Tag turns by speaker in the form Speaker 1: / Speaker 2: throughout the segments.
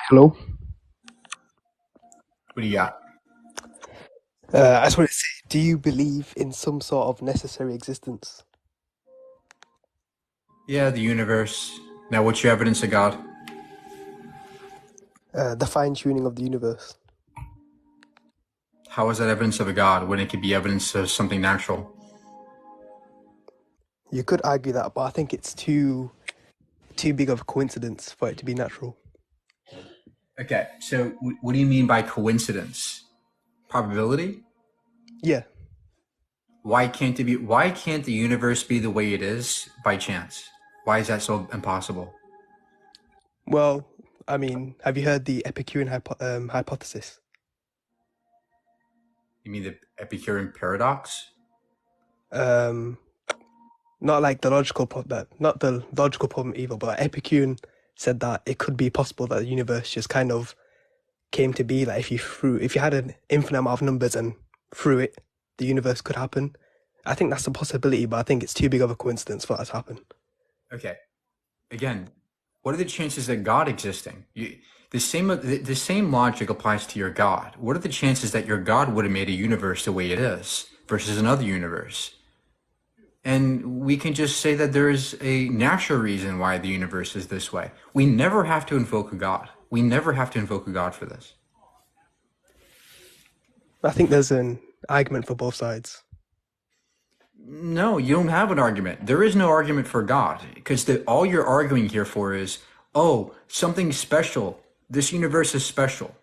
Speaker 1: Hello.
Speaker 2: What do you got?
Speaker 1: I just wanted to say, do you believe in some sort of necessary existence?
Speaker 2: Yeah, the universe. Now, what's your evidence of God?
Speaker 1: The fine tuning of the universe.
Speaker 2: How is that evidence of a God when it could be evidence of something natural?
Speaker 1: You could argue that, but I think it's too big of a coincidence for it to be natural.
Speaker 2: Okay, so what do you mean by coincidence? Probability?
Speaker 1: Yeah.
Speaker 2: Why can't it be? Why can't the universe be the way it is by chance? Why is that so impossible?
Speaker 1: Well, I mean, have you heard the Epicurean hypothesis?
Speaker 2: You mean the Epicurean paradox?
Speaker 1: Um, Not like the logical not the logical problem either, but Epicurean said that it could be possible that the universe just kind of came to be. Like if you had an infinite amount of numbers and threw it, the universe could happen. I think that's a possibility, but I think it's too big of a coincidence for that to happen.
Speaker 2: Okay, again, what are the chances that God existing? The same logic applies to your God. What are the chances that your God would have made a universe the way it is versus another universe? And we can just say that there is a natural reason why the universe is this way. We never have to invoke a God. We never have to invoke a God for this.
Speaker 1: I think there's an argument for both sides.
Speaker 2: No, you don't have an argument. There is no argument for God because all you're arguing here for is, oh, something special. This universe is special.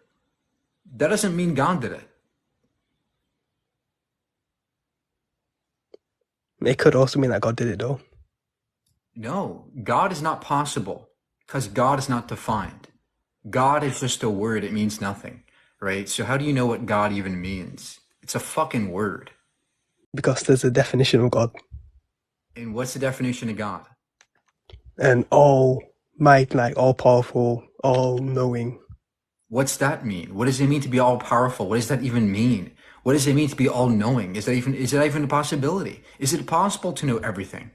Speaker 2: That doesn't mean God did it.
Speaker 1: It could also mean that God did it though.
Speaker 2: No, God is not possible because God is not defined. God is just a word. It means nothing, right? So how do you know what God even means? It's a fucking word.
Speaker 1: Because there's a definition of God.
Speaker 2: And what's the definition of God?
Speaker 1: And all might, like all powerful, all knowing.
Speaker 2: What's that mean? What does it mean to be all powerful? What does that even mean? What does it mean to be all knowing? Is that even a possibility? Is it possible to know everything?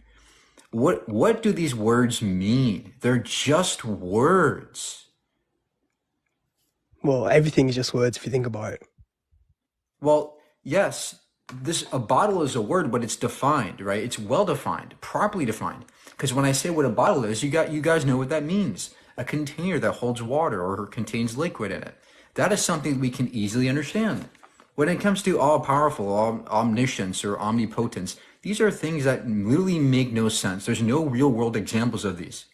Speaker 2: What do these words mean? They're just words.
Speaker 1: Well, everything is just words if you think about it.
Speaker 2: Well, yes, this a bottle is a word, but it's defined, right? It's well defined, properly defined. Because when I say what a bottle is, you guys know what that means. A container that holds water or contains liquid in it. That is something we can easily understand. When it comes to all powerful, omniscience, or omnipotence, these are things that literally make no sense. There's no real world examples of these.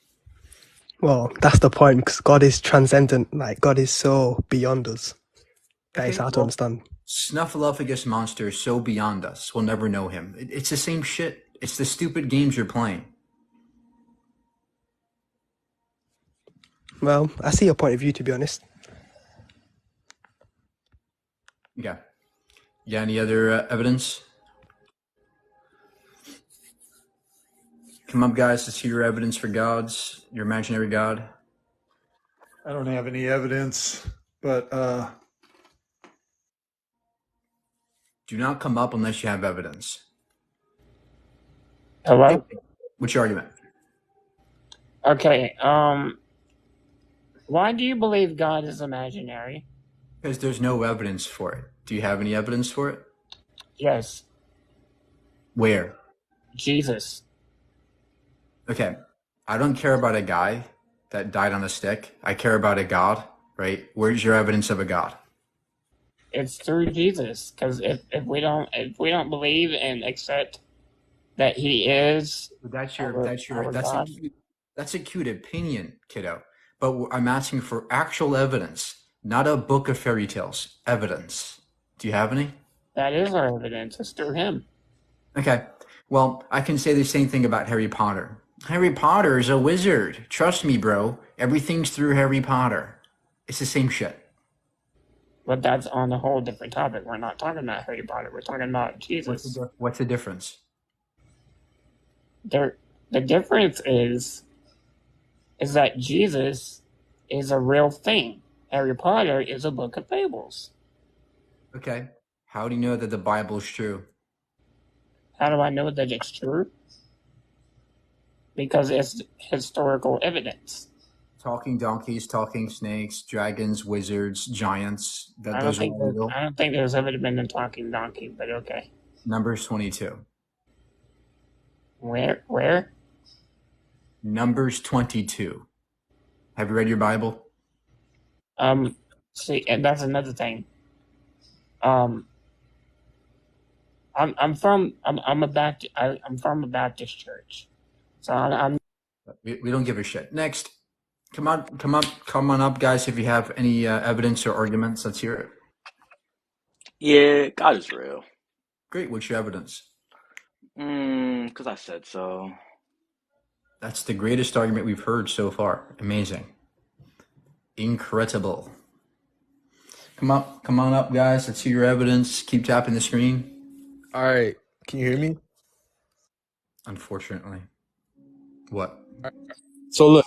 Speaker 1: Well, that's the point because God is transcendent. Like God is so beyond us that it's
Speaker 2: Okay,
Speaker 1: hard to
Speaker 2: well,
Speaker 1: understand.
Speaker 2: Snuffleupagus monster is so beyond us. We'll never know him. It's the same shit. It's the stupid games you're playing.
Speaker 1: Well, I see your point of view, to be honest.
Speaker 2: Yeah. You got any other evidence? Come up, guys, to see your evidence for gods, your imaginary god.
Speaker 3: I don't have any evidence, but
Speaker 2: Do not come up unless you have evidence.
Speaker 4: Hello?
Speaker 2: Hey, what's your argument?
Speaker 4: Okay, why do you believe God is imaginary?
Speaker 2: Because there's no evidence for it. Do you have any evidence for it?
Speaker 4: Yes,
Speaker 2: Where?
Speaker 4: Jesus.
Speaker 2: Okay. I don't care about a guy that died on a stick. I care about a god, right? Where's your evidence of a god?
Speaker 4: It's through Jesus. Because if we don't believe and accept that He is
Speaker 2: That's
Speaker 4: our God,
Speaker 2: a cute opinion, kiddo. But I'm asking for actual evidence, not a book of fairy tales. Evidence. Do you have any?
Speaker 4: that is our evidence. It's through Him.
Speaker 2: Okay. Well, I can say the same thing about Harry Potter. Harry Potter is a wizard. Trust me, bro. Everything's through Harry Potter. It's the same shit.
Speaker 4: But that's on a whole different topic. We're not talking about Harry Potter. We're talking about Jesus.
Speaker 2: What's the difference?
Speaker 4: The difference is that Jesus is a real thing. Harry Potter is a book of fables.
Speaker 2: Okay. How do you know that the Bible is true?
Speaker 4: How do I know that it's true? Because it's historical evidence.
Speaker 2: Talking donkeys, talking snakes, dragons, wizards, giants.
Speaker 4: I don't
Speaker 2: Those are
Speaker 4: think
Speaker 2: all real.
Speaker 4: there's ever been a talking donkey, but okay.
Speaker 2: Numbers 22.
Speaker 4: Where?
Speaker 2: Numbers 22. Have you read your Bible?
Speaker 4: See, and that's another thing. I'm from a Baptist. I'm from a Baptist church, so I'm
Speaker 2: We don't give a shit. Next. Come on up, guys. If you have any evidence or arguments, let's hear it.
Speaker 5: Yeah, God is real.
Speaker 2: Great. What's your evidence?
Speaker 5: Because I said so.
Speaker 2: That's the greatest argument we've heard so far. Amazing. Incredible. Come on up, guys. Let's hear your evidence. Keep tapping the screen.
Speaker 6: All right. Can you hear me?
Speaker 2: Unfortunately. What?
Speaker 6: So look,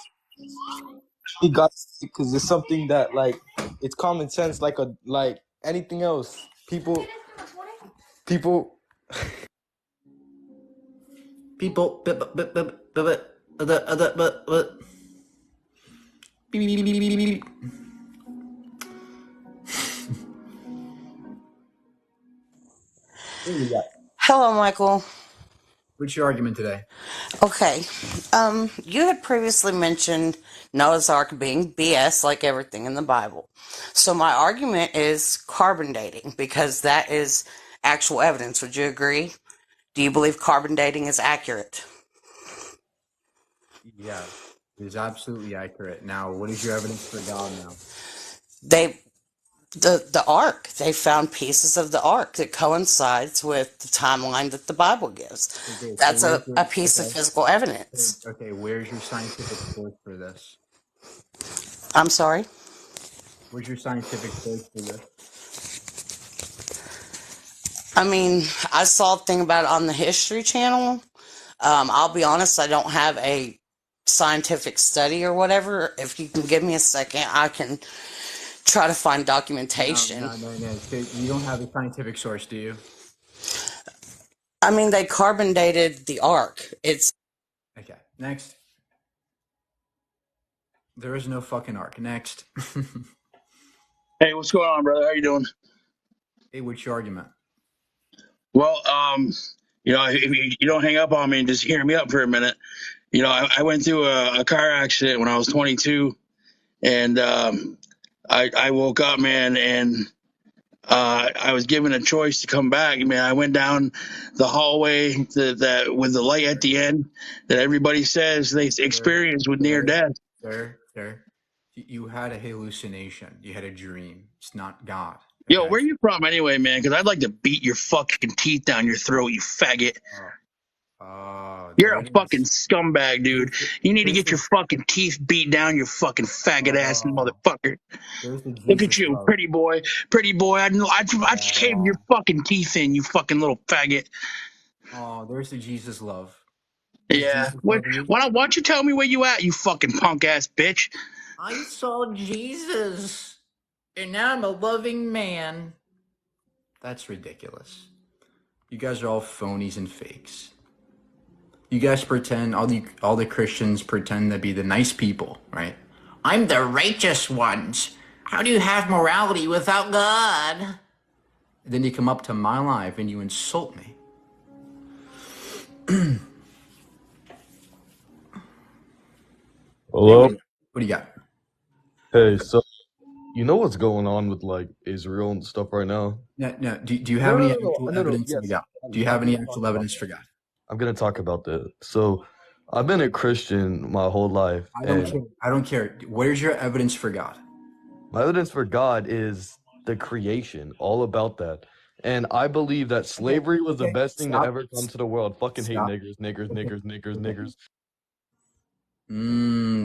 Speaker 6: you got because it's something that like it's common sense, like anything else. People.
Speaker 7: Hello, Michael.
Speaker 2: What's your argument today?
Speaker 7: Okay. You had previously mentioned Noah's Ark being BS like everything in the Bible. So my argument is carbon dating because that is actual evidence. Would you agree? Do you believe carbon dating is accurate?
Speaker 2: Yeah, it is absolutely accurate. Now, what is your evidence for God now?
Speaker 7: The ark, they found pieces of the ark that coincides with the timeline that the Bible gives.
Speaker 2: Okay,
Speaker 7: That's
Speaker 2: so
Speaker 7: a piece of physical evidence.
Speaker 2: Okay, where's your scientific source for this?
Speaker 7: I'm sorry?
Speaker 2: Where's your scientific source for this?
Speaker 7: I mean, I saw a thing about it on the History Channel. I'll be honest, I don't have a scientific study or whatever. If you can give me a second, I can try to find documentation.
Speaker 2: No. So you don't have a scientific source, do you?
Speaker 7: I mean, they carbon dated the ark. It's
Speaker 2: okay. Next. There is no fucking ark. Next.
Speaker 8: Hey, what's going on, brother? How you doing?
Speaker 2: Hey, what's your argument?
Speaker 8: Well, if you don't hang up on me and just hear me up for a minute, I went through a car accident when I was 22, and I woke up, man, and I was given a choice to come back. Man, I went down the hallway that with the light at the end that everybody says they experience with near death.
Speaker 2: Sir, you had a hallucination. You had a dream. It's not God.
Speaker 8: Yo,
Speaker 2: okay?
Speaker 8: where you from anyway, man? Because I'd like to beat your fucking teeth down your throat, you faggot. You're a fucking scumbag, dude. You need to get your fucking teeth beat down, you fucking faggot ass motherfucker. Look at you, pretty boy. Pretty boy. I'd shave your fucking teeth in, you fucking little faggot.
Speaker 2: Oh, there's the Jesus love.
Speaker 8: Yeah. Why don't you tell me where you at, you fucking punk ass bitch?
Speaker 2: I saw Jesus, and now I'm a loving man. That's ridiculous. You guys are all phonies and fakes. You guys pretend, all the Christians pretend to be the nice people, right? I'm the righteous ones. How do you have morality without God? And then you come up to my life and you insult me.
Speaker 9: Hello?
Speaker 2: What do you got?
Speaker 9: Hey, so you know what's going on with like Israel and stuff right now?
Speaker 2: No. Do you have any actual evidence for God? Do you have any actual evidence for God?
Speaker 9: I'm gonna talk about that. So I've been a Christian my whole life.
Speaker 2: I don't care. Where's your evidence for God?
Speaker 9: My evidence for God is the creation, all about that. And I believe that slavery was the best thing to ever come to the world. Fucking hate niggers.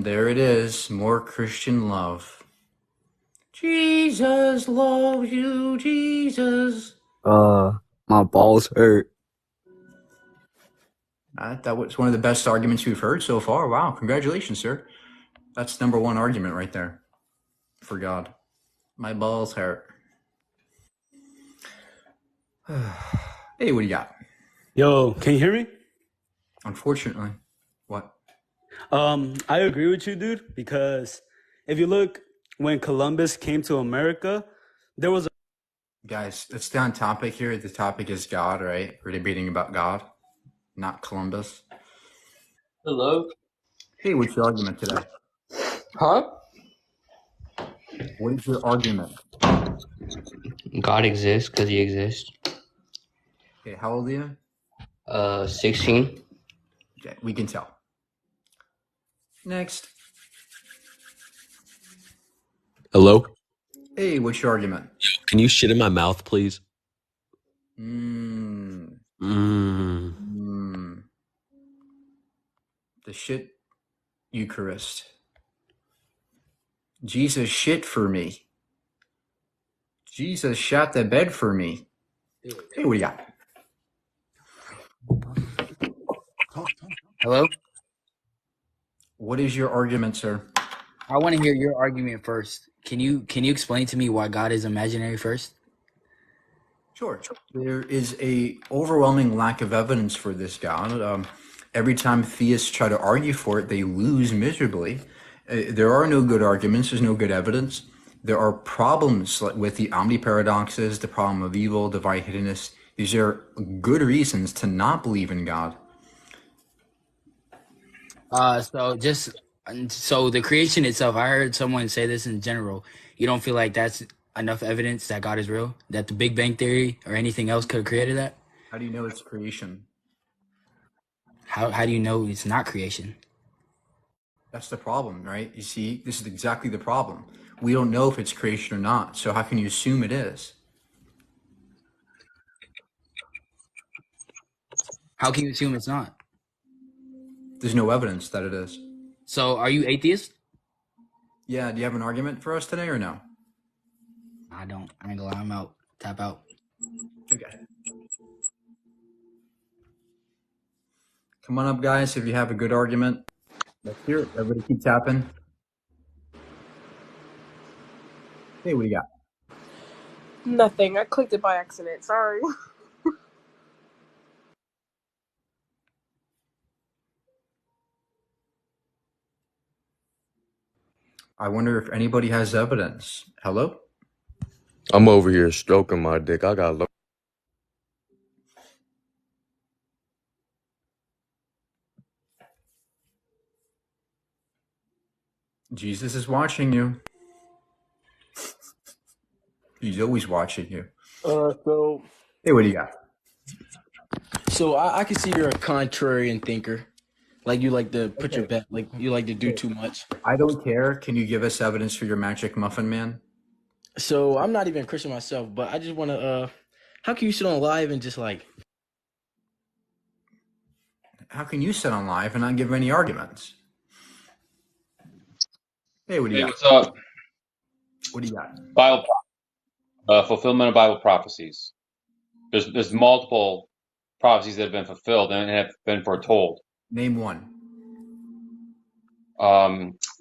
Speaker 2: There it is. More Christian love. Jesus loves you, Jesus.
Speaker 10: My balls hurt.
Speaker 2: That was one of the best arguments we've heard so far. Wow, congratulations, sir. That's number one argument right there for God. My balls hurt. Hey, what do you got?
Speaker 10: Yo, can you hear me?
Speaker 2: Unfortunately. What?
Speaker 11: I agree with you, dude, because if you look, when Columbus came to America, there was a
Speaker 2: Guys, let's stay on topic here. The topic is God, right? We're debating about God, not Columbus.
Speaker 12: Hello?
Speaker 2: Hey, what's your argument today?
Speaker 12: Huh?
Speaker 2: What is your argument?
Speaker 12: God exists because he exists.
Speaker 2: Okay, how old are you?
Speaker 12: 16.
Speaker 2: Okay, we can tell. Next.
Speaker 13: Hello?
Speaker 2: Hey, what's your argument?
Speaker 13: Can you shit in my mouth, please?
Speaker 2: The shit Eucharist. Jesus shit for me. Jesus shot the bed for me. Hey, what do you got?
Speaker 14: Hello?
Speaker 2: What is your argument, sir?
Speaker 14: I want to hear your argument first. Can you explain to me why God is imaginary first?
Speaker 2: Sure. There is a overwhelming lack of evidence for this God. Every time theists try to argue for it, they lose miserably. There are no good arguments. There's no good evidence. There are problems with the omniparadoxes, the problem of evil, divine hiddenness. These are good reasons to not believe in God.
Speaker 14: So the creation itself, I heard someone say this in general. You don't feel like that's enough evidence that God is real? That the Big Bang Theory or anything else could have created that?
Speaker 2: How do you know it's creation?
Speaker 14: How do you know it's not creation?
Speaker 2: That's the problem, right? You see, this is exactly the problem. We don't know if it's creation or not. So how can you assume it is?
Speaker 14: How can you assume it's not?
Speaker 2: There's no evidence that it is.
Speaker 14: So are you atheist?
Speaker 2: Yeah, do you have an argument for us today or no?
Speaker 14: I don't. I ain't gonna lie, I'm out. Tap out.
Speaker 2: Okay. Come on up, guys, if you have a good argument. Let's hear it. Everybody keep tapping. Hey, what do you got?
Speaker 15: Nothing. I clicked it by accident. Sorry.
Speaker 2: I wonder if anybody has evidence. Hello?
Speaker 9: I'm over here stroking my dick. I got
Speaker 2: Jesus is watching you. He's always watching you.
Speaker 6: So
Speaker 2: Hey, what do you got?
Speaker 6: So I can see you're a contrarian thinker. Like you like to put your bet, like you like to do too much.
Speaker 2: I don't care. Can you give us evidence for your magic muffin man?
Speaker 6: So I'm not even a Christian myself, but I just want to, how can you sit on live and just like...
Speaker 2: How can you sit on live and not give any arguments? Hey, what do you got?
Speaker 16: What's up?
Speaker 2: What do you got?
Speaker 16: Bible fulfillment of Bible prophecies. There's multiple prophecies that have been fulfilled and have been foretold.
Speaker 2: Name one.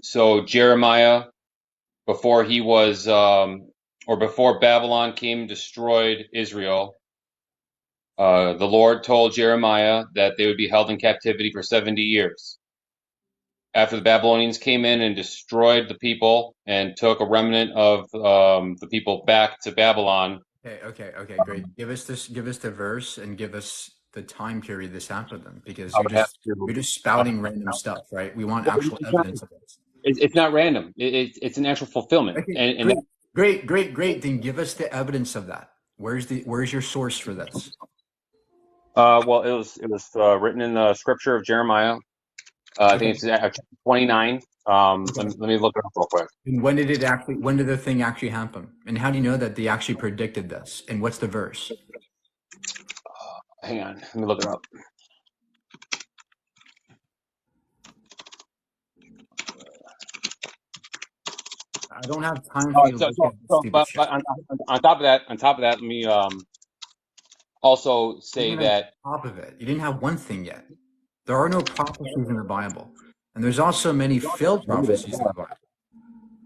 Speaker 16: So Jeremiah, before he was, or before Babylon came and destroyed Israel, the Lord told Jeremiah that they would be held in captivity for 70 years. After the Babylonians came in and destroyed the people and took a remnant of the people back to Babylon.
Speaker 2: Okay, great. Give us the verse and give us the time period this happened in, because you're just spouting random stuff, right? We want actual evidence of this.
Speaker 16: It's not random. It's an actual fulfillment.
Speaker 2: Okay,
Speaker 16: And
Speaker 2: great. Then give us the evidence of that. Where's your source for this?
Speaker 16: well, it was written in the scripture of Jeremiah. I think it's chapter 29. Let me look it up real quick.
Speaker 2: And when did the thing actually happen? And how do you know that they actually predicted this? And what's the verse?
Speaker 16: Hang on, let me look it up.
Speaker 2: I don't have time for you to look at
Speaker 16: but on top of that, let me also say that
Speaker 2: on top of it, you didn't have one thing yet. There are no prophecies in the Bible, and there's also many failed prophecies in the Bible.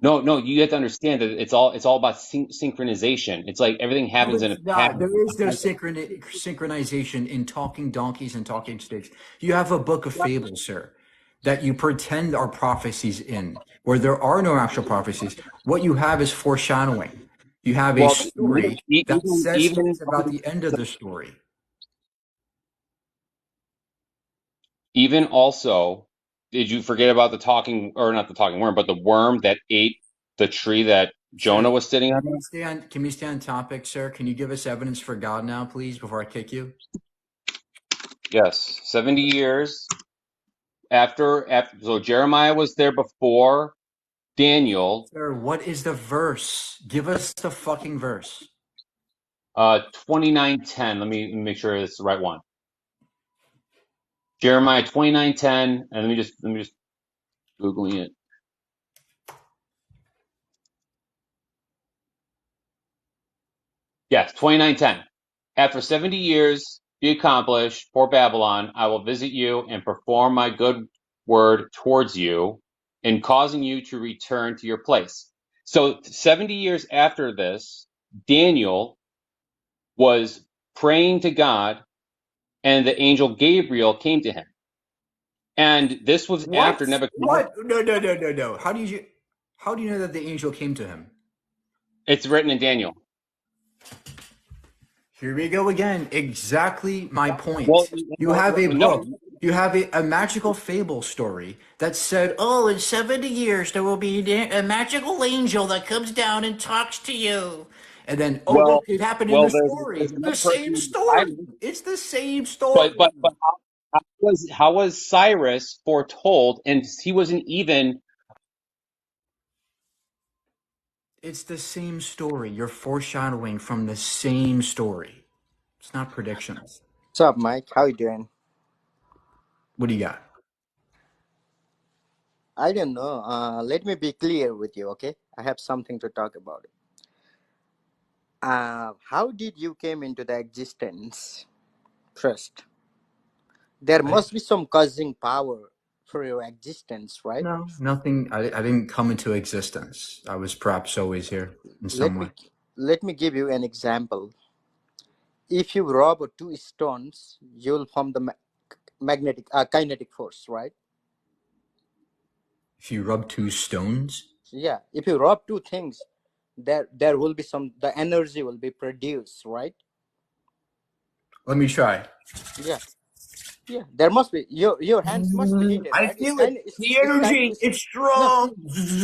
Speaker 16: No, you have to understand that it's all about synchronization. It's like everything happens in a pattern.
Speaker 2: There is no synchronization in talking donkeys and talking sticks. You have a book of fables, sir. that you pretend are prophecies in, where there are no actual prophecies. What you have is foreshadowing. You have a
Speaker 16: Well,
Speaker 2: story that says things about the end of the story.
Speaker 16: even also, did you forget about the talking, or not the talking worm, but the worm that ate the tree that Jonah
Speaker 2: Sir,
Speaker 16: was sitting
Speaker 2: can
Speaker 16: under?
Speaker 2: we stay on topic, sir? Can you give us evidence for God now, please, before I kick you?
Speaker 16: Yes, 70 years after. So Jeremiah was there before Daniel.
Speaker 2: Sir, what is the verse? Give us the fucking verse.
Speaker 16: 29:10. Let me make sure it's the right one. Jeremiah 29:10, and let me just googling it. Yes, 29:10. After 70 years be accomplished for Babylon, I will visit you and perform my good word towards you, in causing you to return to your place. So 70 years after this, Daniel was praying to God, and the angel Gabriel came to him. And this was after
Speaker 2: What?
Speaker 16: Nebuchadnezzar.
Speaker 2: What? No. How do you know that the angel came to him?
Speaker 16: It's written in Daniel.
Speaker 2: Here we go again. Exactly my
Speaker 16: Well,
Speaker 2: point. You have a
Speaker 16: no,
Speaker 2: book. You have a magical fable story that said, "Oh, in 70 years there will be a magical angel that comes down and talks to you." And then, oh
Speaker 16: well,
Speaker 2: look, it happened in the
Speaker 16: there's
Speaker 2: story. The
Speaker 16: another person
Speaker 2: same
Speaker 16: who's
Speaker 2: story.
Speaker 16: Cyrus,
Speaker 2: It's the same
Speaker 16: but
Speaker 2: story.
Speaker 16: how was Cyrus foretold? And he wasn't even.
Speaker 2: It's the same story. You're foreshadowing from the same story. It's not predictions.
Speaker 17: What's up, Mike? How you doing?
Speaker 2: What do you got?
Speaker 17: I don't know. Let me be clear with you, okay? I have something to talk about. How did you came into the existence first? There must be some causing power for your existence, right?
Speaker 2: No, nothing. I didn't come into existence. I was perhaps always here in some
Speaker 17: Let
Speaker 2: way.
Speaker 17: me let me give you an example. If you rub two stones, you'll form the magnetic kinetic force, right?
Speaker 2: If you rub two stones?
Speaker 17: Yeah. If you rub two things, there will be the energy will be produced, right?
Speaker 2: Let me try.
Speaker 17: Yeah. Yeah, there must be your hands must be heated,
Speaker 2: I
Speaker 17: right? It's
Speaker 2: feel it.
Speaker 17: kind of
Speaker 2: The
Speaker 17: it's kind
Speaker 2: energy.
Speaker 17: it's
Speaker 2: It's
Speaker 17: no
Speaker 2: strong.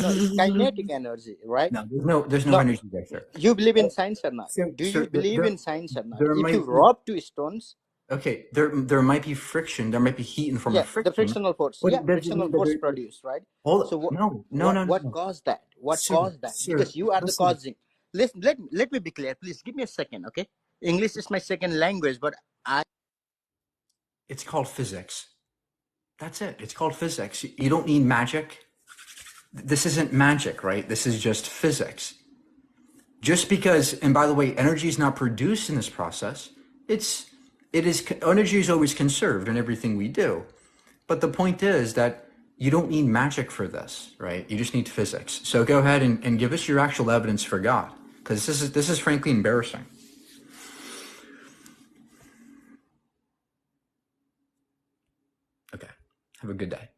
Speaker 17: no it's kinetic energy, right?
Speaker 2: No, there's no
Speaker 17: No,
Speaker 2: energy there, sir.
Speaker 17: you believe in science or not? Do you
Speaker 2: Sir,
Speaker 17: believe in science or not?
Speaker 2: there
Speaker 17: If you
Speaker 2: might be.
Speaker 17: rub two stones,
Speaker 2: Okay, there might be friction. There might be heat in the form of
Speaker 17: yeah, the
Speaker 2: friction.
Speaker 17: frictional force,
Speaker 2: But
Speaker 17: yeah,
Speaker 2: it doesn't
Speaker 17: frictional
Speaker 2: mean that
Speaker 17: force
Speaker 2: there.
Speaker 17: produced, right?
Speaker 2: Hold.
Speaker 17: So what
Speaker 2: No.
Speaker 17: caused that? What
Speaker 2: Sir,
Speaker 17: caused that?
Speaker 2: sir,
Speaker 17: Because you are the
Speaker 2: listen.
Speaker 17: causing. Let me be clear, please. Give me a second, okay? English is my second language, but
Speaker 2: It's called physics. That's it. It's called physics. You don't need magic. This isn't magic, right? This is just physics. Just because, and by the way, energy is not produced in this process. Energy is always conserved in everything we do. But the point is that you don't need magic for this, right? You just need physics. So go ahead and give us your actual evidence for God, because this is frankly embarrassing. Okay. Have a good day.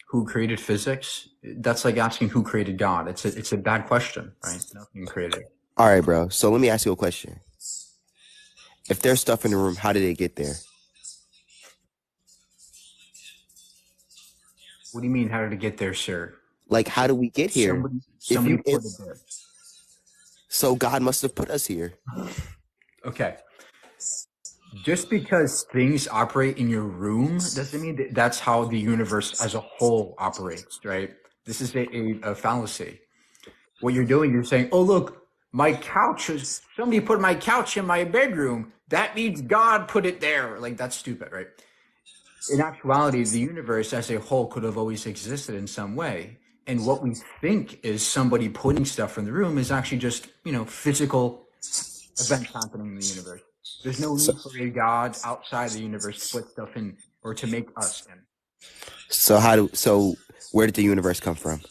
Speaker 2: Who created physics? That's like asking who created God. It's a bad question, right? Nothing created.
Speaker 18: All right, bro. So let me ask you a question. If there's stuff in the room, how did it get there?
Speaker 2: What do you mean? How did it get there, sir?
Speaker 18: Like, how did we get here?
Speaker 2: Somebody put it there.
Speaker 18: So God must have put us here.
Speaker 2: Okay. Just because things operate in your room doesn't mean that's how the universe as a whole operates, right? This is a fallacy. What you're doing, you're saying, oh, look, somebody put my couch in my bedroom. That means God put it there. Like, that's stupid, right? In actuality, the universe as a whole could have always existed in some way. And what we think is somebody putting stuff in the room is actually just, physical events happening in the universe. There's no need for a God outside the universe to put stuff in or to make us in.
Speaker 18: So where did the universe come from?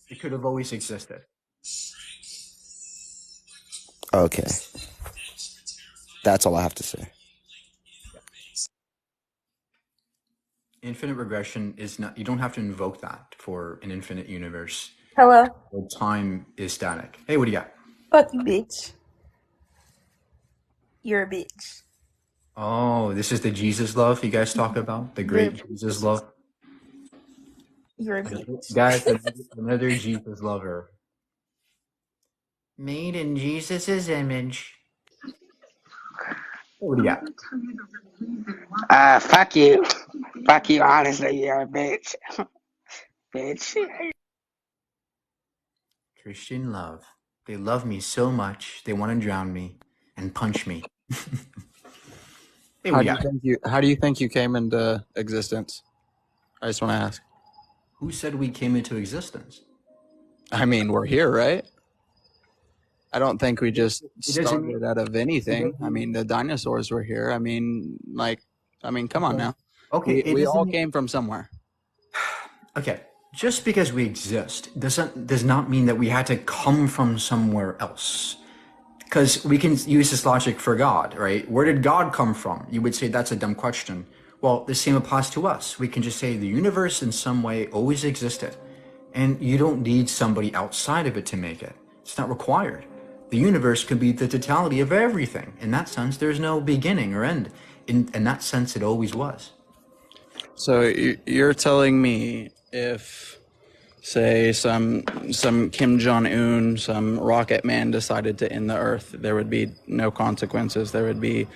Speaker 2: It could have always existed.
Speaker 18: Okay. That's all I have to say.
Speaker 2: Infinite regression is not. You don't have to invoke that for an infinite universe
Speaker 15: Hello.
Speaker 2: where time is static. Hey, what do you got?
Speaker 15: Fuck you, bitch. You're a bitch.
Speaker 2: Oh, this is the Jesus love you guys talk about, the
Speaker 15: You're a
Speaker 2: great Jesus
Speaker 15: bitch.
Speaker 2: love.
Speaker 15: You're a bitch.
Speaker 2: Guys, another Jesus lover. Made in Jesus' image. What do you got?
Speaker 19: Fuck you. Fuck you, honestly, you're a bitch. Bitch.
Speaker 2: Christian love. They love me so much, they want to drown me and punch me. Hey, what do you got?
Speaker 20: How do you think you came into existence? I just want to ask.
Speaker 2: Who said we came into existence?
Speaker 20: I mean, we're here, right? I don't think we just
Speaker 2: doesn't mean-
Speaker 20: started out of anything. I mean, the dinosaurs were here. I mean, come on now.
Speaker 2: Okay,
Speaker 20: we all came from somewhere.
Speaker 2: Okay, just because we exist does not mean that we had to come from somewhere else. Because we can use this logic for God, right? Where did God come from? You would say that's a dumb question. Well, the same applies to us. We can just say the universe in some way always existed. And you don't need somebody outside of it to make it. It's not required. The universe could be the totality of everything. In that sense, there's no beginning or end. In that sense, it always was.
Speaker 20: So you're telling me if, say, some Kim Jong-un, some rocket man decided to end the Earth, there would be no consequences. There would be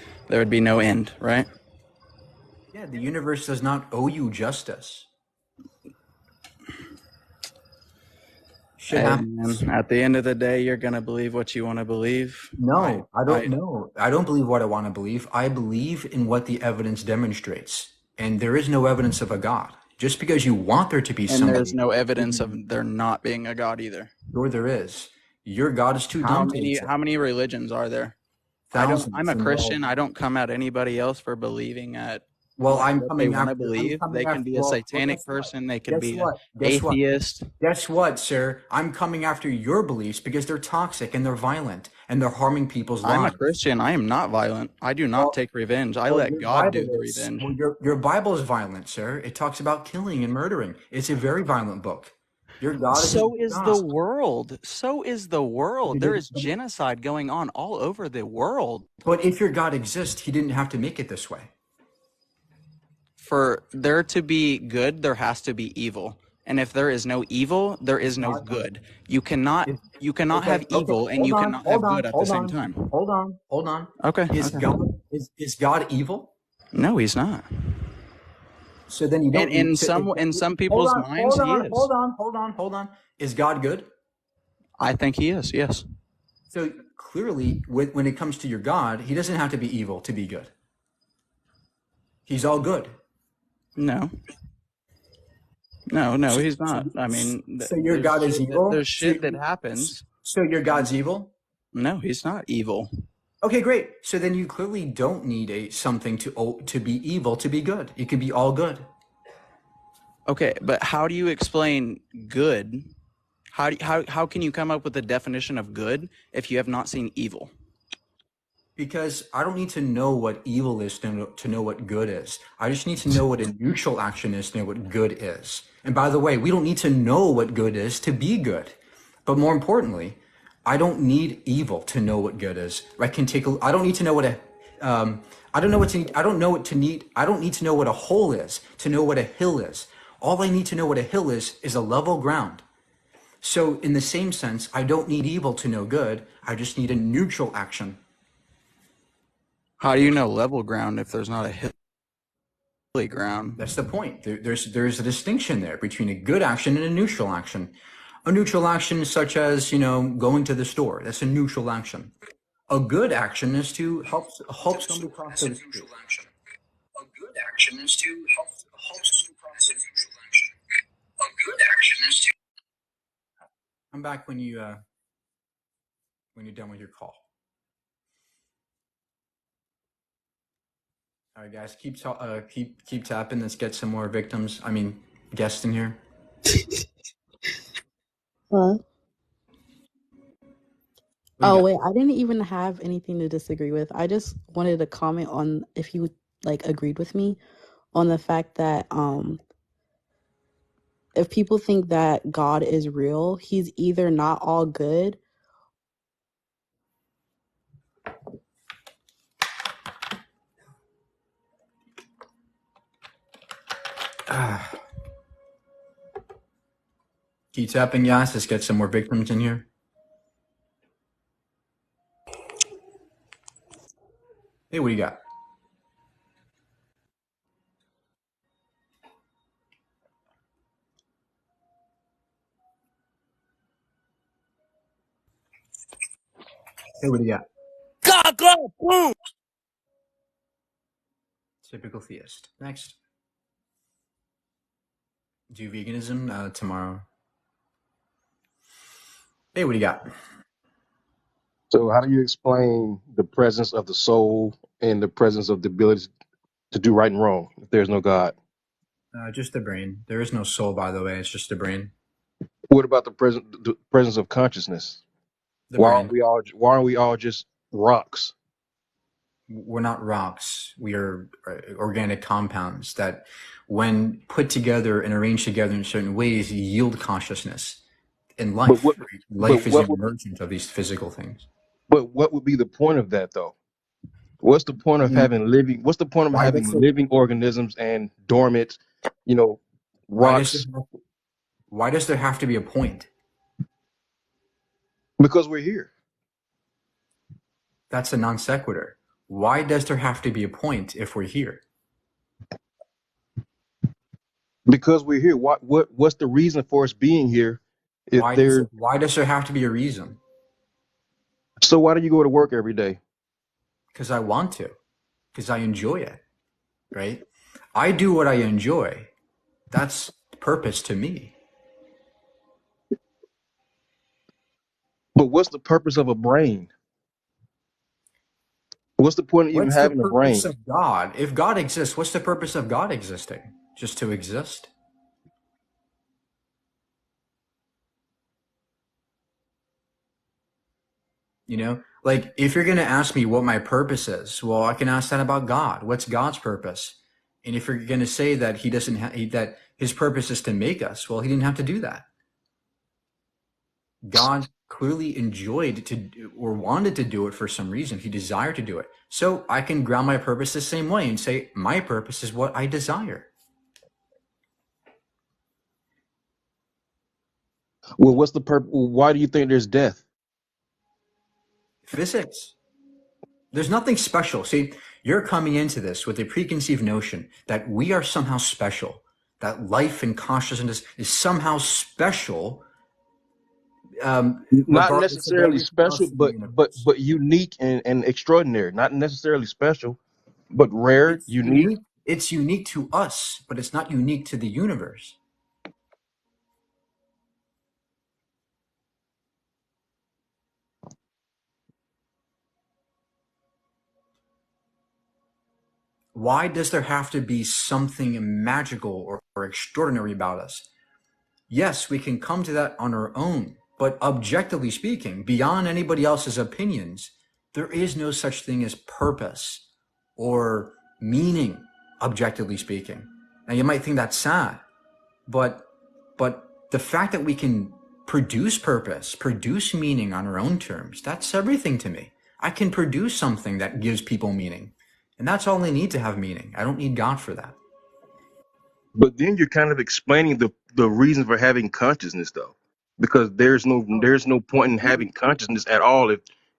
Speaker 20: no end, right?
Speaker 2: Yeah, the universe does not owe you justice.
Speaker 20: Hey, man, at the end of the day, you're gonna believe what you want to believe.
Speaker 2: No, I don't know. I don't believe what I want to believe. I believe in what the evidence demonstrates. And there is no evidence of a God. Just because you want there to be
Speaker 20: And
Speaker 2: somebody.
Speaker 20: there's no evidence of there not being a God either.
Speaker 2: Sure there is. Your God is too dumb to exist.
Speaker 20: How many religions are there?
Speaker 2: Thousands.
Speaker 20: I'm a Christian. I don't come at anybody else for believing at
Speaker 2: Well,
Speaker 20: what
Speaker 2: I'm
Speaker 20: they
Speaker 2: coming
Speaker 20: want to
Speaker 2: after.
Speaker 20: believe. They can be a satanic person. They can
Speaker 2: Guess
Speaker 20: be
Speaker 2: what?
Speaker 20: an atheist.
Speaker 2: Guess what, sir? I'm coming after your beliefs because they're toxic and they're violent and they're harming people's lives.
Speaker 20: I'm a Christian. I am not violent. I do not take revenge. I let God do the revenge.
Speaker 2: Well, your Bible is violent, sir. It talks about killing and murdering. It's a very violent book. Your God is
Speaker 20: So is the world. So is the world. There is genocide going on all over the world.
Speaker 2: But if your God exists, he didn't have to make it this way.
Speaker 20: For there to be good, there has to be evil. And if there is no evil, there is no good. You cannot have evil and you cannot have good at the same time.
Speaker 2: Hold on.
Speaker 20: Okay.
Speaker 2: Is God evil?
Speaker 20: No, he's not.
Speaker 2: So then you don't.
Speaker 20: In some people's minds, he is.
Speaker 2: Hold on. Is God good?
Speaker 20: I think he is. Yes.
Speaker 2: So clearly, when it comes to your God, he doesn't have to be evil to be good. He's all good.
Speaker 20: No, he's not. I mean,
Speaker 2: so your God is evil?
Speaker 20: There's shit that happens.
Speaker 2: So your God's evil?
Speaker 20: No, he's not evil.
Speaker 2: Okay, great. So then you clearly don't need something to be evil to be good. It could be all good.
Speaker 20: Okay, but how do you explain good? How can you come up with a definition of good if you have not seen evil?
Speaker 2: Because I don't need to know what evil is to know what good is. I just need to know what a neutral action is to know what good is. And by the way, we don't need to know what good is to be good. But more importantly, I don't need evil to know what good is. I don't need to know what I don't need to know what a hole is to know what a hill is. All I need to know what a hill is a level ground. So in the same sense, I don't need evil to know good. I just need a neutral action.
Speaker 20: How do you know level ground if there's not a hilly ground?
Speaker 2: That's the point. There's a distinction there between a good action and a neutral action. A neutral action such as, going to the store. That's a neutral action. A good action is to help somebody cross the street.
Speaker 19: A good action is to help somebody cross the street. A good action is to...
Speaker 2: Come back when you're done with your call. All right, guys, keep tapping. Let's get some more guests in here.
Speaker 21: Huh? Oh, wait, I didn't even have anything to disagree with. I just wanted to comment on if you agreed with me on the fact that if people think that God is real, he's either not all good.
Speaker 2: Keep tapping yes. Let's get some more victims in here. Hey, what do you got? Hey, what do you got?
Speaker 6: God, boom.
Speaker 2: Typical theist. Next. Do veganism tomorrow. Hey, what do you got?
Speaker 1: So, how do you explain the presence of the soul and the presence of the ability to do right and wrong if there's no God?
Speaker 2: Just the brain. There is no soul, by the way. It's just the brain.
Speaker 1: What about the presence of consciousness?
Speaker 2: The brain.
Speaker 1: Why aren't we all just rocks?
Speaker 2: We're not rocks. We are organic compounds that, when put together and arranged together in certain ways, yield consciousness. In
Speaker 1: But
Speaker 2: life,
Speaker 1: what?
Speaker 2: right?
Speaker 1: But
Speaker 2: Life is
Speaker 1: what?
Speaker 2: emergent of these physical things.
Speaker 1: But what would be the point of that, though? What's the point of having living? What's the point of
Speaker 2: Why does
Speaker 1: having
Speaker 2: it?
Speaker 1: living organisms and dormant,
Speaker 2: Why does it?
Speaker 1: rocks?
Speaker 2: Why does there have to be a point?
Speaker 1: Because we're here.
Speaker 2: That's a non sequitur. Why does there have to be a point if we're here?
Speaker 1: Because we're here. What's the reason for us being here? If
Speaker 2: Why does
Speaker 1: there's
Speaker 2: it? Why does there have to be a reason?
Speaker 1: So why do you go to work every day?
Speaker 2: Because I want to. Because I enjoy it. Right? I do what I enjoy. That's purpose to me.
Speaker 1: But what's the purpose of a brain? What's the point of even
Speaker 2: What's the
Speaker 1: having a
Speaker 2: purpose
Speaker 1: brain?
Speaker 2: of God? If God exists, what's the purpose of God existing? Just to exist? Like, if you're going to ask me what my purpose is, well, I can ask that about God. What's God's purpose? And if you're going to say that he doesn't that his purpose is to make us, well, he didn't have to do that. God clearly enjoyed to or wanted to do it for some reason. He desired to do it. So I can ground my purpose the same way and say my purpose is what I desire.
Speaker 1: Well, what's the purpose? Why do you think there's death?
Speaker 2: Physics. There's nothing special. See, you're coming into this with a preconceived notion that we are somehow special, that life and consciousness is somehow special,
Speaker 1: Not
Speaker 2: regardless of
Speaker 1: necessarily
Speaker 2: everything
Speaker 1: special,
Speaker 2: else in the universe.
Speaker 1: but unique and extraordinary. Not necessarily special, but rare,
Speaker 2: It's
Speaker 1: unique.
Speaker 2: unique. It's unique to us, but it's not unique to the universe. Why does there have to be something magical or extraordinary about us? Yes, we can come to that on our own, but objectively speaking, beyond anybody else's opinions, there is no such thing as purpose or meaning, objectively speaking. Now, you might think that's sad, but the fact that we can produce purpose, produce meaning on our own terms, that's everything to me. I can produce something that gives people meaning, and that's all I need to have meaning. I don't need God for that.
Speaker 1: But then you're kind of explaining the reason for having consciousness, though, because there's no point in having consciousness at all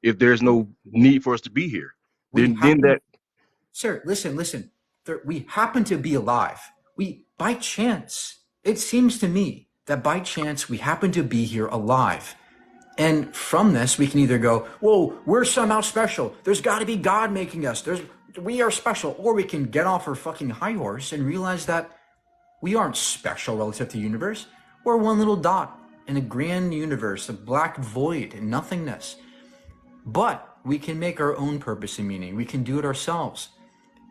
Speaker 1: if there's no need for us to be here.
Speaker 2: We
Speaker 1: Then
Speaker 2: happen,
Speaker 1: that
Speaker 2: sir, listen. We happen to be alive. By chance, it seems to me that by chance we happen to be here alive. And from this, we can either go, whoa, we're somehow special. There's got to be God making us. We are special. Or we can get off our fucking high horse and realize that we aren't special relative to the universe. We're one little dot in a grand universe, a black void and nothingness. But we can make our own purpose and meaning. We can do it ourselves.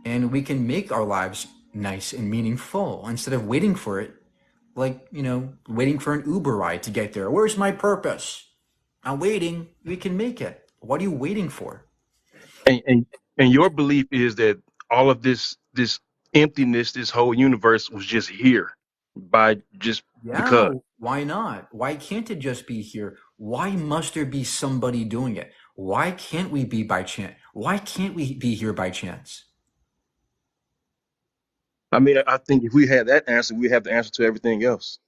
Speaker 2: And we can make our lives nice and meaningful instead of waiting for it, like, waiting for an Uber ride to get there. Where's my purpose? I'm waiting. We can make it. What are you waiting for?
Speaker 1: and your belief is that all of this emptiness, this whole universe was just here by just
Speaker 2: Yeah,
Speaker 1: because.
Speaker 2: why not? Why can't it just be here? Why must there be somebody doing it? Why can't we be by chance? Why can't we be here by chance?
Speaker 1: I mean, I think if we had that answer, we have the answer to everything else.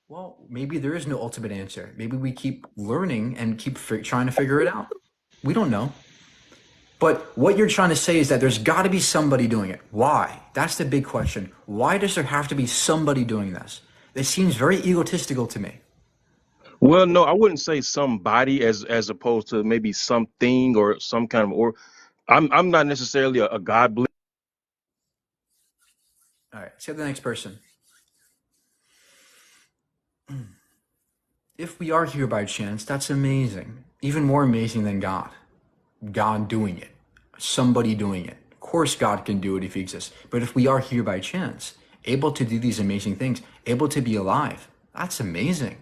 Speaker 2: Well, maybe there is no ultimate answer. Maybe we keep learning and keep trying to figure it out. We don't know. But what you're trying to say is that there's got to be somebody doing it. Why? That's the big question. Why does there have to be somebody doing this? This seems very egotistical to me.
Speaker 1: Well, no, I wouldn't say somebody as opposed to maybe something or some kind of or. I'm not necessarily a God believer.
Speaker 2: All right, say the next person. If we are here by chance, that's amazing. Even more amazing than God. God doing it. Somebody doing it. Of course, God can do it if he exists. But if we are here by chance, able to do these amazing things, able to be alive, that's amazing.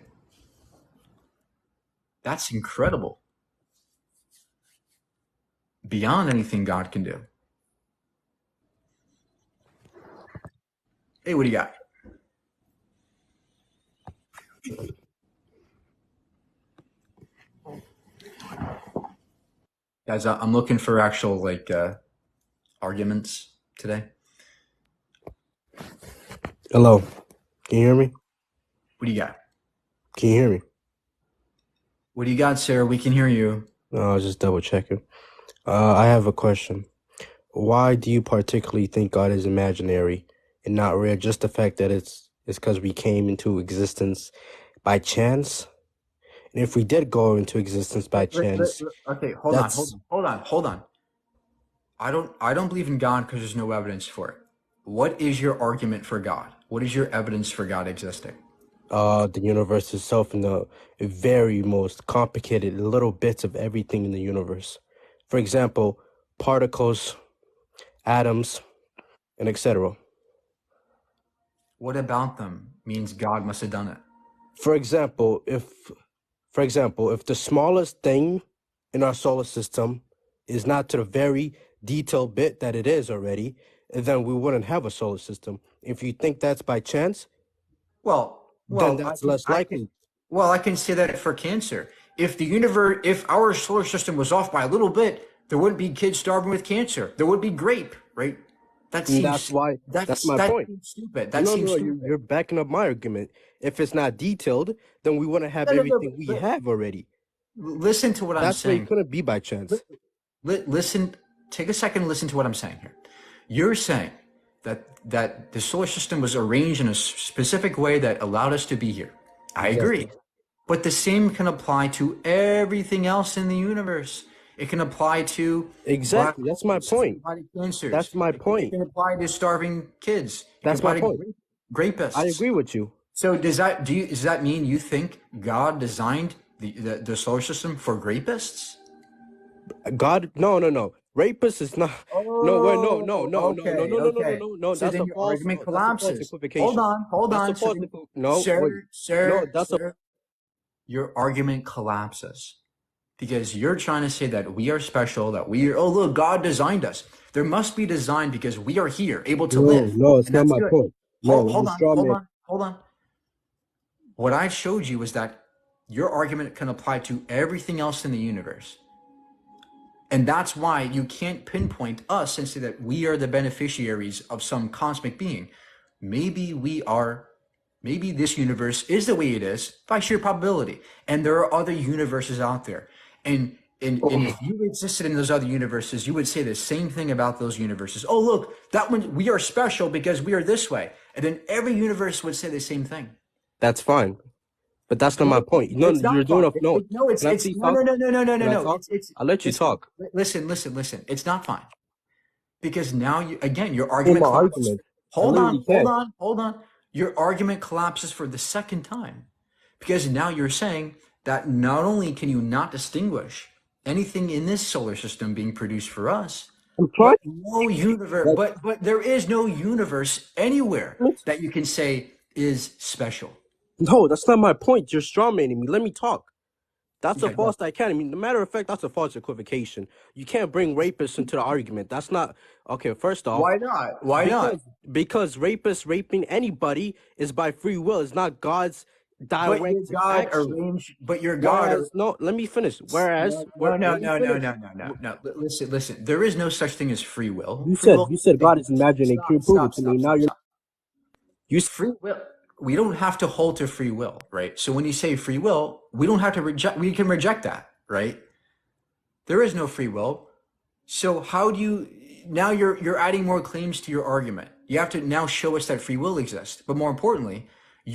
Speaker 2: That's incredible. Beyond anything God can do. Hey, what do you got? Guys, I'm looking for actual arguments today.
Speaker 3: Hello. Can you hear me?
Speaker 2: What do you got?
Speaker 3: Can you hear me?
Speaker 2: What do you got, Sarah? We can hear you.
Speaker 3: No, I was just double checking. I have a question. Why do you particularly think God is imaginary and not real? Just the fact that it's because we came into existence by chance? And if we did go into existence by chance,
Speaker 2: Okay, hold on. I don't believe in God because there's no evidence for it. What is your argument for God? What is your evidence for God existing?
Speaker 3: the universe itself and the very most complicated little bits of everything in the universe. For example, particles, atoms, and etc.
Speaker 2: What about them means God must have done it?
Speaker 3: For example, if the smallest thing in our solar system is not to the very detailed bit that it is already, then we wouldn't have a solar system. If you think that's by chance, then that's less likely.
Speaker 2: I can say that for cancer. If our solar system was off by a little bit, there wouldn't be kids starving with cancer. There would be grape, right? That
Speaker 3: And
Speaker 2: seems
Speaker 3: that's my point.
Speaker 2: seems stupid.
Speaker 3: You're backing up my argument. If it's not detailed, then we wouldn't have everything we have already.
Speaker 2: Listen to what I'm
Speaker 3: That's why
Speaker 2: saying.
Speaker 3: it couldn't be by chance.
Speaker 2: Listen, take a second and listen to what I'm saying here. You're saying that the solar system was arranged in a specific way that allowed us to be here. I agree. But the same can apply to everything else in the universe. It can apply to
Speaker 3: exactly. That's my point.
Speaker 2: Cancers.
Speaker 3: That's my point.
Speaker 2: It can apply to starving kids.
Speaker 3: That's my point.
Speaker 2: Rapists.
Speaker 3: I agree with you.
Speaker 2: So does that mean you think God designed the solar system for rapists?
Speaker 3: God, no. Rapist is not. No.
Speaker 2: So
Speaker 3: That's a false.
Speaker 2: argument
Speaker 3: That's a false
Speaker 2: collapses.
Speaker 3: equivocation.
Speaker 2: Hold on.
Speaker 3: Sir.
Speaker 2: Your argument collapses because you're trying to say that we are special. That we are. Oh, look, God designed us. There must be design because we are here, able to live.
Speaker 3: No, it's not my point.
Speaker 2: Hold on. What I showed you was that your argument can apply to everything else in the universe. And that's why you can't pinpoint us and say that we are the beneficiaries of some cosmic being. Maybe this universe is the way it is by sheer probability. And there are other universes out there. And if you existed in those other universes, you would say the same thing about those universes. Oh, look, that one, we are special because we are this way. And then every universe would say the same thing.
Speaker 3: That's fine. But that's not my point. No, you're doing no. I'll let you talk.
Speaker 2: Listen. It's not fine. Because now your argument collapses. Hold on. Your argument collapses for the second time. Because now you're saying that not only can you not distinguish anything in this solar system being produced for us, but no universe, but there is no universe anywhere that you can say is special.
Speaker 3: No, that's not my point. You're strawmanning me. Let me talk. That's a
Speaker 2: Yeah, go.
Speaker 3: false dichotomy. Matter of fact, that's a false equivocation. You can't bring rapists into the argument. That's not okay. First off,
Speaker 2: Why not? Why not?
Speaker 3: because rapists raping anybody is by free will. It's not God's
Speaker 2: But your
Speaker 3: direct
Speaker 2: God
Speaker 3: action.
Speaker 2: arranged. But your God.
Speaker 3: Whereas, no, let me finish. Whereas,
Speaker 2: No, no,
Speaker 3: let me
Speaker 2: no, no,
Speaker 3: finish.
Speaker 2: no, no, no, no. Listen, listen. There is no such thing as free will.
Speaker 3: You
Speaker 2: Free
Speaker 3: said
Speaker 2: will.
Speaker 3: God is imaginary. Can you prove it
Speaker 2: Stop,
Speaker 3: to me?
Speaker 2: stop,
Speaker 3: Now
Speaker 2: stop,
Speaker 3: you're
Speaker 2: stop.
Speaker 3: you.
Speaker 2: Free will. We don't have to hold to free will, right? So when you say free will, we don't have to reject. We can reject that, right? There is no free will. So how do you now you're adding more claims to your argument. You have to now show us that free will exists. But more importantly,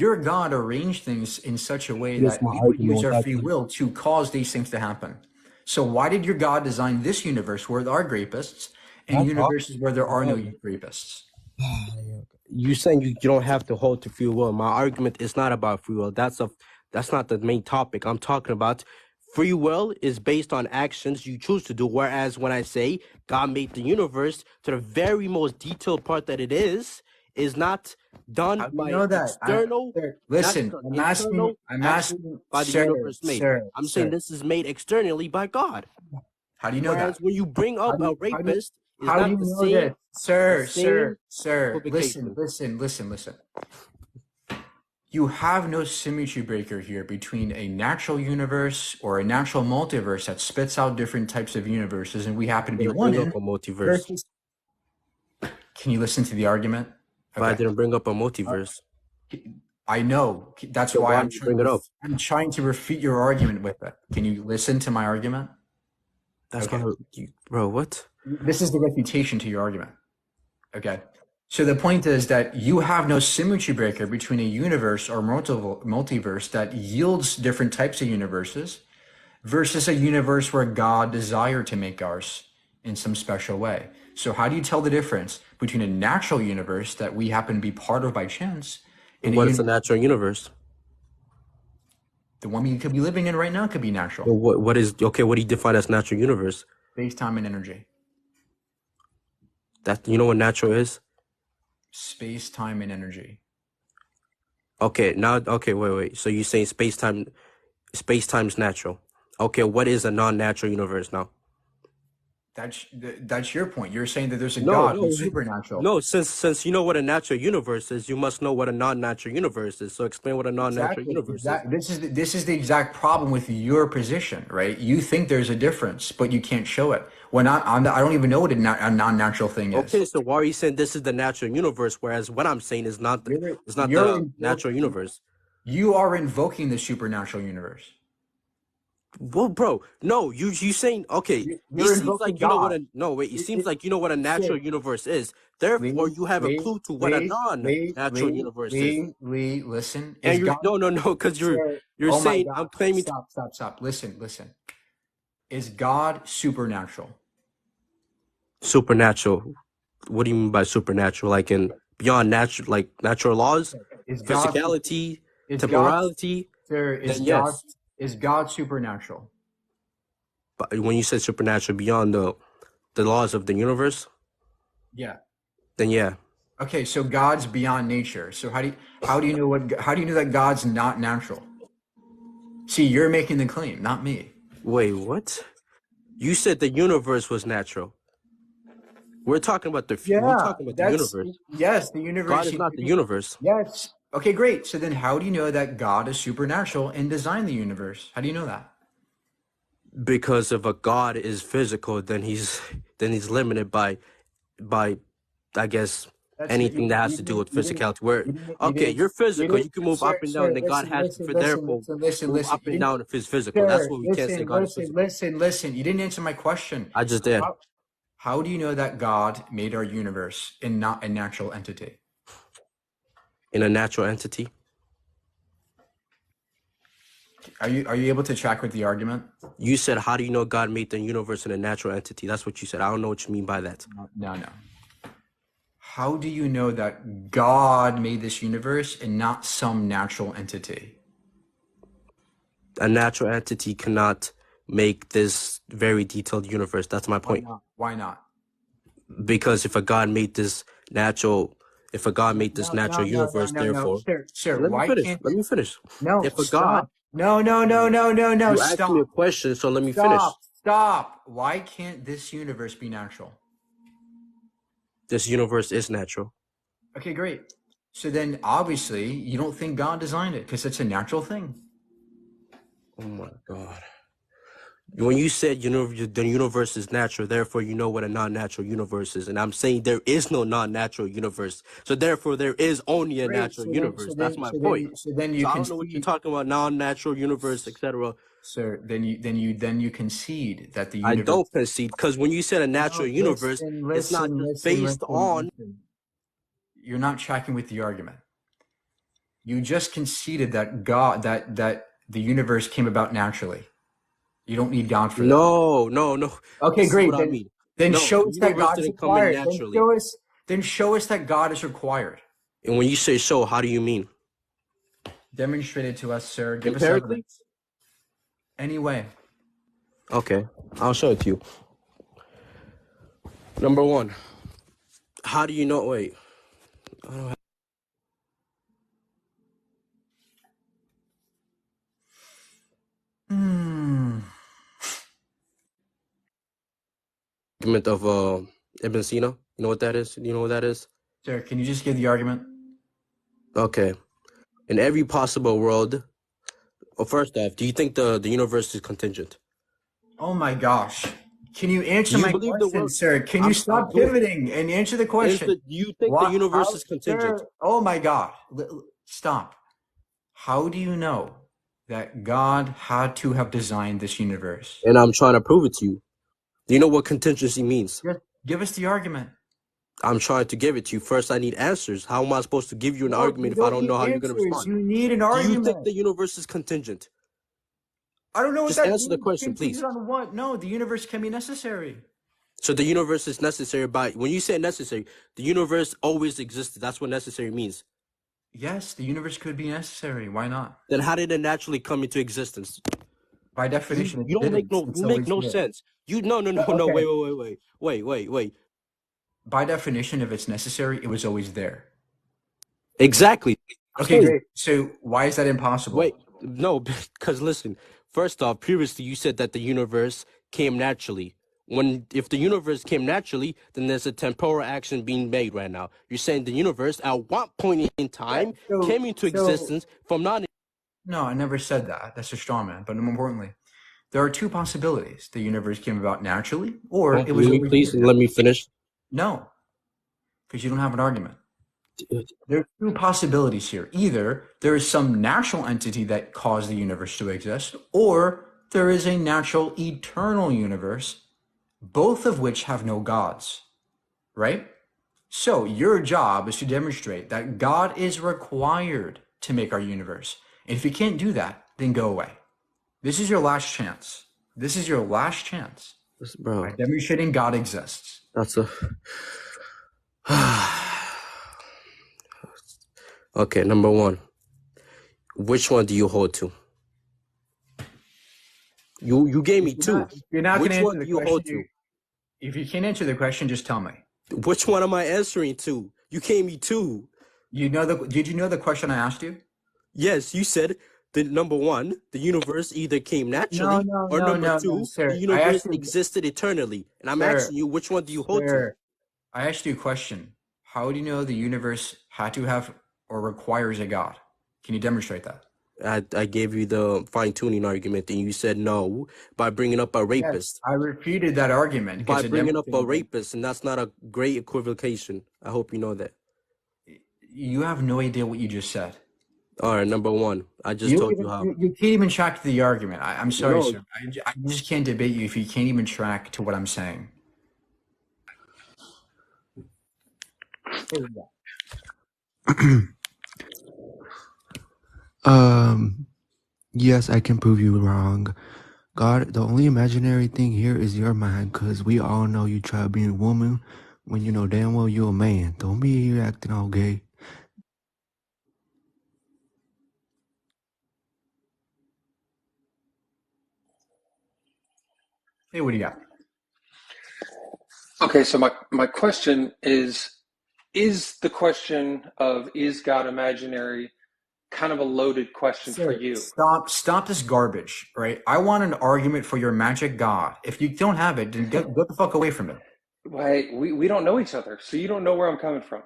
Speaker 2: your God arranged things in such a way
Speaker 3: Yes,
Speaker 2: that
Speaker 3: my
Speaker 2: we would
Speaker 3: argument
Speaker 2: use
Speaker 3: was
Speaker 2: our free
Speaker 3: actually
Speaker 2: will to cause these things to happen. So why did your God design this universe where there are rapists and
Speaker 3: that's all.
Speaker 2: universes where there are no rapists?
Speaker 3: You saying you don't have to hold to free will. My argument is not about free will. That's not the main topic. I'm talking about free will is based on actions you choose to do. Whereas when I say God made the universe to the very most detailed part that it is not done
Speaker 2: How do you
Speaker 3: by
Speaker 2: know that?
Speaker 3: external,
Speaker 2: Sir,
Speaker 3: not
Speaker 2: listen,
Speaker 3: external, internal
Speaker 2: I'm
Speaker 3: action
Speaker 2: asking,
Speaker 3: by the
Speaker 2: sir,
Speaker 3: universe made.
Speaker 2: sir,
Speaker 3: I'm saying
Speaker 2: sir.
Speaker 3: this is made externally by God.
Speaker 2: How do you know
Speaker 3: Whereas
Speaker 2: that?
Speaker 3: when you bring up a rapist, is
Speaker 2: How do
Speaker 3: not
Speaker 2: you
Speaker 3: the
Speaker 2: know
Speaker 3: same
Speaker 2: that? Sir,
Speaker 3: same
Speaker 2: sir. Listen,
Speaker 3: equivocation.
Speaker 2: listen, listen, listen. You have no symmetry breaker here between a natural universe or a natural multiverse that spits out different types of universes, and we happen to be
Speaker 3: Didn't
Speaker 2: one
Speaker 3: bring up
Speaker 2: in.
Speaker 3: a multiverse.
Speaker 2: Versus, can you listen to the argument?
Speaker 3: But I
Speaker 2: Okay.
Speaker 3: didn't bring up a multiverse.
Speaker 2: I know. That's
Speaker 3: So
Speaker 2: why
Speaker 3: why did you bring it up?
Speaker 2: I'm trying to refute your argument with it. Can you listen to my argument?
Speaker 3: That's
Speaker 2: Okay.
Speaker 3: bro, what?
Speaker 2: This is the refutation to your argument. Okay. So the point is that you have no symmetry breaker between a universe or multiverse that yields different types of universes versus a universe where God desired to make ours in some special way. So how do you tell the difference between a natural universe that we happen to be part of by chance and
Speaker 3: What is the natural universe?
Speaker 2: the one you could be living in right now could be natural?
Speaker 3: Well, what do you define as natural universe?
Speaker 2: Space, time, and energy.
Speaker 3: That you know what natural is?
Speaker 2: Space, time, and energy.
Speaker 3: Okay, wait. So you saying space time is natural. Okay, what is a non-natural universe now?
Speaker 2: That's your point. You're saying that there's a
Speaker 3: No,
Speaker 2: God who's supernatural.
Speaker 3: no. Since you know what a natural universe is, you must know what a non-natural universe is. So explain what a non-natural universe is.
Speaker 2: This is the exact problem with your position, right? You think there's a difference, but you can't show it. I don't even know what a non-natural thing is.
Speaker 3: Okay, so why are you saying this is the natural universe, whereas what I'm saying is not the natural universe?
Speaker 2: You are invoking the supernatural universe.
Speaker 3: Well, bro, no, you saying okay. It seems like you know what it seems like you know what a natural universe is. Therefore, you have a clue to what a non-natural universe is.
Speaker 2: Listen.
Speaker 3: And you're no, because you're
Speaker 2: Oh my
Speaker 3: saying
Speaker 2: God.
Speaker 3: I'm claiming.
Speaker 2: Stop. Listen. Is God supernatural?
Speaker 3: Supernatural. What do you mean by supernatural? Like in beyond natural, like natural laws, physicality, temporality. Then yes.
Speaker 2: Is God supernatural?
Speaker 3: But when you said supernatural, beyond the laws of the universe.
Speaker 2: Yeah.
Speaker 3: Then yeah.
Speaker 2: Okay, so God's beyond nature. So how do you know that God's not natural? See, you're making the claim, not me.
Speaker 3: Wait, what? You said the universe was natural. We're talking about the universe.
Speaker 2: Yes, the universe.
Speaker 3: God is not the universe.
Speaker 2: Yes. Okay, great. So then how do you know that God is supernatural and designed the universe? How do you know that?
Speaker 3: Because if a God is physical, then he's limited by I guess anything that has to do with physicality. You're physical, you can move up and down, then God has to therefore move up and down if he's physical. That's what we can't say God is physical.
Speaker 2: Listen. You didn't answer my question.
Speaker 3: I just did.
Speaker 2: How do you know that God made our universe and not a natural entity?
Speaker 3: In a natural entity?
Speaker 2: Are you able to track with the argument?
Speaker 3: You said, how do you know God made the universe in a natural entity? That's what you said. I don't know what you mean by that.
Speaker 2: No. How do you know that God made this universe and not some natural entity?
Speaker 3: A natural entity cannot make this very detailed universe. That's my point.
Speaker 2: Why not?
Speaker 3: Because if a God made this natural universe, therefore...
Speaker 2: Sir,
Speaker 3: Let me finish.
Speaker 2: No,
Speaker 3: If a
Speaker 2: stop. No, no, no, no, no, no.
Speaker 3: You asked me a
Speaker 2: Stop.
Speaker 3: question, so let me finish.
Speaker 2: Stop. Stop. Why can't this universe be natural?
Speaker 3: This universe is natural.
Speaker 2: Okay, great. So then obviously you don't think God designed it because it's a natural thing.
Speaker 3: Oh my God. When you said the universe is natural, therefore you know what a non-natural universe is. And I'm saying there is no non-natural universe. So therefore there is only a
Speaker 2: Great.
Speaker 3: natural
Speaker 2: So then,
Speaker 3: universe. That's my point.
Speaker 2: so then you
Speaker 3: So I
Speaker 2: can
Speaker 3: don't know what you're
Speaker 2: see,
Speaker 3: talking about, non-natural universe, etc.
Speaker 2: sir. Then you concede that the
Speaker 3: I
Speaker 2: universe.
Speaker 3: don't concede, because when you said a natural
Speaker 2: No,
Speaker 3: universe, it's not just based on.
Speaker 2: listen. You're not tracking with the argument. You just conceded that that the universe came about naturally. You don't need God for that.
Speaker 3: No.
Speaker 2: Okay,
Speaker 3: This is
Speaker 2: great.
Speaker 3: what I mean.
Speaker 2: Then
Speaker 3: No,
Speaker 2: show
Speaker 3: the
Speaker 2: us that
Speaker 3: universe
Speaker 2: God is
Speaker 3: didn't come in
Speaker 2: required.
Speaker 3: naturally.
Speaker 2: Then show us that God is required.
Speaker 3: And when you say so, how do you mean?
Speaker 2: Demonstrate it to us, sir. Give us
Speaker 3: Empirically?
Speaker 2: evidence. Anyway.
Speaker 3: Okay, I'll show it to you. Number one, how do you know? Wait, I don't have argument of Ibn Sina. You know what that is? You know what that is?
Speaker 2: Sir, can you just give the argument?
Speaker 3: Okay. In every possible world, well, first off, do you think the universe is contingent?
Speaker 2: Oh my gosh. Can you
Speaker 3: Do
Speaker 2: answer
Speaker 3: you
Speaker 2: my
Speaker 3: believe the
Speaker 2: question,
Speaker 3: world?
Speaker 2: sir? Can you
Speaker 3: I'm
Speaker 2: stop
Speaker 3: doing.
Speaker 2: pivoting and answer the
Speaker 3: Is
Speaker 2: question?
Speaker 3: the do you think the
Speaker 2: What?
Speaker 3: universe
Speaker 2: How,
Speaker 3: is contingent?
Speaker 2: sir? Oh my God. Stop. How do you know that God had to have designed this universe?
Speaker 3: And I'm trying to prove it to you. Do you know what contingency means?
Speaker 2: Just give us the argument.
Speaker 3: I'm trying to give it to you. First, I need answers. How am I supposed to give you an
Speaker 2: No, you
Speaker 3: argument if I
Speaker 2: don't
Speaker 3: don't
Speaker 2: need
Speaker 3: know how you're going to
Speaker 2: answers.
Speaker 3: respond?
Speaker 2: You need an
Speaker 3: Do you think
Speaker 2: argument.
Speaker 3: the universe is contingent?
Speaker 2: I don't know what
Speaker 3: Just
Speaker 2: that
Speaker 3: answer the
Speaker 2: means.
Speaker 3: question, please.
Speaker 2: Contingent on what? No, the universe can be necessary.
Speaker 3: So the universe is necessary by, when you say necessary, the universe always existed. That's what necessary means.
Speaker 2: Yes, the universe could be necessary. Why not?
Speaker 3: Then how did it naturally come into existence?
Speaker 2: By definition,
Speaker 3: You
Speaker 2: it
Speaker 3: don't make
Speaker 2: didn't.
Speaker 3: no,
Speaker 2: It's
Speaker 3: you make
Speaker 2: always
Speaker 3: no
Speaker 2: there.
Speaker 3: sense. No,
Speaker 2: Okay.
Speaker 3: wait.
Speaker 2: By definition, if it's necessary, it was always there.
Speaker 3: Exactly.
Speaker 2: Okay, great. So why is that
Speaker 3: Wait,
Speaker 2: impossible?
Speaker 3: no, because listen, first off, previously you said that the universe came naturally. If the universe came naturally, then there's a temporal action being made right now. You're saying the universe at one point in
Speaker 2: Yeah.
Speaker 3: time came into existence from non.
Speaker 2: No, I never said that. That's a straw man. But more importantly, there are two possibilities: the universe came about naturally, or it was
Speaker 3: Let me
Speaker 2: always
Speaker 3: please
Speaker 2: there.
Speaker 3: let me finish.
Speaker 2: No, because you don't have an argument. There are two possibilities here. Either there is some natural entity that caused the universe to exist, or there is a natural eternal universe, both of which have no gods, right? So your job is to demonstrate that God is required to make our universe. And if you can't do that, then go away. This is your last chance. This is your last chance by
Speaker 3: Bro,
Speaker 2: demonstrating God exists.
Speaker 3: that's a. Okay, number one. Which one do you hold to? You gave me two.
Speaker 2: If you're not going to
Speaker 3: Which
Speaker 2: answer
Speaker 3: one
Speaker 2: the
Speaker 3: do you
Speaker 2: question,
Speaker 3: hold to?
Speaker 2: if you can't answer the question, just tell me.
Speaker 3: Which one am I answering to? You gave me two.
Speaker 2: Did you know the question I asked you?
Speaker 3: Yes, you said the number one, the universe either came naturally, or number
Speaker 2: No,
Speaker 3: two, the
Speaker 2: sir.
Speaker 3: universe existed eternally. And I'm
Speaker 2: Sir,
Speaker 3: asking you, which one do you hold to?
Speaker 2: sir, I asked you a question. How do you know the universe had to have or requires a God? Can you demonstrate that?
Speaker 3: I gave you the fine-tuning argument, and you said no by bringing up a rapist.
Speaker 2: I refuted that argument
Speaker 3: By
Speaker 2: because it
Speaker 3: bringing up a
Speaker 2: demonstrated that
Speaker 3: rapist, and that's not a great equivocation. I hope you know that.
Speaker 2: you have no idea what you just said.
Speaker 3: All right, number one, I just told you how.
Speaker 2: You can't even track the argument. I'm sorry,
Speaker 3: No,
Speaker 2: sir. I just can't debate you if you can't even track to what I'm saying.
Speaker 4: Yes, I can prove you wrong. God, the only imaginary thing here is your mind, because we all know you try being a woman when you know damn well you're a man. Don't be here acting all gay.
Speaker 2: Hey, what do you got?
Speaker 22: Okay, so my question is the question of is God imaginary
Speaker 5: kind of a loaded question for
Speaker 2: Sir,
Speaker 5: you.
Speaker 2: stop this garbage, right? I want an argument for your magic god. If you don't have it, then get the fuck away from it.
Speaker 5: Wait, we don't know each other, so you don't know where I'm coming from,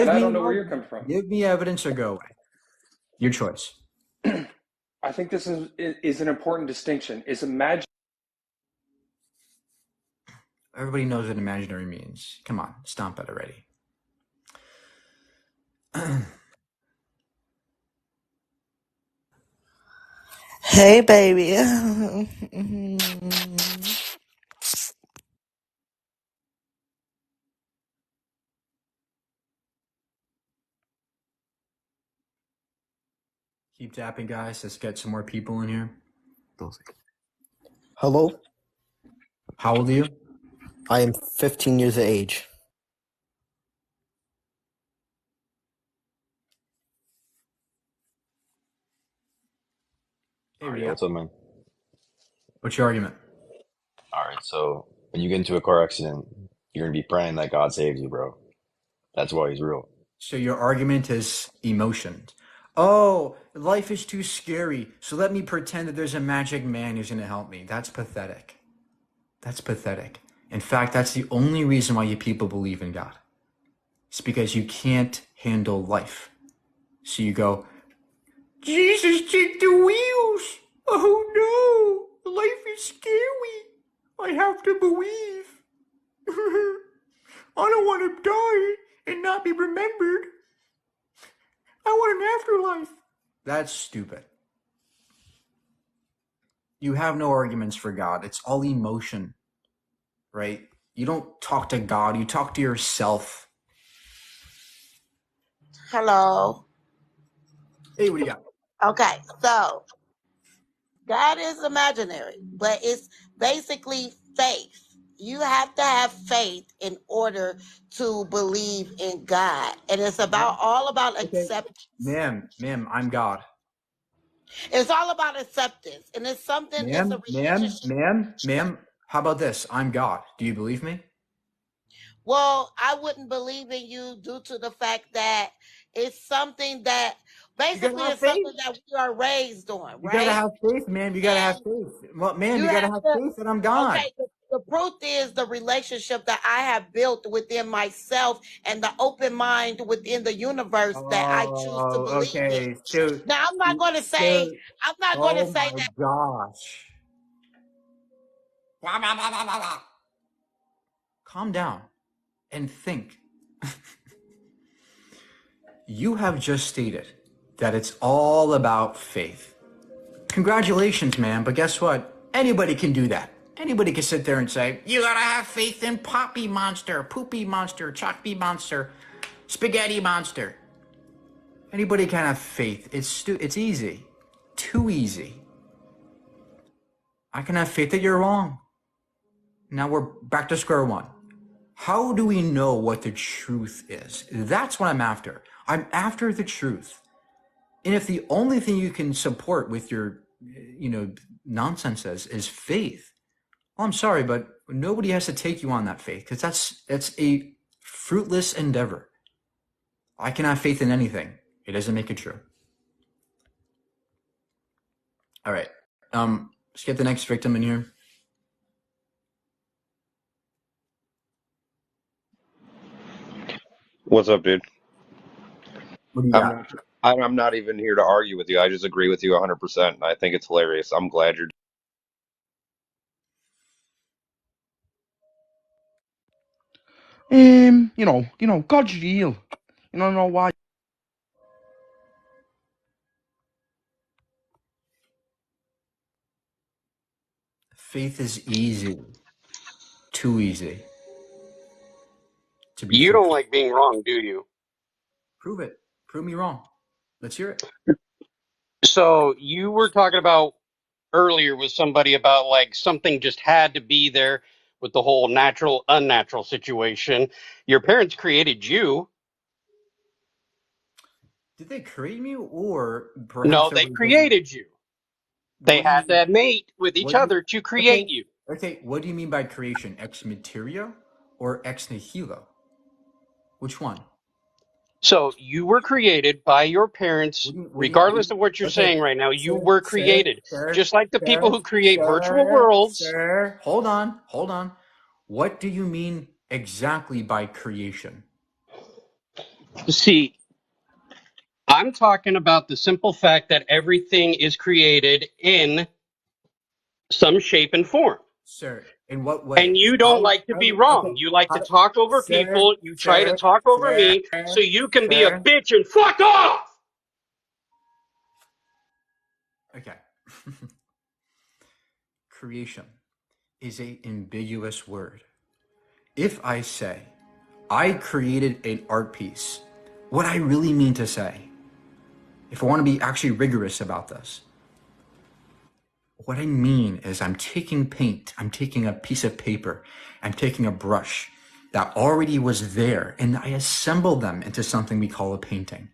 Speaker 5: and
Speaker 2: Give
Speaker 5: I
Speaker 2: me
Speaker 5: don't know where you're coming from.
Speaker 2: give me evidence or go away. Your choice.
Speaker 5: I think this is an important distinction. Is imagine.
Speaker 2: Everybody knows what imaginary means. Come on, stomp it already.
Speaker 7: Hey, baby.
Speaker 2: Keep tapping, guys. Let's get some more people in here.
Speaker 3: Hello,
Speaker 2: How old are you?
Speaker 3: I am 15 years of age.
Speaker 2: Hey,
Speaker 22: All right,
Speaker 2: Ria.
Speaker 22: what's up, man?
Speaker 2: What's your argument?
Speaker 22: All right, so when you get into a car accident, you're gonna be praying that God saves you, bro. That's why he's real.
Speaker 2: So your argument is emotion. Oh, life is too scary, so let me pretend that there's a magic man who's going to help me. That's pathetic. That's pathetic. In fact, that's the only reason why you people believe in God. It's because you can't handle life. So you go, Jesus, take the wheels. Oh no, life is scary. I have to believe. I don't want to die and not be remembered. I want an afterlife. That's stupid. You have no arguments for God. It's all emotion, right? You don't talk to God, you talk to yourself.
Speaker 23: Hello.
Speaker 2: Hey, what do you got?
Speaker 23: Okay, so God is imaginary, but it's basically faith. You have to have faith in order to believe in God. And it's about all about
Speaker 2: Okay.
Speaker 23: acceptance.
Speaker 2: Ma'am, I'm God.
Speaker 23: It's all about acceptance. And it's something, it's a relationship.
Speaker 2: Ma'am, how about this? I'm God. Do you believe me?
Speaker 23: Well, I wouldn't believe in you due to the fact that it's something that
Speaker 2: You gotta
Speaker 23: basically
Speaker 2: have
Speaker 23: is
Speaker 2: faith.
Speaker 23: something that we are raised on,
Speaker 2: You gotta
Speaker 23: right?
Speaker 2: have faith, ma'am. You gotta have faith. Well, ma'am,
Speaker 23: You
Speaker 2: you gotta
Speaker 23: have
Speaker 2: have
Speaker 23: to,
Speaker 2: faith that I'm God.
Speaker 23: okay, the proof is the relationship that I have built within myself and the open mind within the universe that I choose to
Speaker 2: Oh,
Speaker 23: believe in.
Speaker 2: okay. So,
Speaker 23: Now, I'm not going to say,
Speaker 2: so,
Speaker 23: I'm not going to
Speaker 2: oh
Speaker 23: say
Speaker 2: my
Speaker 23: that.
Speaker 2: gosh. Calm down and think. You have just stated that it's all about faith. Congratulations, man, but guess what? Anybody can do that. Anybody can sit there and say, you gotta have faith in Poppy Monster, Poopy Monster, Chalky Monster, Spaghetti Monster. Anybody can have faith. It's easy. Too easy. I can have faith that you're wrong. Now we're back to square one. How do we know what the truth is? That's what I'm after. I'm after the truth. And if the only thing you can support with your, nonsense is faith, well, I'm sorry, but nobody has to take you on that faith because that's a fruitless endeavor. I can have faith in anything. It doesn't make it true. All right. Let's get the next victim in here.
Speaker 24: What's up, dude?
Speaker 2: What do you
Speaker 24: I'm
Speaker 2: got?
Speaker 24: not. I'm not even here to argue with you. I just agree with you 100%. I think it's hilarious. I'm glad you're.
Speaker 25: God's real. You don't know why.
Speaker 2: Faith is easy. Too easy. To be
Speaker 26: You don't
Speaker 2: fulfilled.
Speaker 26: like being wrong, do you?
Speaker 2: Prove it. Prove me wrong. Let's hear it.
Speaker 26: So you were talking about earlier with somebody about like something just had to be there with the whole natural, unnatural situation. Your parents created you.
Speaker 2: Did they create me, or perhaps
Speaker 26: No,
Speaker 2: there
Speaker 26: they
Speaker 2: was a...
Speaker 26: created you. They
Speaker 2: What do you
Speaker 26: had
Speaker 2: mean?
Speaker 26: to mate with each
Speaker 2: What do you...
Speaker 26: other to
Speaker 2: Okay.
Speaker 26: create you.
Speaker 2: Okay. What do you mean by creation? Ex materia or ex nihilo? Which one?
Speaker 26: So you were created by your parents, regardless of what you're
Speaker 2: Okay,
Speaker 26: saying right now. You
Speaker 2: sir,
Speaker 26: were
Speaker 2: sir,
Speaker 26: created,
Speaker 2: sir,
Speaker 26: just like the people
Speaker 2: sir,
Speaker 26: who create virtual
Speaker 2: sir,
Speaker 26: worlds.
Speaker 2: sir. Hold on. What do you mean exactly by creation?
Speaker 26: See, I'm talking about the simple fact that everything is created in some shape and form.
Speaker 2: Sir, in what
Speaker 26: And
Speaker 2: way?
Speaker 26: you don't like to be wrong.
Speaker 2: Okay,
Speaker 26: You like
Speaker 2: how
Speaker 26: to
Speaker 2: do,
Speaker 26: talk over
Speaker 2: sir,
Speaker 26: people. You try to
Speaker 2: sir,
Speaker 26: talk over
Speaker 2: sir,
Speaker 26: me so you can be a
Speaker 2: sir.
Speaker 26: bitch and fuck off.
Speaker 2: Okay. Creation is a ambiguous word. If I say, I created an art piece, what I really mean to say, if I want to be actually rigorous about this, what I mean is I'm taking paint, I'm taking a piece of paper, I'm taking a brush that already was there, and I assemble them into something we call a painting.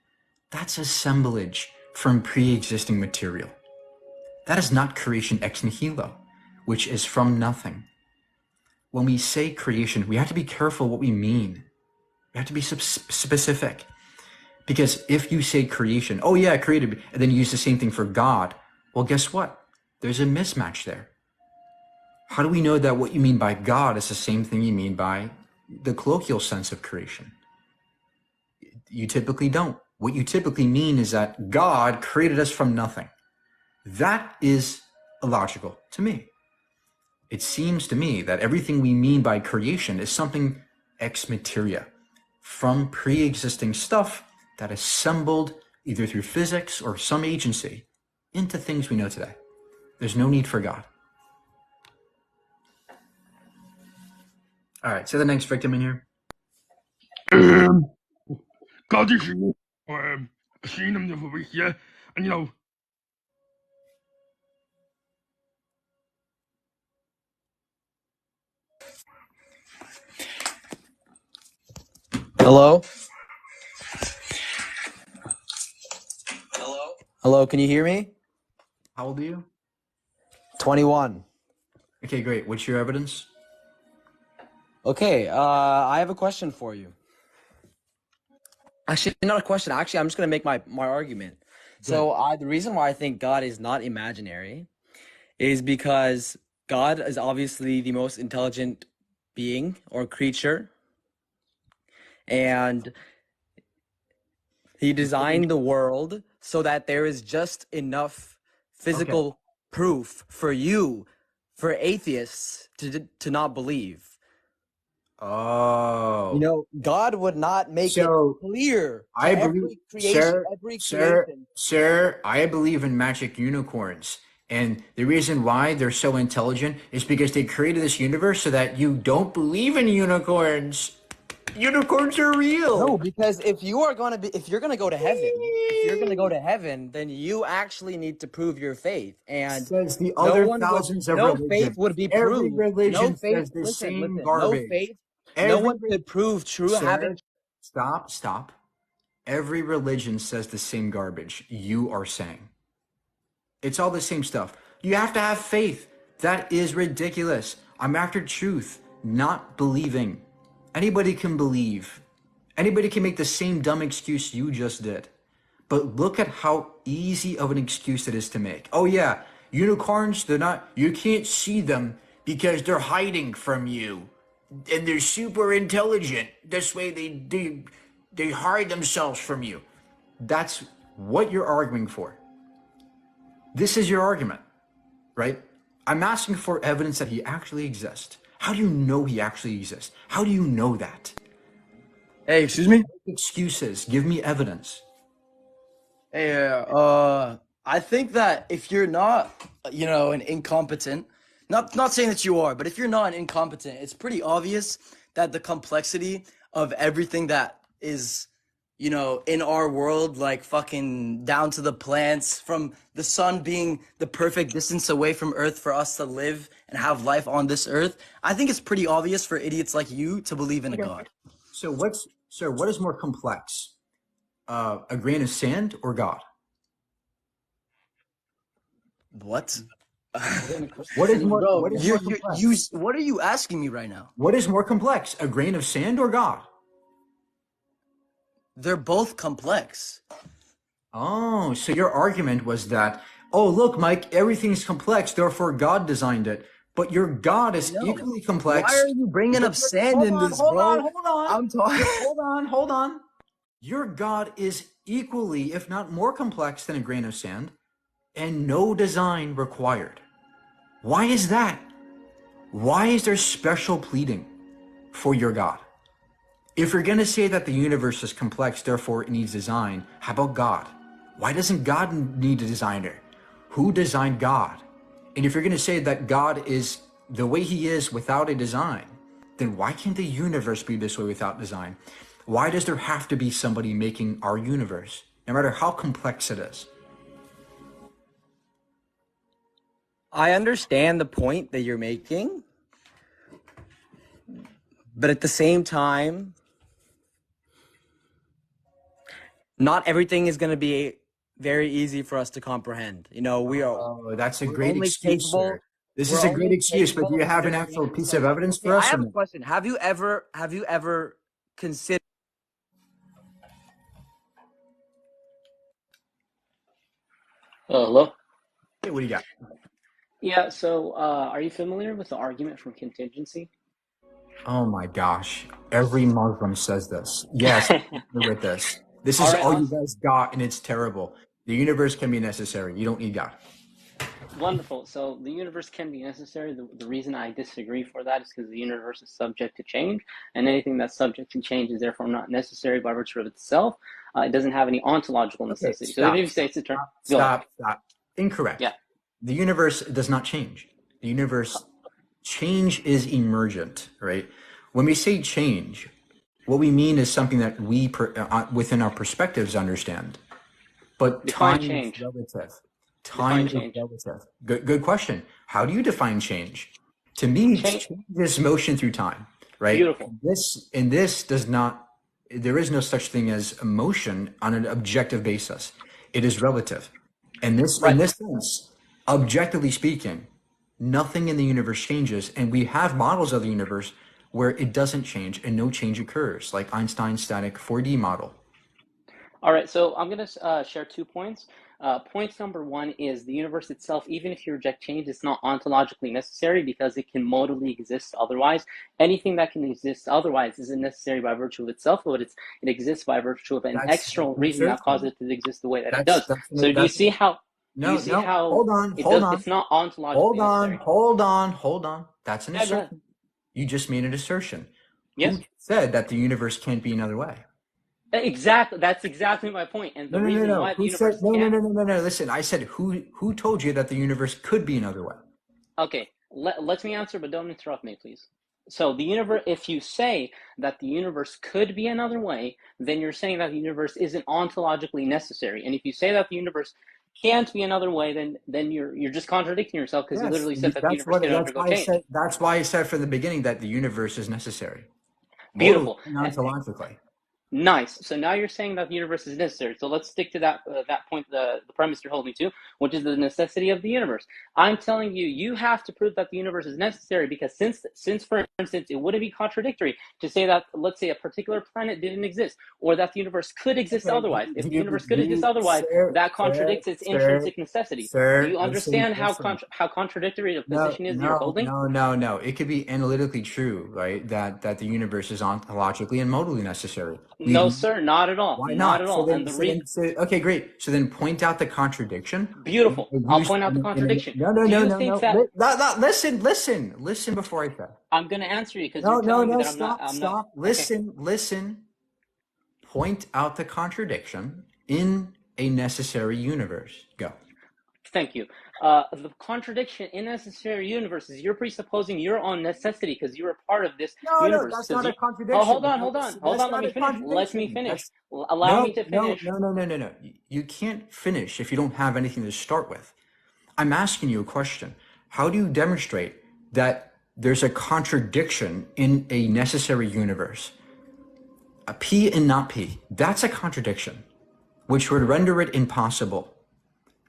Speaker 2: That's assemblage from pre-existing material. That is not creation ex nihilo, which is from nothing. When we say creation, we have to be careful what we mean. We have to be specific. Because if you say creation, oh yeah, created, and then you use the same thing for God, well, guess what? There's a mismatch there. How do we know that what you mean by God is the same thing you mean by the colloquial sense of creation? You typically don't. What you typically mean is that God created us from nothing. That is illogical to me. It seems to me that everything we mean by creation is something ex materia, from pre-existing stuff that assembled either through physics or some agency into things we know today. There's no need for God. All right, so the next victim in here.
Speaker 25: God is real. I've seen him the other week, yeah, and you know.
Speaker 8: Hello? Hello, can you hear me?
Speaker 2: How old are you?
Speaker 8: 21.
Speaker 2: Okay, great. What's your evidence?
Speaker 8: Okay, I have a question for you. Actually, not a question. Actually, I'm just going to make my argument. So, the reason why I think God is not imaginary is because God is obviously the most intelligent being or creature, and he designed the world so that there is just enough physical proof for you, for atheists, to not believe.
Speaker 2: Oh.
Speaker 8: You know, God would not make it clear to
Speaker 2: I believe,
Speaker 8: every creation.
Speaker 2: sir, I believe in magic unicorns. And the reason why they're so intelligent is because they created this universe so that you don't believe in unicorns. Unicorns are real.
Speaker 8: No, because if you're gonna go to heaven, then you actually need to prove your faith. And
Speaker 2: Says the other thousands of
Speaker 8: no faith
Speaker 2: religions.
Speaker 8: would be
Speaker 2: Every
Speaker 8: proved. No
Speaker 2: religion
Speaker 8: faith,
Speaker 2: says the
Speaker 8: listen,
Speaker 2: same
Speaker 8: no
Speaker 2: garbage.
Speaker 8: faith, no one could prove
Speaker 2: Sir, stop. Every religion says the same garbage you are saying. It's all the same stuff. You have to have faith. That is ridiculous. I'm after truth, not believing. Anybody can believe. Anybody can make the same dumb excuse you just did. But look at how easy of an excuse it is to make. Oh yeah, unicorns, you can't see them because they're hiding from you. And they're super intelligent. This way they hide themselves from you. That's what you're arguing for. This is your argument, right? I'm asking for evidence that he actually exists. How do you know he actually exists? How do you know that?
Speaker 8: Hey, excuse me?
Speaker 2: Excuses. Give me evidence.
Speaker 8: Hey, I think that if you're not, an incompetent, not saying that you are, but if you're not an incompetent, it's pretty obvious that the complexity of everything that is, in our world, like fucking down to the plants, from the sun being the perfect distance away from Earth for us to live and have life on this Earth, I think it's pretty obvious for idiots like you to believe in a God.
Speaker 2: So what is more complex? A grain of sand or God?
Speaker 8: What?
Speaker 2: What is more?
Speaker 8: Bro,
Speaker 2: What is more complex?
Speaker 8: what are you asking me right now?
Speaker 2: What is more complex? A grain of sand or God?
Speaker 8: They're both complex.
Speaker 2: Oh, so your argument was that, oh, look, Mike, everything's complex, therefore God designed it. But your God is
Speaker 8: No.
Speaker 2: equally
Speaker 8: Why
Speaker 2: complex.
Speaker 8: are you bringing up sand
Speaker 2: Hold
Speaker 8: in
Speaker 2: on,
Speaker 8: this,
Speaker 2: hold on,
Speaker 8: bro?
Speaker 2: hold on.
Speaker 8: I'm talking.
Speaker 2: Hold on. Your God is equally, if not more complex than a grain of sand, and no design required. Why is that? Why is there special pleading for your God? If you're going to say that the universe is complex, therefore it needs design, how about God? Why doesn't God need a designer? Who designed God? And if you're going to say that God is the way he is without a design, then why can't the universe be this way without design? Why does there have to be somebody making our universe, no matter how complex it is?
Speaker 8: I understand the point that you're making, but at the same time, not everything is going to be very easy for us to comprehend. You know,
Speaker 2: Oh, that's a
Speaker 8: we're
Speaker 2: great
Speaker 8: only
Speaker 2: excuse, sir.
Speaker 8: capable.
Speaker 2: This
Speaker 8: We're
Speaker 2: is a great
Speaker 8: only
Speaker 2: excuse, but do
Speaker 8: capable
Speaker 2: you
Speaker 8: of
Speaker 2: have an actual
Speaker 8: understanding
Speaker 2: piece
Speaker 8: so
Speaker 2: of
Speaker 8: much.
Speaker 2: evidence
Speaker 8: Okay,
Speaker 2: for
Speaker 8: I
Speaker 2: us or
Speaker 8: have a
Speaker 2: no?
Speaker 8: question. Have you ever considered?
Speaker 9: Hello?
Speaker 2: Hey, what do you got?
Speaker 9: Yeah, so are you familiar with the argument from contingency?
Speaker 2: Oh my gosh. Every Muslim says this. Yes, with this. This
Speaker 9: All
Speaker 2: is
Speaker 9: right,
Speaker 2: all you
Speaker 9: awesome.
Speaker 2: guys got, and it's terrible. The universe can be necessary. You don't need God.
Speaker 9: Wonderful. So the universe can be necessary. The reason I disagree for that is because the universe is subject to change, and anything that's subject to change is therefore not necessary by virtue of itself. It doesn't have any ontological
Speaker 2: Okay,
Speaker 9: necessity. So even if
Speaker 2: stop,
Speaker 9: you say
Speaker 2: stop,
Speaker 9: it's eternal,
Speaker 2: stop,
Speaker 9: go ahead.
Speaker 2: stop, stop. Incorrect.
Speaker 9: Yeah.
Speaker 2: The universe does not change. The universe, change is emergent, right? When we say change, what we mean is something that we, within our perspectives, understand. But
Speaker 9: Define
Speaker 2: time is
Speaker 9: change.
Speaker 2: relative. Time
Speaker 9: Define
Speaker 2: is
Speaker 9: change.
Speaker 2: relative. Good question. How do you define change? To me,
Speaker 9: Change.
Speaker 2: change is motion through time, right?
Speaker 9: Beautiful.
Speaker 2: This does not, there is no such thing as emotion on an objective basis. It is relative. And this, in
Speaker 9: Right.
Speaker 2: this sense, objectively speaking, nothing in the universe changes. And we have models of the universe where it doesn't change and no change occurs, like Einstein's static 4D model.
Speaker 9: All right, so I'm going to share 2 points. Point number 1 is the universe itself, even if you reject change, it's not ontologically necessary because it can modally exist otherwise. Anything that can exist otherwise isn't necessary by virtue of itself, but it exists by virtue of an
Speaker 2: That's
Speaker 9: external
Speaker 2: an
Speaker 9: reason that causes
Speaker 2: assertion.
Speaker 9: it to exist the way that it
Speaker 2: That's
Speaker 9: does.
Speaker 2: that's
Speaker 9: So
Speaker 2: that's
Speaker 9: do you
Speaker 2: no,
Speaker 9: see
Speaker 2: no.
Speaker 9: how
Speaker 2: Hold on,
Speaker 9: it
Speaker 2: hold
Speaker 9: does?
Speaker 2: on,
Speaker 9: It's not ontologically
Speaker 2: hold on,
Speaker 9: necessary.
Speaker 2: hold on, hold on. That's an
Speaker 9: Yeah, go ahead.
Speaker 2: assertion. You just made an assertion.
Speaker 9: Yes.
Speaker 2: Who said that the universe can't be another way?
Speaker 9: Exactly. That's exactly my point. And the reason
Speaker 2: No.
Speaker 9: why the
Speaker 2: Who said
Speaker 9: universe can't.
Speaker 2: no? Listen, I said who told you that the universe could be another way?
Speaker 9: Okay, let me answer, but don't interrupt me, please. So the universe, if you say that the universe could be another way, then you're saying that the universe isn't ontologically necessary. And if you say that the universe can't be another way, then you're just contradicting yourself because you
Speaker 2: Yes,
Speaker 9: literally said that the universe can
Speaker 2: that's
Speaker 9: undergo
Speaker 2: why I
Speaker 9: change.
Speaker 2: said from the beginning that the universe is necessary. Modally
Speaker 9: Beautiful.
Speaker 2: and ontologically.
Speaker 9: Nice. So now you're saying that the universe is necessary. So let's stick to that point, the premise you're holding to, which is the necessity of the universe. I'm telling you, you have to prove that the universe is necessary because since for instance, it wouldn't be contradictory to say that, let's say, a particular planet didn't exist, or that the universe could exist
Speaker 2: Okay,
Speaker 9: otherwise. If the universe could exist otherwise, that contradicts its intrinsic necessity. Do you understand
Speaker 2: listen.
Speaker 9: how contradictory the position is that you're holding?
Speaker 2: No. It could be analytically true, right? That the universe is ontologically and modally necessary.
Speaker 9: No, sir, not at all.
Speaker 2: Why
Speaker 9: Not
Speaker 2: not?
Speaker 9: at all. And the reason.
Speaker 2: Okay, great. So then point out the contradiction.
Speaker 9: Beautiful. I'll point out the contradiction. Do you think that
Speaker 2: Listen before I say.
Speaker 9: I'm going to answer you because you're telling me that I'm not.
Speaker 2: Stop.
Speaker 9: Okay.
Speaker 2: Listen. Point out the contradiction in a necessary universe. Go.
Speaker 9: Thank you. The contradiction in necessary universe is you're presupposing your own necessity because you're a part of this
Speaker 2: No,
Speaker 9: universe.
Speaker 2: that's
Speaker 9: Because
Speaker 2: not a
Speaker 9: you. Oh,
Speaker 2: contradiction.
Speaker 9: hold on. Let me finish. Allow me to finish.
Speaker 2: No. You can't finish if you don't have anything to start with. I'm asking you a question. How do you demonstrate that there's a contradiction in a necessary universe? A P and not P. That's a contradiction, which would render it impossible.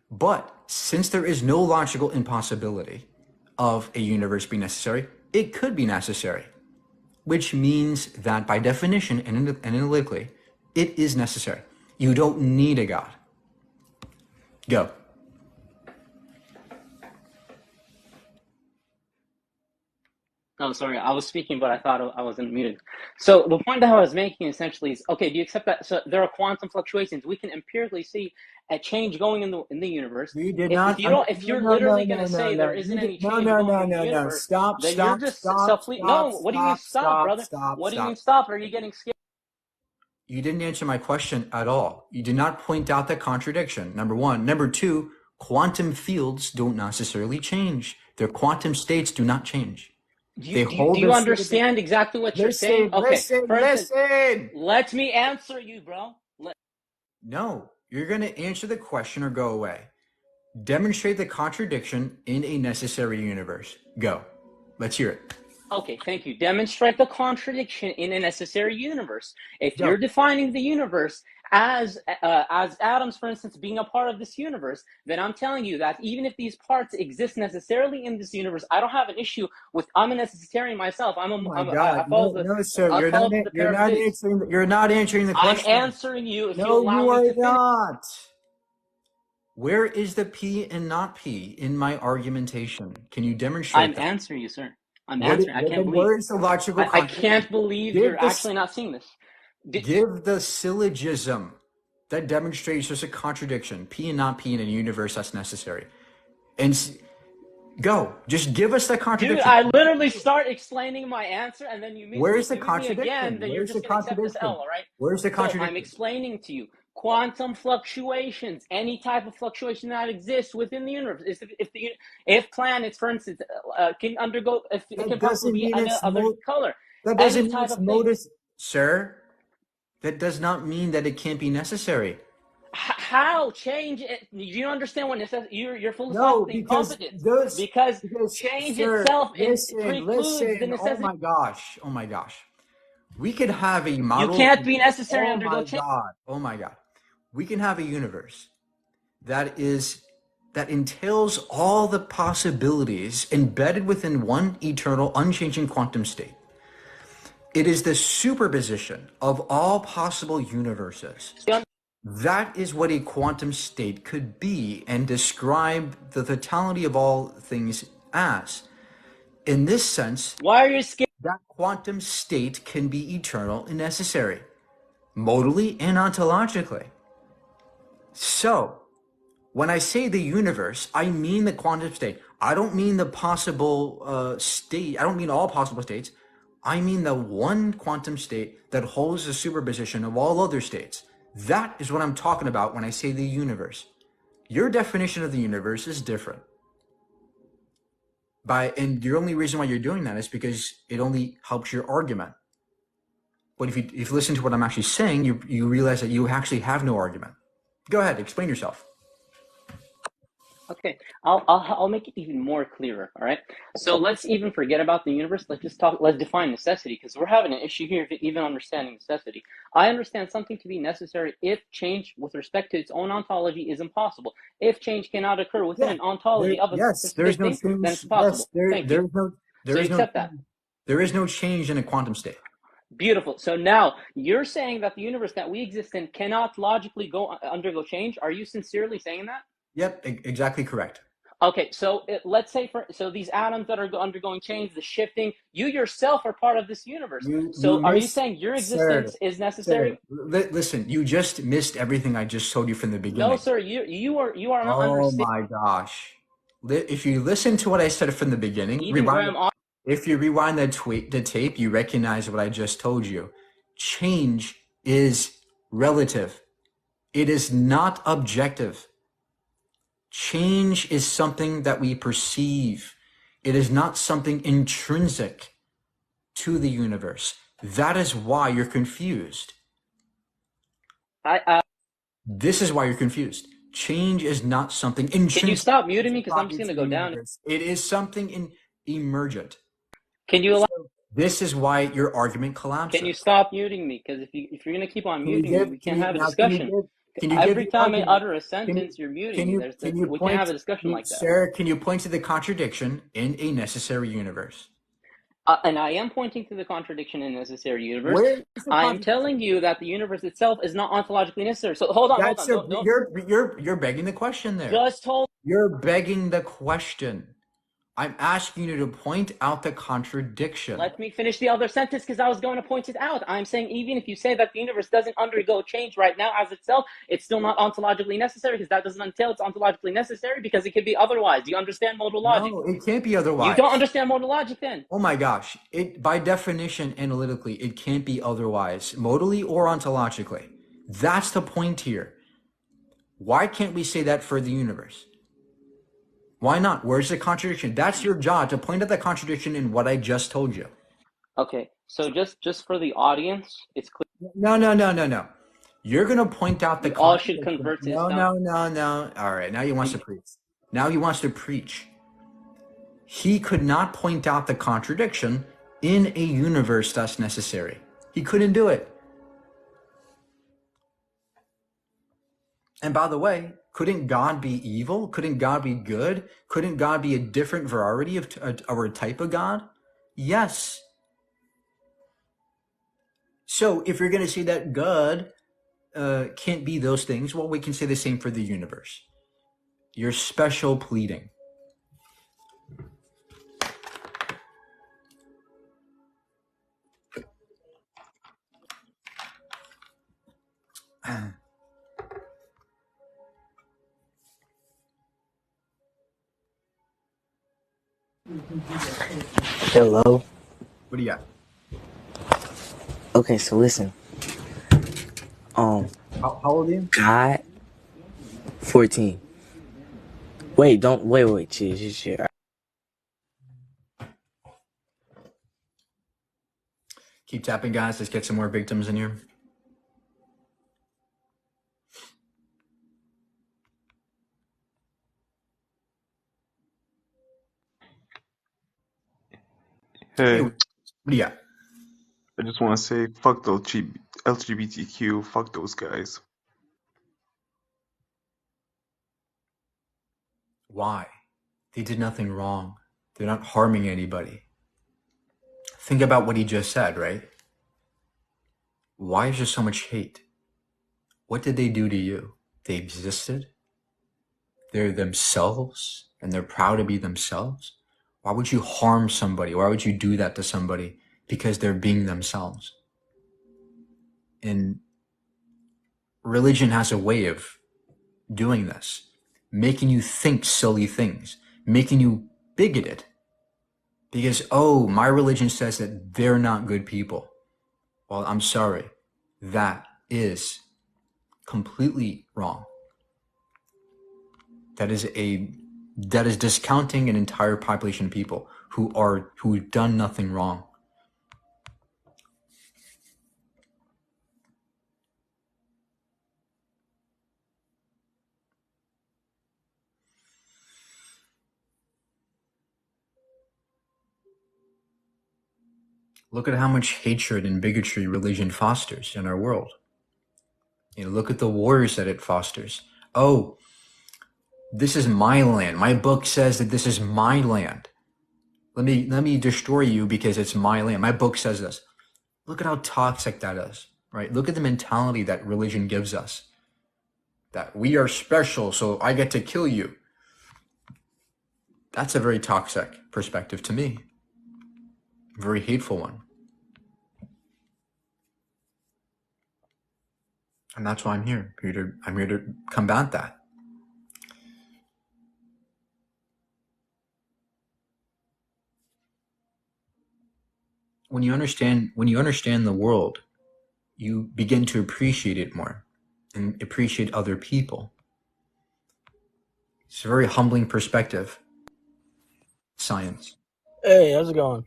Speaker 2: But since there is no logical impossibility of a universe being necessary, it could be necessary, which means that by definition and analytically, It is necessary. You don't need a God. Go.
Speaker 9: Oh, sorry, I was speaking, but I thought I wasn't muted. So the point that I was making essentially is, okay, do you accept that? So there are quantum fluctuations. We can empirically see a change going in the universe.
Speaker 2: You did
Speaker 9: If
Speaker 2: not.
Speaker 9: you don't, if
Speaker 2: No,
Speaker 9: you're
Speaker 2: no, no,
Speaker 9: literally going
Speaker 2: no,
Speaker 9: to
Speaker 2: no,
Speaker 9: say there
Speaker 2: no.
Speaker 9: isn't any
Speaker 2: No,
Speaker 9: change
Speaker 2: no,
Speaker 9: going
Speaker 2: no,
Speaker 9: in the
Speaker 2: no, no.
Speaker 9: universe,
Speaker 2: Stop,
Speaker 9: then you're
Speaker 2: stop,
Speaker 9: just
Speaker 2: stop,
Speaker 9: self.
Speaker 2: stop,
Speaker 9: No, what do you mean
Speaker 2: stop,
Speaker 9: stop,
Speaker 2: stop,
Speaker 9: brother?
Speaker 2: stop,
Speaker 9: What do you mean
Speaker 2: stop.
Speaker 9: stop? Are you getting scared?
Speaker 2: You didn't answer my question at all. You did not point out the contradiction. Number one. Number two, quantum fields don't necessarily change. Their quantum states do not change. They
Speaker 9: Do
Speaker 2: hold
Speaker 9: you
Speaker 2: the same.
Speaker 9: understand exactly what you're saying?
Speaker 2: Listen,
Speaker 9: Okay,
Speaker 2: listen,
Speaker 9: for instance,
Speaker 2: listen.
Speaker 9: let me answer you, bro.
Speaker 2: No, you're going to answer the question or go away. Demonstrate the contradiction in a necessary universe. Go. Let's hear it.
Speaker 9: Okay, thank you. Demonstrate the contradiction in a necessary universe. If
Speaker 2: Go.
Speaker 9: you're defining the universe as atoms, for instance, being a part of this universe, then I'm telling you that even if these parts exist necessarily in this universe, I don't have an issue with. I'm a necessitarian myself.
Speaker 2: Oh my God!
Speaker 9: I follow
Speaker 2: No, no, sir.
Speaker 9: I follow the
Speaker 2: You're not
Speaker 9: paraphysics.
Speaker 2: answering. You're not answering the
Speaker 9: I'm
Speaker 2: question.
Speaker 9: answering you if you
Speaker 2: No,
Speaker 9: allow
Speaker 2: you
Speaker 9: me
Speaker 2: are
Speaker 9: to finish.
Speaker 2: not. Where is the P and not P in my argumentation? Can you demonstrate
Speaker 9: I'm
Speaker 2: that?
Speaker 9: answering you, sir. I'm
Speaker 2: What?
Speaker 9: answering. I can't
Speaker 2: Then
Speaker 9: believe.
Speaker 2: where is the logical
Speaker 9: I
Speaker 2: contradiction?
Speaker 9: can't believe
Speaker 2: Give
Speaker 9: you're
Speaker 2: this.
Speaker 9: actually not seeing this.
Speaker 2: Give the syllogism that demonstrates there's a contradiction. P and not P in a universe that's necessary. And go. Just give us the
Speaker 9: Dude,
Speaker 2: contradiction.
Speaker 9: I literally start exlling my answer, and then you
Speaker 2: Where's the
Speaker 9: mute me again,
Speaker 2: contradiction?
Speaker 9: then you're
Speaker 2: Where's the
Speaker 9: just going to accept this L,
Speaker 2: contradiction?
Speaker 9: all right?
Speaker 2: Where's the
Speaker 9: So I'm
Speaker 2: contradiction?
Speaker 9: explaining to you quantum fluctuations, any type of fluctuation that exists within the universe. If planets, for instance, can undergo, if it
Speaker 2: That
Speaker 9: can possibly
Speaker 2: doesn't
Speaker 9: be
Speaker 2: mean it's
Speaker 9: another color,
Speaker 2: that
Speaker 9: any
Speaker 2: doesn't mean
Speaker 9: type
Speaker 2: it's
Speaker 9: of thing.
Speaker 2: modus, sir. That does not mean that it can't be necessary.
Speaker 9: How change it? You don't understand what you're
Speaker 2: No,
Speaker 9: philosophically
Speaker 2: because
Speaker 9: incompetent because change
Speaker 2: sir,
Speaker 9: itself precludes the
Speaker 2: listen. Oh
Speaker 9: necessity.
Speaker 2: my gosh. Oh my gosh. We could have a
Speaker 9: You
Speaker 2: model.
Speaker 9: can't be necessary
Speaker 2: Oh
Speaker 9: undergo
Speaker 2: my
Speaker 9: change.
Speaker 2: God. Oh my God. We can have a universe that entails all the possibilities embedded within one eternal, unchanging quantum state. It is the superposition of all possible universes. That is what a quantum state could be and describe the totality of all things as. In this sense,
Speaker 9: Why are you scared?
Speaker 2: that quantum state can be eternal and necessary, modally and ontologically. So, when I say the universe, I mean the quantum state. I don't mean the possible state. I don't mean all possible states. I mean the one quantum state that holds the superposition of all other states. That is what I'm talking about when I say the universe. Your definition of the universe is different. And the only reason why you're doing that is because it only helps your argument. But if you listen to what I'm actually saying, you realize that you actually have no argument. Go ahead, explain yourself.
Speaker 9: Okay, I'll make it even more clearer. All right. So let's even forget about the universe. Let's define necessity, because we're having an issue here even understanding necessity. I understand something to be necessary if change with respect to its own ontology is impossible. If change cannot occur within an ontology of a
Speaker 2: There's
Speaker 9: specific
Speaker 2: no
Speaker 9: thing,
Speaker 2: change.
Speaker 9: then it's possible. Thank you. So you accept that.
Speaker 2: There is no change in a quantum state.
Speaker 9: Beautiful. So now you're saying that the universe that we exist in cannot logically undergo change. Are you sincerely saying that?
Speaker 2: Yep, exactly correct.
Speaker 9: Okay, so let's say so these atoms that are undergoing change, the shifting, you yourself are part of this universe. Are you saying your existence is necessary?
Speaker 2: Listen, you just missed everything I just told you from the beginning.
Speaker 9: No, sir, you are not
Speaker 2: understanding. Oh my gosh! If you listen to what I said from the beginning, if you rewind the tape, you recognize what I just told you. Change is relative. It is not objective. Change is something that we perceive. It is not something intrinsic to the universe. That is why you're confused. This is why you're confused. Change is not something intrinsic.
Speaker 9: Can you stop muting me? Because I'm just going to go down.
Speaker 2: It is something emergent.
Speaker 9: Can you allow?
Speaker 2: This is why your argument collapses.
Speaker 9: Can you stop muting me? Because if you're going to keep on muting me, we can't have a discussion. Every time I utter a sentence, you're muting me. We can't have a discussion like that.
Speaker 2: Sir, can you point to the contradiction in a necessary universe?
Speaker 9: And I am pointing to the contradiction in necessary universe.
Speaker 2: Where is the
Speaker 9: I am
Speaker 2: contradiction?
Speaker 9: telling you that the universe itself is not ontologically necessary. So hold on, hold
Speaker 2: That's
Speaker 9: on.
Speaker 2: a
Speaker 9: Don't.
Speaker 2: you're begging the question there.
Speaker 9: Just hold.
Speaker 2: You're begging the question. I'm asking you to point out the contradiction.
Speaker 9: Let me finish the other sentence because I was going to point it out. I'm saying even if you say that the universe doesn't undergo change right now as itself, it's still not ontologically necessary because that doesn't entail it's ontologically necessary because it could be otherwise. Do you understand modal logic?
Speaker 2: No, it can't be
Speaker 9: You don't
Speaker 2: otherwise.
Speaker 9: understand modal logic then.
Speaker 2: Oh my gosh. It by definition, analytically, it can't be otherwise, modally or ontologically. That's the point here. Why can't we say that for the universe? Why not? Where's the contradiction? That's your job, to point out the contradiction in what I just told you.
Speaker 9: Okay, so just for the audience, it's clear.
Speaker 2: No. You're going to point out the
Speaker 9: We all should
Speaker 2: contradiction.
Speaker 9: convert to Islam.
Speaker 2: No. All right, now he wants to preach. Now he wants to preach. He could not point out the contradiction in a universe that's necessary. He couldn't do it. And by the way, couldn't God be evil? Couldn't God be good? Couldn't God be a different variety of or a type of God? Yes. So if you're going to say that God can't be those things, well, we can say the same for the universe. Your special pleading.
Speaker 10: Hello.
Speaker 2: What do you got?
Speaker 10: Okay, so listen.
Speaker 2: How old are you?
Speaker 10: God, 14. Wait, chill.
Speaker 2: Keep tapping, guys. Let's get some more victims in here. Hey,
Speaker 11: Hey,
Speaker 2: what do you got?
Speaker 11: I just want to say fuck the LGBTQ, fuck those guys.
Speaker 2: Why? They did nothing wrong. They're not harming anybody. Think about what he just said, right? Why is there so much hate? What did they do to you? They existed. They're themselves, and they're proud to be themselves. Why would you harm somebody? Why would you do that to somebody? Because they're being themselves. And religion has a way of doing this, making you think silly things, making you bigoted. Because, oh, my religion says that they're not good people. Well, I'm sorry. That is completely wrong. That is discounting an entire population of people who've done nothing wrong. Look at how much hatred and bigotry religion fosters in our world. Look at the wars that it fosters. Oh, this is my land. My book says that this is my land. Let me destroy you because it's my land. My book says this. Look at how toxic that is, right? Look at the mentality that religion gives us. That we are special, so I get to kill you. That's a very toxic perspective to me. A very hateful one. And that's why I'm here. I'm here to combat that. When you understand the world, you begin to appreciate it more and appreciate other people. It's a very humbling perspective. Science.
Speaker 10: Hey, how's it going?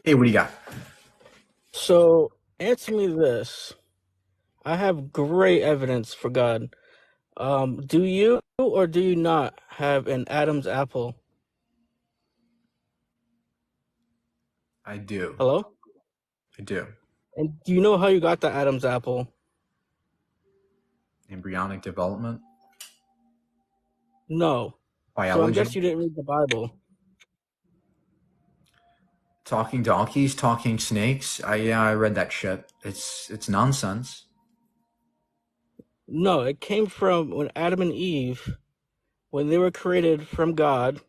Speaker 2: Hey, what do you got?
Speaker 10: So, answer me this. I have great evidence for God. Do you or do you not have an Adam's apple?
Speaker 2: I do.
Speaker 10: Hello?
Speaker 2: I do.
Speaker 10: And do you know how you got the Adam's apple?
Speaker 2: Embryonic development.
Speaker 10: No. So I
Speaker 2: Biology.
Speaker 10: guess you didn't read the Bible.
Speaker 2: Talking donkeys, talking snakes. I read that shit. It's nonsense.
Speaker 10: No, it came from when Adam and Eve, when they were created from God.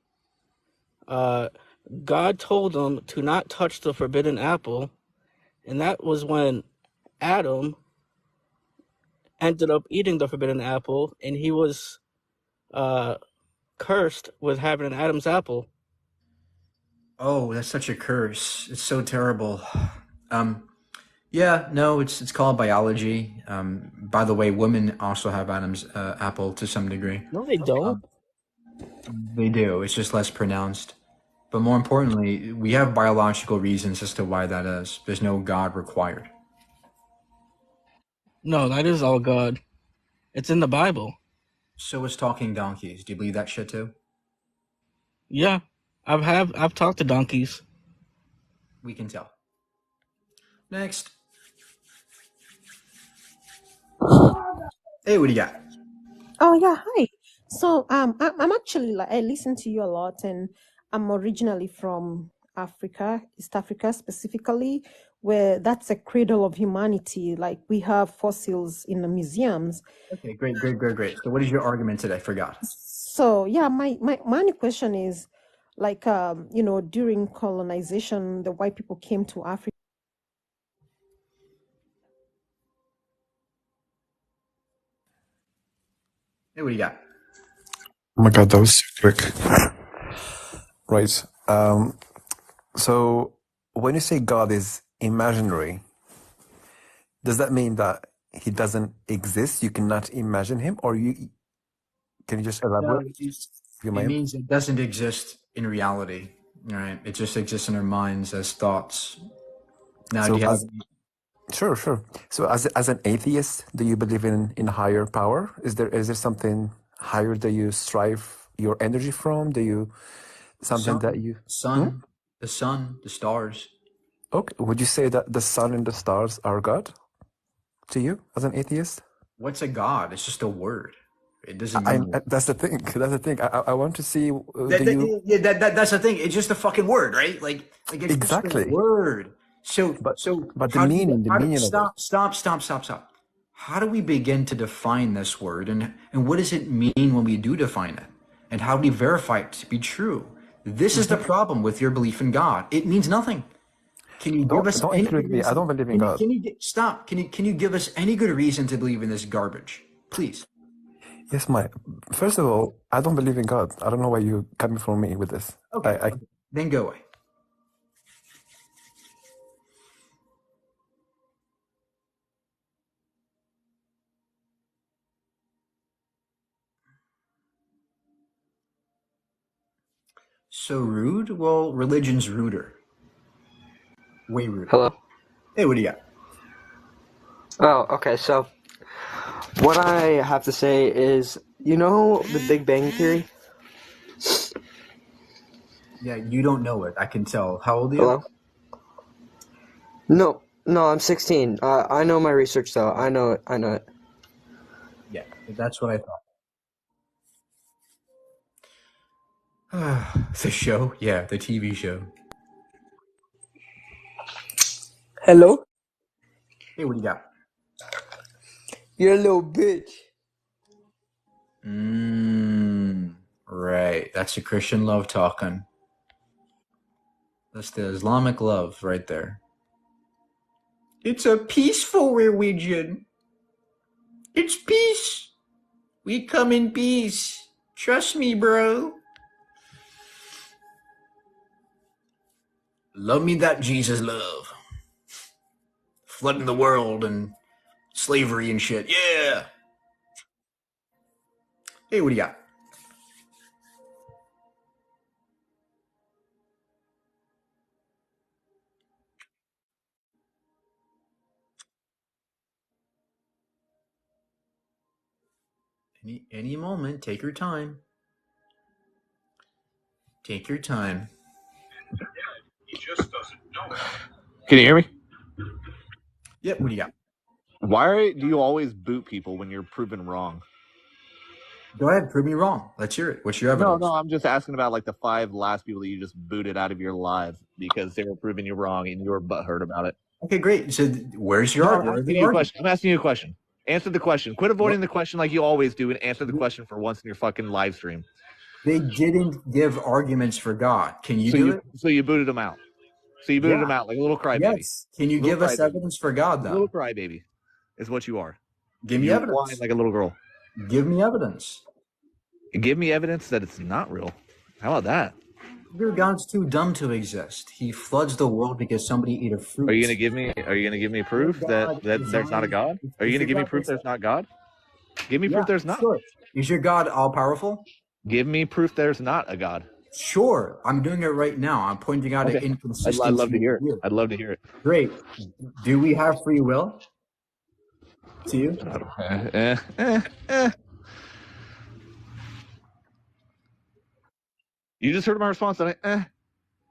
Speaker 10: God told them to not touch the forbidden apple, and that was when Adam ended up eating the forbidden apple, and he was cursed with having an Adam's apple.
Speaker 2: Oh, that's such a curse. It's so terrible. Yeah, no, it's called biology. By the way, women also have Adam's apple to some degree.
Speaker 10: No, they don't.
Speaker 2: They do. It's just less pronounced. But more importantly, we have biological reasons as to why that is. There's no God required.
Speaker 10: No, that is all God. It's in the Bible.
Speaker 2: So is talking donkeys. Do you believe that shit too?
Speaker 10: Yeah, I've talked to donkeys.
Speaker 2: We can tell. Next. Hey, what do you got?
Speaker 12: Oh yeah, hi. So I'm actually like I listen to you a lot, and I'm originally from Africa, East Africa specifically, where that's a cradle of humanity. Like we have fossils in the museums.
Speaker 2: Okay, great. So what is your argument today? Forgot.
Speaker 12: So yeah, my only question is, like during colonization, the white people came to Africa.
Speaker 2: Hey, what do you got?
Speaker 13: Oh my god, that was too quick. Right. So when you say God is imaginary, does that mean that he doesn't exist? You cannot imagine him, or can you just elaborate?
Speaker 2: No,
Speaker 13: If you
Speaker 2: it
Speaker 13: mind?
Speaker 2: means it doesn't exist in reality. Right? It just exists in our minds as thoughts. Now, do
Speaker 13: So
Speaker 2: you have?
Speaker 13: sure. So as an atheist, do you believe in higher power? Is there something higher that you strive your energy from? Do you something that you
Speaker 2: The sun, the stars.
Speaker 13: Okay. Would you say that the sun and the stars are God to you as an atheist?
Speaker 2: What's a god? It's just a word. It doesn't mean.
Speaker 13: That's the thing. That's the thing. I want to see. Do you
Speaker 2: That's the thing. It's just a fucking word, right? Like it's just a
Speaker 13: exactly?
Speaker 2: word. So
Speaker 13: But the
Speaker 2: how do you
Speaker 13: meaning, the meaning of it.
Speaker 2: stop. How do we begin to define this word, and what does it mean when we do define it, and how do we verify it to be true? This is the problem with your belief in God. It means nothing. Can you give us
Speaker 13: Don't
Speaker 2: any
Speaker 13: include
Speaker 2: good
Speaker 13: me. I
Speaker 2: reason?
Speaker 13: don't believe in God.
Speaker 2: Stop? Can you give us any good reason to believe in this garbage, please?
Speaker 13: Yes, first of all, I don't believe in God. I don't know why you're coming for me with this.
Speaker 2: Okay. Then go away. So rude? Well, religion's ruder. Way ruder.
Speaker 14: Hello?
Speaker 2: Hey, what do you got?
Speaker 14: Oh, okay, so what I have to say is, you know the Big Bang Theory?
Speaker 2: Yeah, you don't know it. I can tell. How old are you?
Speaker 14: Hello? No, I'm 16. I know my research, though. I know it.
Speaker 2: Yeah, that's what I thought. The show? Yeah, the TV show.
Speaker 14: Hello?
Speaker 2: Hey, what do you got?
Speaker 14: You're a little bitch.
Speaker 2: Right. That's a Christian love talking. That's the Islamic love right there. It's a peaceful religion. It's peace. We come in peace. Trust me, bro. Love me that Jesus love. Flooding the world and slavery and shit. Yeah. Hey, what do you got? Any moment. Take your time. Take your time.
Speaker 16: He just doesn't know.
Speaker 17: Can you hear me?
Speaker 2: Yep, what do you got?
Speaker 17: Why do you always boot people when you're proven wrong?
Speaker 2: Go ahead, prove me wrong. Let's hear it. What's your
Speaker 15: No,
Speaker 2: evidence?
Speaker 15: I'm just asking about like the 5 last people that you just booted out of your live because they were proving you wrong and you were butthurt about it.
Speaker 2: Okay, great. So where's your
Speaker 15: No,
Speaker 2: where are the
Speaker 15: I'm
Speaker 2: arguments?
Speaker 15: asking you a question. Answer the question. Quit avoiding the question like you always do and answer the
Speaker 2: What?
Speaker 15: question for once in your fucking live stream.
Speaker 2: They didn't give arguments for God. Can you do it?
Speaker 15: So you booted them out. So you booted
Speaker 2: Yeah.
Speaker 15: them out like a little crybaby.
Speaker 2: Yes. Can you give us evidence for God,
Speaker 15: A little
Speaker 2: though?
Speaker 15: crybaby is what you are.
Speaker 2: Give me
Speaker 15: You whine
Speaker 2: evidence.
Speaker 15: like a little girl.
Speaker 2: Give me evidence.
Speaker 15: Give me evidence that it's not real. How about that?
Speaker 2: Your God's too dumb to exist. He floods the world because somebody ate a fruit.
Speaker 15: Are you gonna give me proof that there's not a God? Are you gonna give me proof there's not God? Give me proof there's not.
Speaker 2: Sure. Is your God all powerful?
Speaker 15: Give me proof there's not a God.
Speaker 2: Sure. I'm doing it right now. I'm pointing out an inconsistency.
Speaker 15: I'd love to hear it. I'd love to hear it.
Speaker 2: Great. Do we have free will? To you?
Speaker 15: You just heard my response. Do
Speaker 2: okay.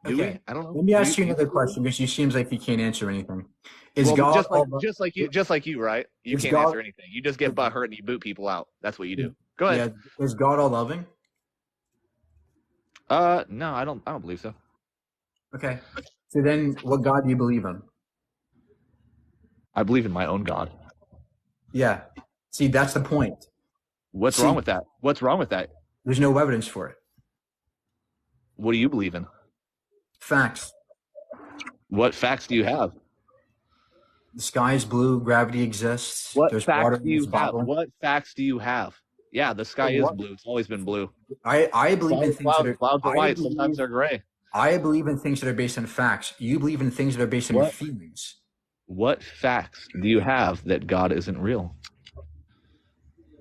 Speaker 15: we? I don't know.
Speaker 2: Let me ask you another question because you seems like you can't answer anything. Is God
Speaker 15: just like you, right? You can't answer anything. You just get butthurt and you boot people out. That's what you do. Go ahead.
Speaker 2: Yeah. Is God all loving?
Speaker 15: No, I don't believe so.
Speaker 2: Okay. So then what God do you believe in?
Speaker 15: I believe in my own God.
Speaker 2: Yeah. See, that's the point.
Speaker 15: What's wrong with that? What's wrong with that?
Speaker 2: There's no evidence for it.
Speaker 15: What do you believe in?
Speaker 2: Facts.
Speaker 15: What facts do you have?
Speaker 2: The sky is blue, gravity exists.
Speaker 15: What
Speaker 2: There's
Speaker 15: facts
Speaker 2: water
Speaker 15: do you
Speaker 2: in this
Speaker 15: have?
Speaker 2: bottle.
Speaker 15: What facts do you have? Yeah, the sky is blue. It's always been blue.
Speaker 2: I believe in things that are
Speaker 15: clouds are white, sometimes they're gray.
Speaker 2: I believe in things that are based on facts. You believe in things that are based on feelings.
Speaker 15: What facts do you have that God isn't real?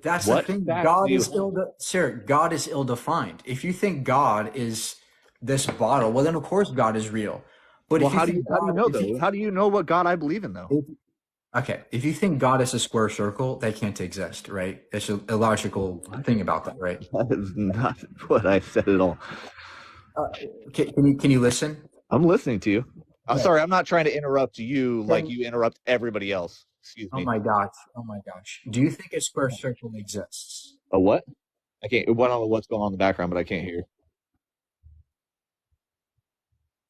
Speaker 2: That's the thing. God is God is ill-defined. If you think God is this bottle, well, then of course God is real. But if
Speaker 15: how do you know though? How do you know what God I believe in though?
Speaker 2: If you think God is a square circle, that can't exist, right? It's a illogical thing about that, right?
Speaker 15: That is not what I said at all.
Speaker 2: Can you listen?
Speaker 15: I'm listening to you. I'm sorry, I'm not trying to interrupt you like you interrupt everybody else. Excuse me.
Speaker 2: Oh my gosh. Do you think a square circle exists?
Speaker 15: A what? I can't. I don't know what's going on in the background, but I can't hear.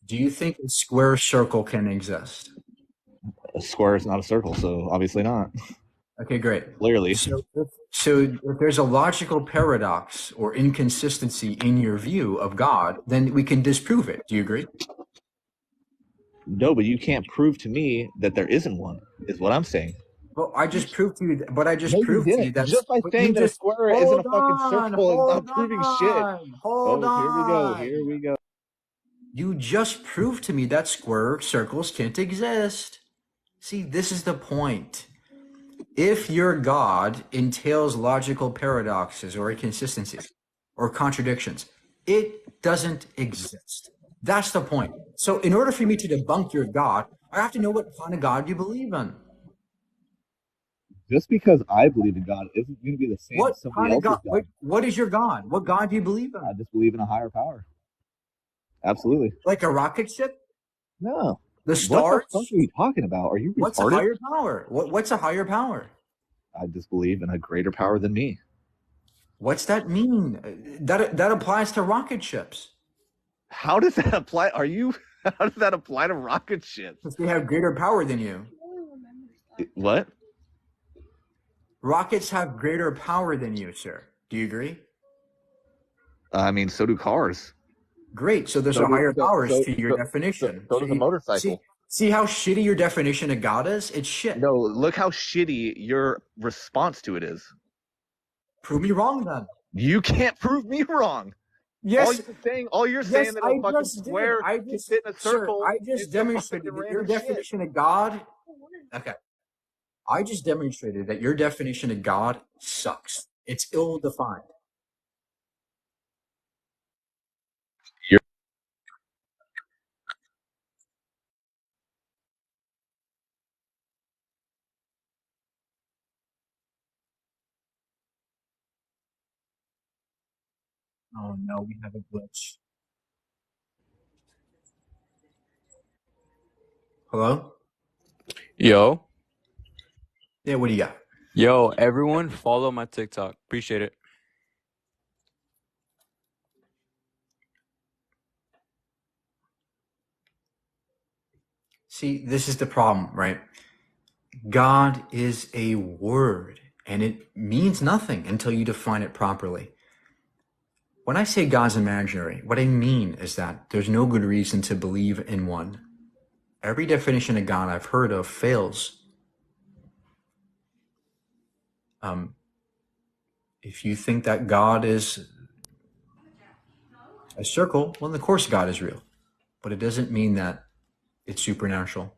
Speaker 2: Do you think a square circle can exist?
Speaker 15: A square is not a circle, so obviously not.
Speaker 2: Okay, great.
Speaker 15: Clearly.
Speaker 2: So if there's a logical paradox or inconsistency in your view of God, then we can disprove it. Do you agree?
Speaker 15: No, but you can't prove to me that there isn't one, is what I'm saying.
Speaker 2: Well, I just proved to you, but I just proved to you that
Speaker 15: just by saying that a square isn't a fucking circle is not proving shit.
Speaker 2: Hold on.
Speaker 15: Here we go.
Speaker 2: You just proved to me that square circles can't exist. See, this is the point. If your God entails logical paradoxes or inconsistencies or contradictions, it doesn't exist. That's the point. So in order for me to debunk your God, I have to know what kind of God you believe in.
Speaker 15: Just because I believe in God isn't going to be the same as somebody else's God.
Speaker 2: What is your God? What God do you believe in?
Speaker 15: I just believe in a higher power. Absolutely.
Speaker 2: Like a rocket ship?
Speaker 15: No.
Speaker 2: The stars?
Speaker 15: What the fuck are you talking about? Are you retarded?
Speaker 2: What's a higher power? What's a higher power?
Speaker 15: I just believe in a greater power than me.
Speaker 2: What's that mean? That applies to rocket ships.
Speaker 15: How does that apply? How does that apply to rocket ships?
Speaker 2: Because they have greater power than you.
Speaker 15: What?
Speaker 2: Rockets have greater power than you, sir. Do you agree?
Speaker 15: I mean, so do cars.
Speaker 2: Great. So there's a higher powers to your definition.
Speaker 15: So does a motorcycle.
Speaker 2: See how shitty your definition of God is? It's shit.
Speaker 15: No, look how shitty your response to it is.
Speaker 2: Prove me wrong then.
Speaker 15: You can't prove me wrong.
Speaker 2: Yes.
Speaker 15: All you're saying that a fucking square can fit in a circle.
Speaker 2: Sir, I just demonstrated that your definition of God. Okay. I just demonstrated that your definition of God sucks. It's ill-defined. Oh no, we have a glitch. Hello?
Speaker 17: Yo.
Speaker 2: Yeah, what do you got?
Speaker 17: Yo, everyone follow my TikTok. Appreciate it.
Speaker 2: See, this is the problem, right? God is a word, and it means nothing until you define it properly. When I say God's imaginary, what I mean is that there's no good reason to believe in one. Every definition of God I've heard of fails. If you think that God is a circle, well, of course God is real, but it doesn't mean that it's supernatural.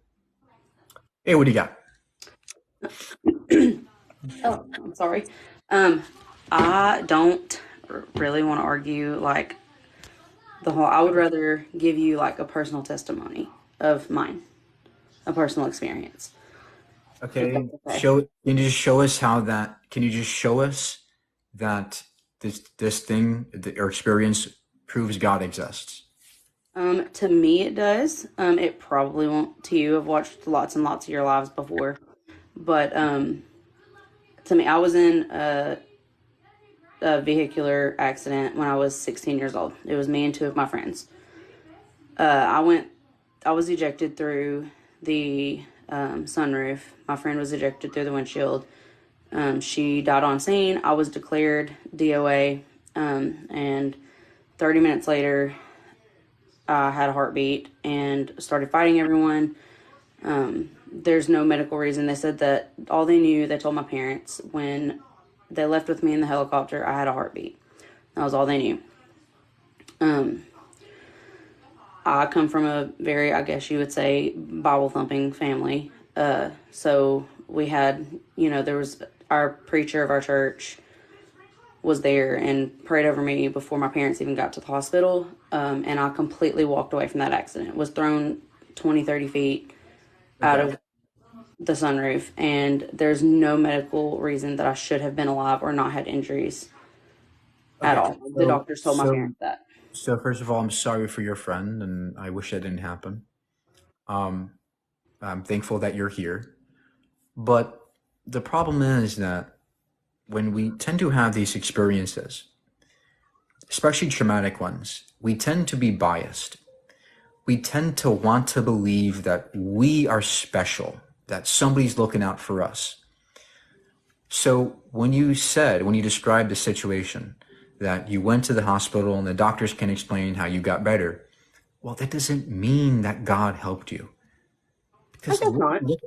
Speaker 2: Hey, what do you got?
Speaker 1: Oh, I'm sorry. I don't really want to argue like the whole. I would rather give you like a personal testimony of mine, a personal experience.
Speaker 2: Okay,
Speaker 1: Okay.
Speaker 2: can you just show us how that? Can you just show us that this thing or experience proves God exists?
Speaker 1: To me, it does. It probably won't to you. I've watched lots and lots of your lives before, but to me, I was in a vehicular accident when I was 16 years old. It was me and two of my friends. I was ejected through the sunroof. My friend was ejected through the windshield. She died on scene. I was declared DOA, and 30 minutes later, I had a heartbeat and started fighting everyone. There's no medical reason. They said that all they knew, they told my parents when they left with me in the helicopter, I had a heartbeat. That was all they knew. I come from a very, I guess you would say, Bible thumping family. So we had, there was our preacher of our church was there and prayed over me before my parents even got to the hospital. And I completely walked away from that accident, was thrown 20, 30 feet out of the sunroof. And there's no medical reason that I should have been alive or not had injuries at all. The doctors told my parents that.
Speaker 2: So first of all, I'm sorry for your friend, and I wish that didn't happen. I'm thankful that you're here. But the problem is that when we tend to have these experiences, especially traumatic ones, we tend to be biased. We tend to want to believe that we are special, that somebody's looking out for us. So when you described the situation, that you went to the hospital and the doctors can explain how you got better, well, that doesn't mean that God helped you. Because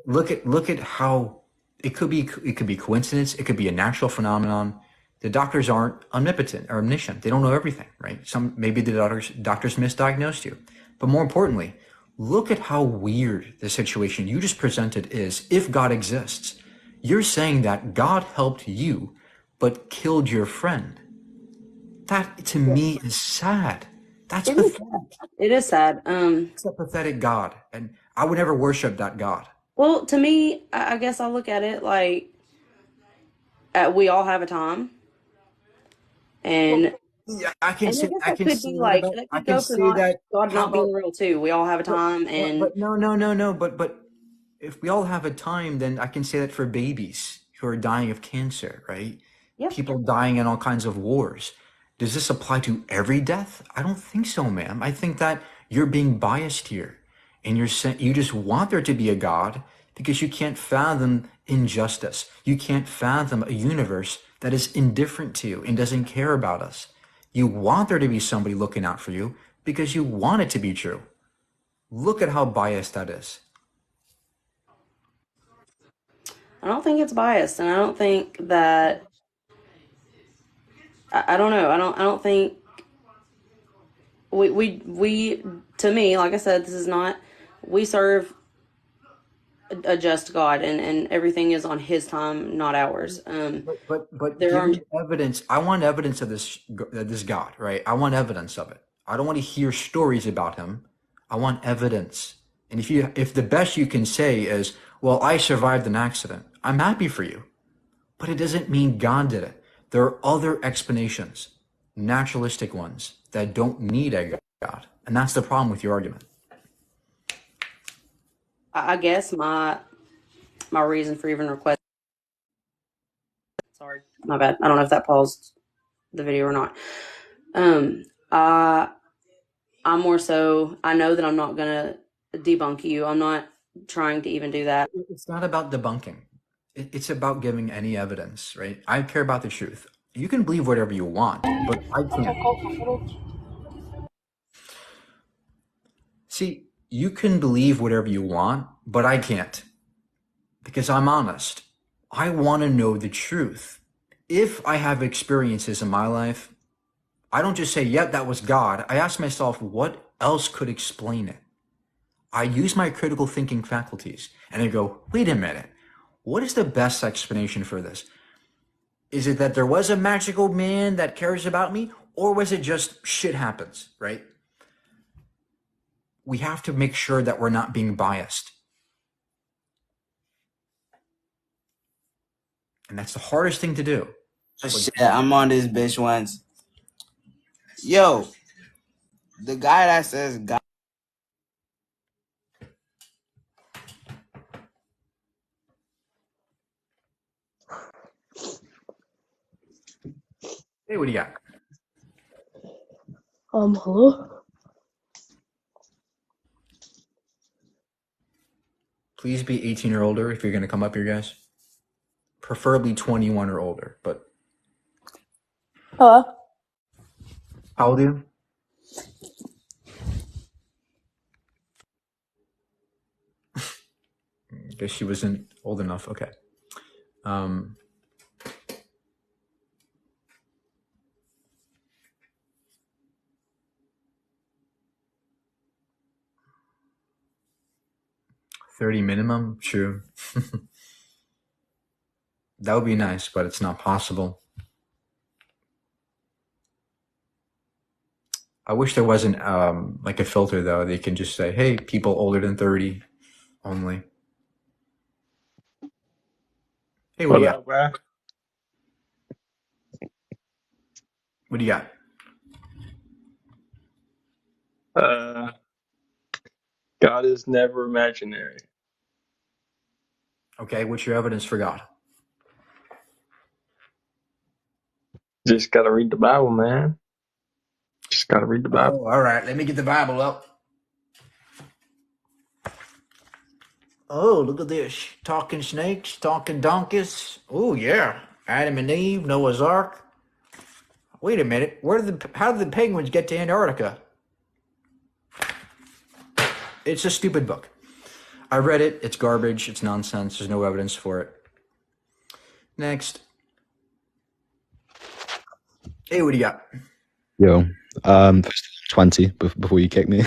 Speaker 2: look at how it could be coincidence, it could be a natural phenomenon. The doctors aren't omnipotent or omniscient. They don't know everything, right? Maybe the doctors misdiagnosed you. But more importantly, look at how weird the situation you just presented is. If God exists, you're saying that God helped you but killed your friend. That to me is sad. That's pathetic.
Speaker 1: It is sad.
Speaker 2: It's a pathetic God, and I would never worship that God.
Speaker 1: Well, to me, I guess I look at it like we all have a time, and
Speaker 2: yeah, I can say
Speaker 1: that could go for God not being real too. We all have a time,
Speaker 2: but no. But if we all have a time, then I can say that for babies who are dying of cancer, right?
Speaker 1: Yep.
Speaker 2: People dying in all kinds of wars. Does this apply to every death? I don't think so, ma'am. I think that you're being biased here, and you just want there to be a God because you can't fathom injustice. You can't fathom a universe that is indifferent to you and doesn't care about us. You want there to be somebody looking out for you because you want it to be true. Look at how biased that is.
Speaker 1: I don't think it's biased, and I don't think that. I don't know. I don't think we to me, like I said, this is not. We serve a just God, and everything is on His time, not ours.
Speaker 2: But give me evidence. I want evidence of this God, right? I want evidence of it. I don't want to hear stories about him. I want evidence. And if the best you can say is, well, I survived an accident, I'm happy for you. But it doesn't mean God did it. There are other explanations, naturalistic ones, that don't need a God. And that's the problem with your argument.
Speaker 1: I guess my reason for even requesting. Sorry, my bad. I don't know if that paused the video or not. I'm more so. I know that I'm not gonna debunk you. I'm not trying to even do that.
Speaker 2: It's not about debunking. It's about giving any evidence, right? I care about the truth. You can believe whatever you want, but I can't. See, you can believe whatever you want, but I can't, because I'm honest. I want to know the truth. If I have experiences in my life, I don't just say, yep, that was God. I ask myself, what else could explain it? I use my critical thinking faculties and I go, wait a minute, what is the best explanation for this? Is it that there was a magical man that cares about me, or was it just shit happens, right? We have to make sure that we're not being biased. And that's the hardest thing to do.
Speaker 4: Shit, I'm on this bitch once. Yo, the guy that says God.
Speaker 2: Hey, what do you got?
Speaker 6: Hello?
Speaker 2: Please be 18 or older if you're going to come up here, guys. Preferably 21 or older, but.
Speaker 6: Hello?
Speaker 2: How old are you? I guess she wasn't old enough. Okay. 30 minimum? True. That would be nice, but it's not possible. I wish there wasn't like a filter, though. They can just say, hey, people older than 30 only. Hey, what do you got?
Speaker 18: Bro?
Speaker 2: What do you got?
Speaker 18: God is never imaginary.
Speaker 2: Okay, what's your evidence for God?
Speaker 18: Just gotta read the Bible, man. Just gotta read the Bible.
Speaker 2: Oh, all right. Let me get the Bible up. Oh, look at this. Talking snakes, talking donkeys. Oh, yeah. Adam and Eve, Noah's Ark. Wait a minute. How did the penguins get to Antarctica? It's a stupid book. I read it. It's garbage. It's nonsense. There's no evidence for it. Next. Hey, what do you got?
Speaker 19: Yo, 20 before you kick me.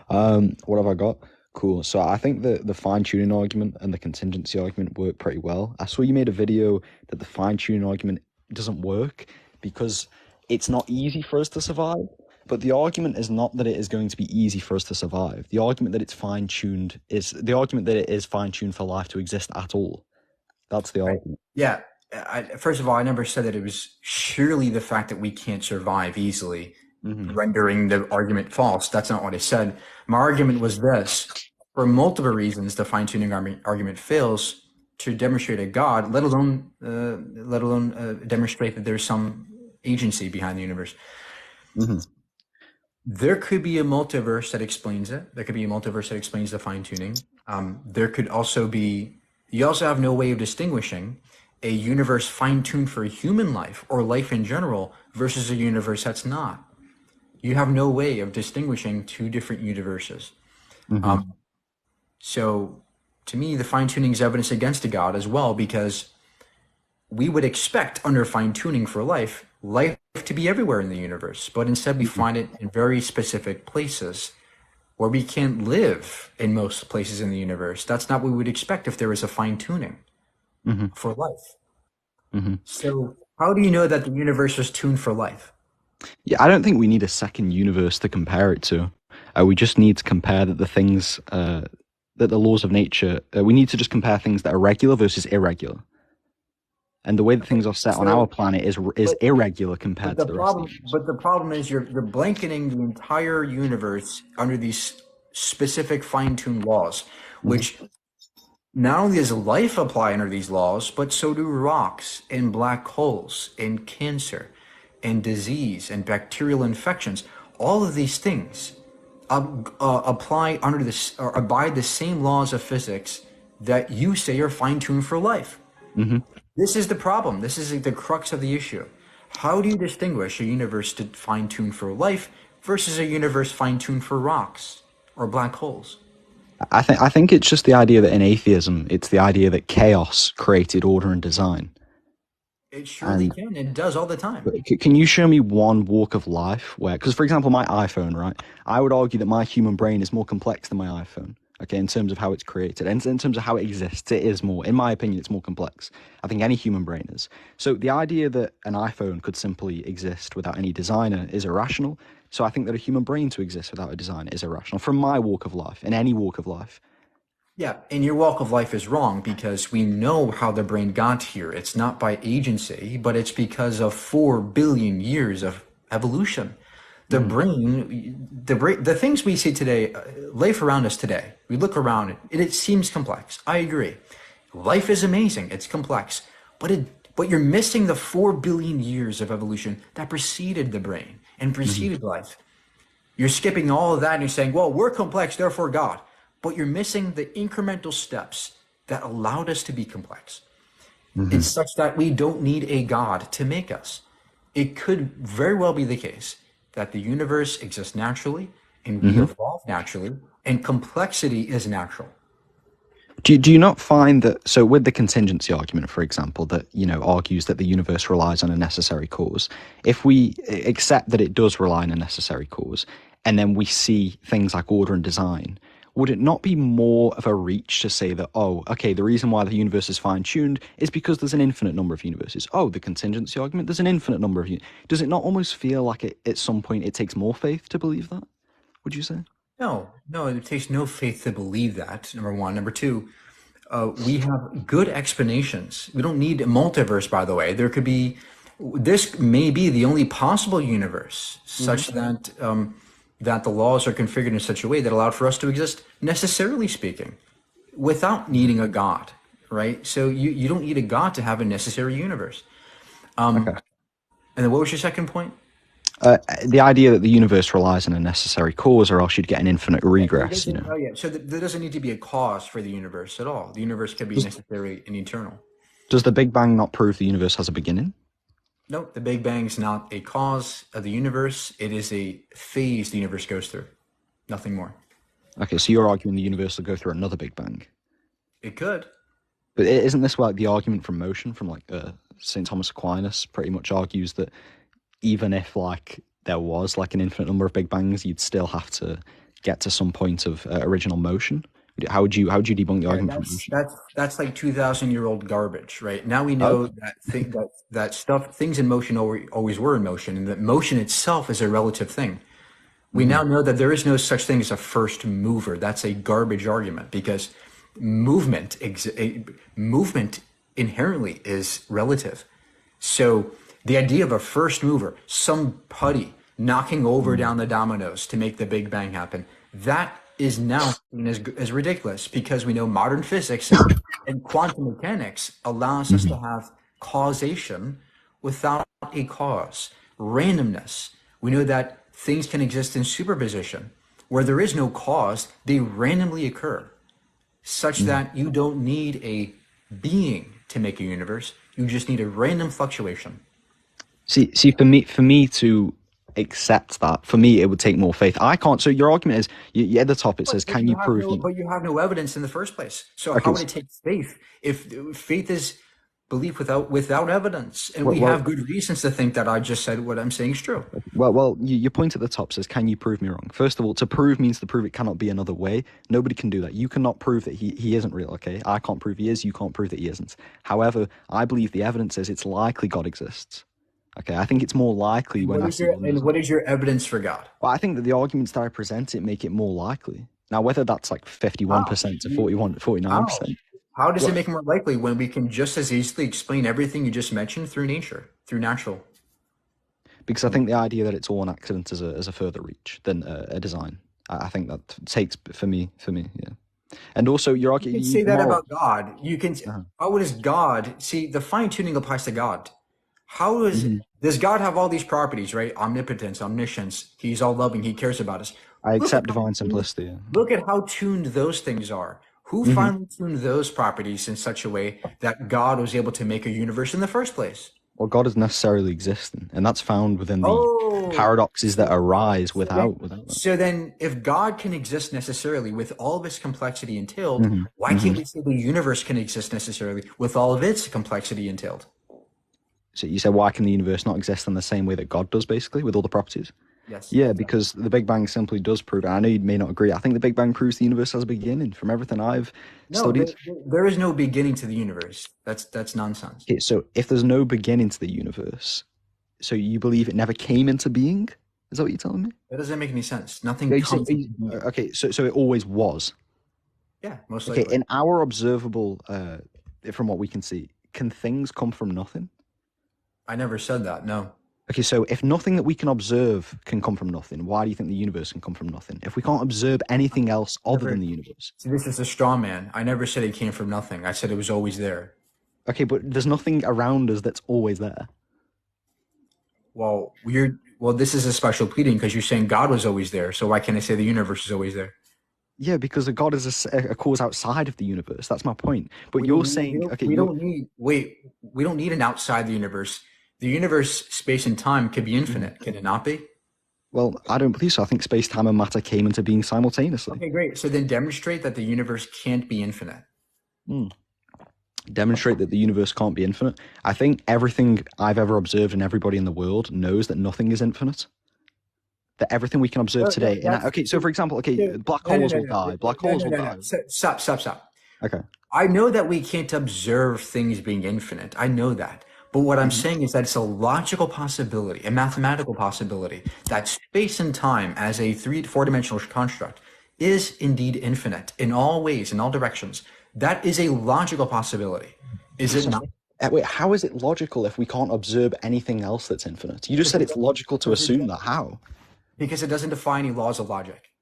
Speaker 19: What have I got? Cool. So I think the fine-tuning argument and the contingency argument work pretty well. I saw you made a video that the fine-tuning argument doesn't work because it's not easy for us to survive. But the argument is not that it is going to be easy for us to survive. The argument that it's fine-tuned is the argument that it is fine-tuned for life to exist at all. That's the argument.
Speaker 2: Yeah. First of all, I never said that it was surely the fact that we can't survive easily, rendering the argument false. That's not what I said. My argument was this. For multiple reasons, the fine-tuning argument fails to demonstrate a God, let alone demonstrate that there's some agency behind the universe. There could be a multiverse that explains it. There could be a multiverse that explains the fine-tuning. There could also be, you also have no way of distinguishing a universe fine-tuned for human life or life in general versus a universe that's not. You have no way of distinguishing two different universes. So to me, the fine-tuning is evidence against a God as well, because we would expect under fine-tuning for life to be everywhere in the universe, but instead we find it in very specific places where we can't live in most places in the universe. That's not what we would expect if there was a fine-tuning for life. So how do you know that the universe was tuned for life?
Speaker 19: Yeah, I don't think we need a second universe to compare it to. We just need to compare that the things, that the laws of nature, we need to just compare things that are regular versus irregular. And the way that things are set on our planet is irregular compared to the rest of the
Speaker 2: But the problem is you're blanketing the entire universe under these specific fine-tuned laws, which not only does life apply under these laws, but so do rocks and black holes and cancer and disease and bacterial infections. All of these things apply under this or abide the same laws of physics that you say are fine-tuned for life.
Speaker 19: Mm-hmm.
Speaker 2: This is the problem. This is the crux of the issue. How do you distinguish a universe fine-tuned for life versus a universe fine-tuned for rocks or black holes?
Speaker 19: I think it's just the idea that in atheism, it's the idea that chaos created order and design.
Speaker 2: It surely can. It does all the time.
Speaker 19: Can you show me one walk of life where, because for example, my iPhone, right? I would argue that my human brain is more complex than my iPhone. Okay, in terms of how it's created, and in terms of how it exists, it is more, in my opinion, it's more complex. I think any human brain is. So the idea that an iPhone could simply exist without any designer is irrational. So I think that a human brain to exist without a designer is irrational from my walk of life, in any walk of life.
Speaker 2: Yeah, and your walk of life is wrong because we know how the brain got here. It's not by agency, but it's because of 4 billion years of evolution. The brain, the things we see today, life around us today, we look around it seems complex. I agree. Life is amazing. It's complex, but you're missing the 4 billion years of evolution that preceded the brain and preceded life. You're skipping all of that and you're saying, well, we're complex, therefore God. But you're missing the incremental steps that allowed us to be complex. It's such that we don't need a God to make us. It could very well be the case that the universe exists naturally and we evolve naturally and complexity is natural.
Speaker 19: Do you not find that, so with the contingency argument, for example, that, argues that the universe relies on a necessary cause, if we accept that it does rely on a necessary cause, and then we see things like order and design, would it not be more of a reach to say that, oh, okay, the reason why the universe is fine-tuned is because there's an infinite number of universes? Oh, the contingency argument, there's an infinite number of Does it not almost feel like at some point it takes more faith to believe that, would you say?
Speaker 2: No, it takes no faith to believe that, number one. Number two, we have good explanations. We don't need a multiverse, by the way. This may be the only possible universe such that that the laws are configured in such a way that allowed for us to exist, necessarily speaking, without needing a God, right? So you don't need a God to have a necessary universe. And then what was your second point?
Speaker 19: The idea that the universe relies on a necessary cause, or else you'd get an infinite regress.
Speaker 2: So there doesn't need to be a cause for the universe at all. The universe could be necessary and eternal.
Speaker 19: Does the Big Bang not prove the universe has a beginning?
Speaker 2: No, the Big Bang is not a cause of the universe. It is a phase the universe goes through. Nothing more.
Speaker 19: Okay, so you're arguing the universe will go through another Big Bang.
Speaker 2: It could.
Speaker 19: But isn't this like the argument from motion from like St. Thomas Aquinas pretty much argues that even if like there was like an infinite number of Big Bangs, you'd still have to get to some point of original motion? How would you debunk the argument from motion?
Speaker 2: That's like 2,000-year-old garbage, right? Now we know that things in motion always were in motion, and that motion itself is a relative thing. We now know that there is no such thing as a first mover. That's a garbage argument because movement inherently is relative. So the idea of a first mover, some putty knocking over down the dominoes to make the Big Bang happen, that is now seen as ridiculous because we know modern physics and quantum mechanics allows us to have causation without a cause, randomness. We know that things can exist in superposition where there is no cause, they randomly occur, such that you don't need a being to make a universe, you just need a random fluctuation.
Speaker 19: See, for me to accept that, for me it would take more faith. I can't. So your argument is, at the top it says, can you prove?
Speaker 2: But you have no evidence in the first place. So how would it take faith if faith is belief without evidence? And we have good reasons to think that I just said what I'm saying is true.
Speaker 19: Well, your point at the top says, can you prove me wrong? First of all, to prove means to prove it cannot be another way. Nobody can do that. You cannot prove that he isn't real, okay? I can't prove he is. You can't prove that he isn't. However, I believe the evidence is it's likely God exists. Okay, I think it's more likely when I see.
Speaker 2: And what is your evidence for God?
Speaker 19: Well, I think that the arguments that I present make it more likely. Now, whether that's like 51% to 49%.
Speaker 2: How does it make it more likely when we can just as easily explain everything you just mentioned through nature, through natural?
Speaker 19: Because I think the idea that it's all an accident is a further reach than a design. I think that takes for me, yeah. And also, you're arguing.
Speaker 2: You can say that about God. You can. How does God see? The fine tuning applies to God. How does God have all these properties, right? Omnipotence, omniscience. He's all loving. He cares about us.
Speaker 19: I accept divine simplicity.
Speaker 2: Look at how tuned those things are. Who finally tuned those properties in such a way that God was able to make a universe in the first place?
Speaker 19: Well, God is necessarily existing, and that's found within the paradoxes that arise without that.
Speaker 2: So then, if God can exist necessarily with all of its complexity entailed, why can't we say the universe can exist necessarily with all of its complexity entailed?
Speaker 19: So you said, why can the universe not exist in the same way that God does, basically, with all the properties?
Speaker 2: Yes.
Speaker 19: Yeah, because the Big Bang simply does prove it. I know you may not agree. I think the Big Bang proves the universe has a beginning from everything I've studied.
Speaker 2: There is no beginning to the universe. That's nonsense.
Speaker 19: Okay, so if there's no beginning to the universe, so you believe it never came into being? Is that what you're telling me?
Speaker 2: That doesn't make any sense. Nothing comes into being.
Speaker 19: Okay, so it always was.
Speaker 2: Yeah, most likely.
Speaker 19: Okay, in our observable, from what we can see, can things come from nothing?
Speaker 2: I never said that, no.
Speaker 19: Okay, so if nothing that we can observe can come from nothing, why do you think the universe can come from nothing? If we can't observe anything else other than the universe.
Speaker 2: See, this is a straw man. I never said it came from nothing. I said it was always there.
Speaker 19: Okay, but there's nothing around us that's always there.
Speaker 2: Well, this is a special pleading because you're saying God was always there. So why can't I say the universe is always there?
Speaker 19: Yeah, because a God is a cause outside of the universe. That's my point. But you're saying, okay, we don't
Speaker 2: need an outside the universe. The universe, space and time can be infinite, can it not be?
Speaker 19: Well, I don't believe so. I think space, time, and matter came into being simultaneously.
Speaker 2: Okay, great. So then demonstrate that the universe can't be infinite.
Speaker 19: Demonstrate that the universe can't be infinite. I think everything I've ever observed and everybody in the world knows that nothing is infinite. That everything we can observe today. Okay, so for example, black holes will die. Black holes will die.
Speaker 2: Stop.
Speaker 19: Okay.
Speaker 2: I know that we can't observe things being infinite. I know that. But what I'm saying is that it's a logical possibility, a mathematical possibility, that space and time as a four-dimensional construct is indeed infinite in all ways, in all directions. That is a logical possibility. Is it not?
Speaker 19: Wait, how is it logical if we can't observe anything else that's infinite? You just said it's logical to assume that. How? Because
Speaker 2: it doesn't defy any laws of logic.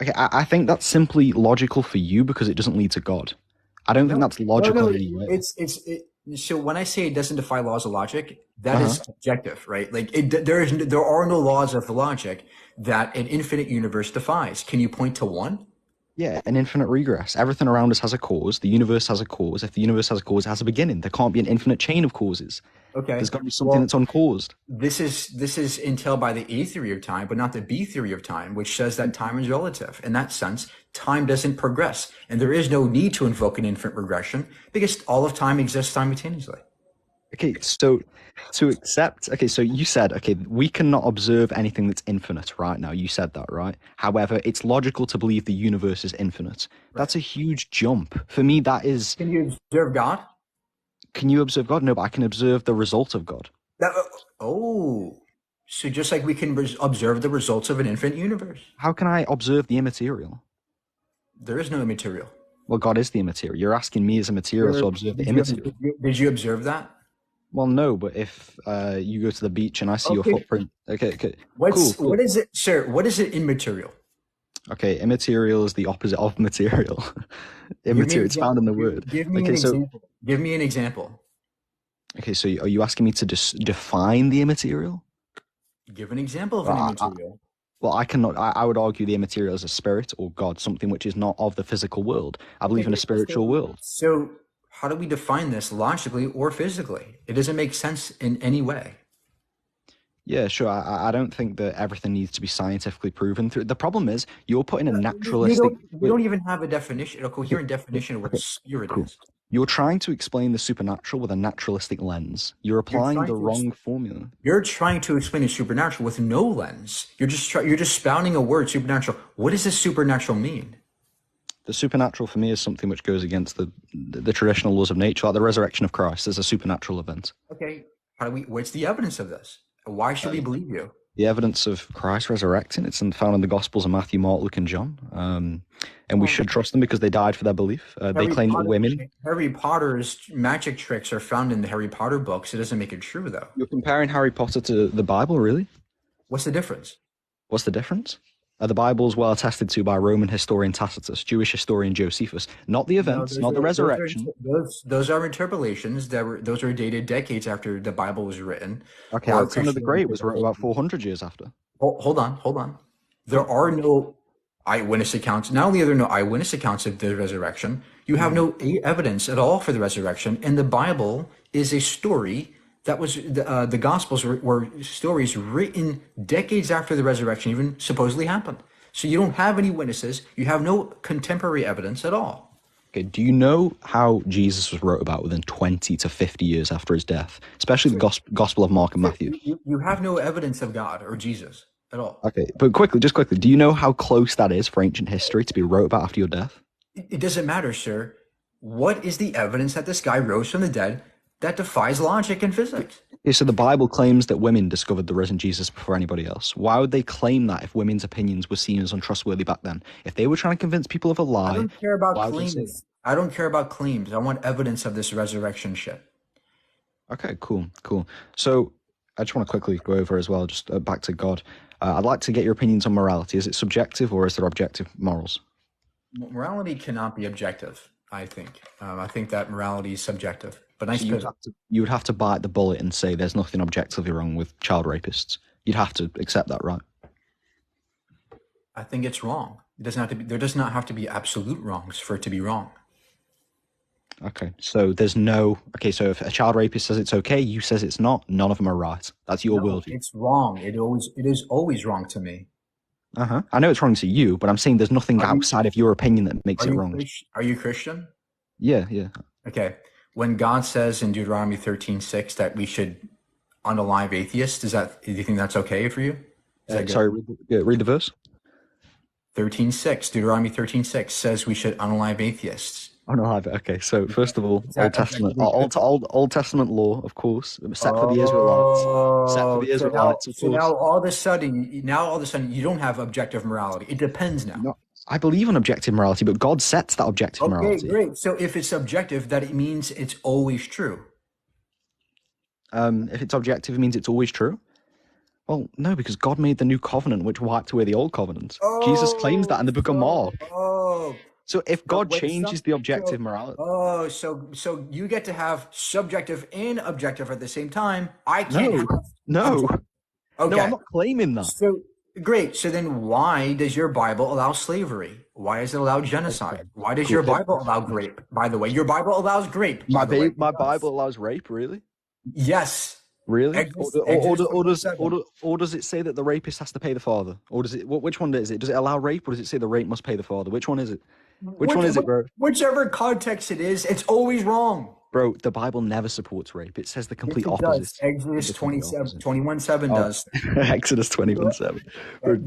Speaker 19: Okay, I think that's simply logical for you because it doesn't lead to God. I don't think that's logical in any way.
Speaker 2: So when I say it doesn't defy laws of logic, that is objective, right? Like there are no laws of logic that an infinite universe defies. Can you point to one?
Speaker 19: Yeah, an infinite regress. Everything around us has a cause. The universe has a cause. If the universe has a cause, it has a beginning. There can't be an infinite chain of causes.
Speaker 2: Okay.
Speaker 19: There's got to be something that's uncaused.
Speaker 2: This is entailed by the A theory of time, but not the B theory of time, which says that time is relative. In that sense, time doesn't progress, and there is no need to invoke an infinite regression because all of time exists simultaneously.
Speaker 19: Okay, so to accept, so you said, we cannot observe anything that's infinite right now. You said that, right? However, it's logical to believe the universe is infinite. Right. That's a huge jump. For me, that is...
Speaker 2: Can you observe God?
Speaker 19: Can you observe God? No, but I can observe the result of God.
Speaker 2: So just like we can observe the results of an infinite universe.
Speaker 19: How can I observe the immaterial?
Speaker 2: There is no immaterial.
Speaker 19: Well, God is the immaterial. You're asking me as a material to observe the immaterial.
Speaker 2: Did you observe that?
Speaker 19: Well, no, but if you go to the beach and I see your footprint... Okay.
Speaker 2: Cool. What is it, sir? What is it immaterial?
Speaker 19: Okay, immaterial is the opposite of material. Immaterial, it's found in the word.
Speaker 2: Give me an example. Give me an example.
Speaker 19: Okay, so are you asking me to define the immaterial?
Speaker 2: Give an example of an immaterial.
Speaker 19: Well, I cannot. I would argue the immaterial is a spirit or God, something which is not of the physical world. I believe in a spiritual world.
Speaker 2: So how do we define this logically or physically? It doesn't make sense in any way.
Speaker 19: Yeah, sure. I don't think that everything needs to be scientifically proven. The problem is you're putting a naturalistic...
Speaker 2: We don't even have a coherent definition of what spirit is.
Speaker 19: You're trying to explain the supernatural with a naturalistic lens. You're applying the wrong formula.
Speaker 2: You're trying to explain the supernatural with no lens. You're just spouting a word, supernatural. What does this supernatural mean?
Speaker 19: The supernatural for me is something which goes against the traditional laws of nature, like the resurrection of Christ is a supernatural event.
Speaker 2: Okay, what's the evidence of this? Why should we believe you?
Speaker 19: The evidence of Christ resurrecting, it's found in the Gospels of Matthew, Mark, Luke, and John. And we should trust them because they died for their belief. They claim that women...
Speaker 2: Harry Potter's magic tricks are found in the Harry Potter books. It doesn't make it true, though.
Speaker 19: You're comparing Harry Potter to the Bible, really?
Speaker 2: What's the difference?
Speaker 19: What's the difference? The Bible is well attested to by Roman historian Tacitus, Jewish historian Josephus. Not the
Speaker 2: No,
Speaker 19: events, not the resurrection.
Speaker 2: those are interpolations those are dated decades after the Bible was written.
Speaker 19: Okay, Alexander the Great was wrote about 400 years after.
Speaker 2: Hold on. There are no eyewitness accounts. Not only are there no eyewitness accounts of the resurrection, you have no evidence at all for the resurrection. And the Bible is a story that was the Gospels were stories written decades after the resurrection even supposedly happened. So you don't have any witnesses. You have no contemporary evidence at all.
Speaker 19: Okay, do you know how Jesus was wrote about within 20 to 50 years after his death, especially the Gospel of Mark and Matthew?
Speaker 2: You have no evidence of God or Jesus at all.
Speaker 19: Okay, but just quickly, do you know how close that is for ancient history to be wrote about after your death?
Speaker 2: It doesn't matter, sir. What is the evidence that this guy rose from the dead that defies logic and physics?
Speaker 19: Okay, so the Bible claims that women discovered the risen Jesus before anybody else. Why would they claim that if women's opinions were seen as untrustworthy back then? If they were trying to convince people of a lie,
Speaker 2: I don't care about
Speaker 19: why would they say
Speaker 2: claims. I don't care about claims. I want evidence of this resurrection shit.
Speaker 19: Okay, cool. So I just want to quickly go over as well, just back to God. I'd like to get your opinions on morality. Is it subjective or is there objective morals?
Speaker 2: Morality cannot be objective, I think. I think that morality is subjective. But nice
Speaker 19: So
Speaker 2: pivot.
Speaker 19: you would have to bite the bullet and say there's nothing objectively wrong with child rapists. You'd have to accept that, right?
Speaker 2: I think it's wrong. It doesn't have to be. There does not have to be absolute wrongs for it to be wrong.
Speaker 19: Okay, so there's no... Okay, so if a child rapist says it's okay, you says it's not, none of them are right. That's your worldview.
Speaker 2: It's wrong. It is always wrong to me.
Speaker 19: I know it's wrong to you, but I'm saying there's nothing outside of your opinion that makes it wrong.
Speaker 2: Are you Christian?
Speaker 19: Yeah.
Speaker 2: Okay. When God says in Deuteronomy 13:6 that we should unalive atheists, do you think that's okay for you?
Speaker 19: Sorry, read the verse.
Speaker 2: 13:6, Deuteronomy 13:6 says we should unalive atheists.
Speaker 19: Unalive it. Okay, so first of all, Old Testament law, of course, set for the Israelites.
Speaker 2: So now all of a sudden, you don't have objective morality. It depends now.
Speaker 19: No, I believe in objective morality, but God sets that objective morality.
Speaker 2: Okay, great. So if it's objective, that it means it's always true.
Speaker 19: If it's objective, it means it's always true. Well, no, because God made the new covenant, which wiped away the old covenant. Jesus claims that in the book of Mark. So if God changes the objective morality...
Speaker 2: So you get to have subjective and objective at the same time. I can't
Speaker 19: No.
Speaker 2: Okay.
Speaker 19: No, I'm not claiming that.
Speaker 2: So great. So then why does your Bible allow slavery? Why does it allow genocide? Why does your Bible allow grape? By the way, your Bible allows grape.
Speaker 19: My Bible allows rape, really?
Speaker 2: Yes.
Speaker 19: Really? Or does it say that the rapist has to pay the father? Or does it? Which one is it? Does it allow rape, or does it say the rape must pay the father? Which one is it? Which one is it, bro?
Speaker 2: Whichever context it is, it's always wrong.
Speaker 19: Bro, the Bible never supports rape. It says the complete
Speaker 2: Yes, it
Speaker 19: opposite.
Speaker 2: does. Exodus 21:7 does.
Speaker 19: Exodus 21:7.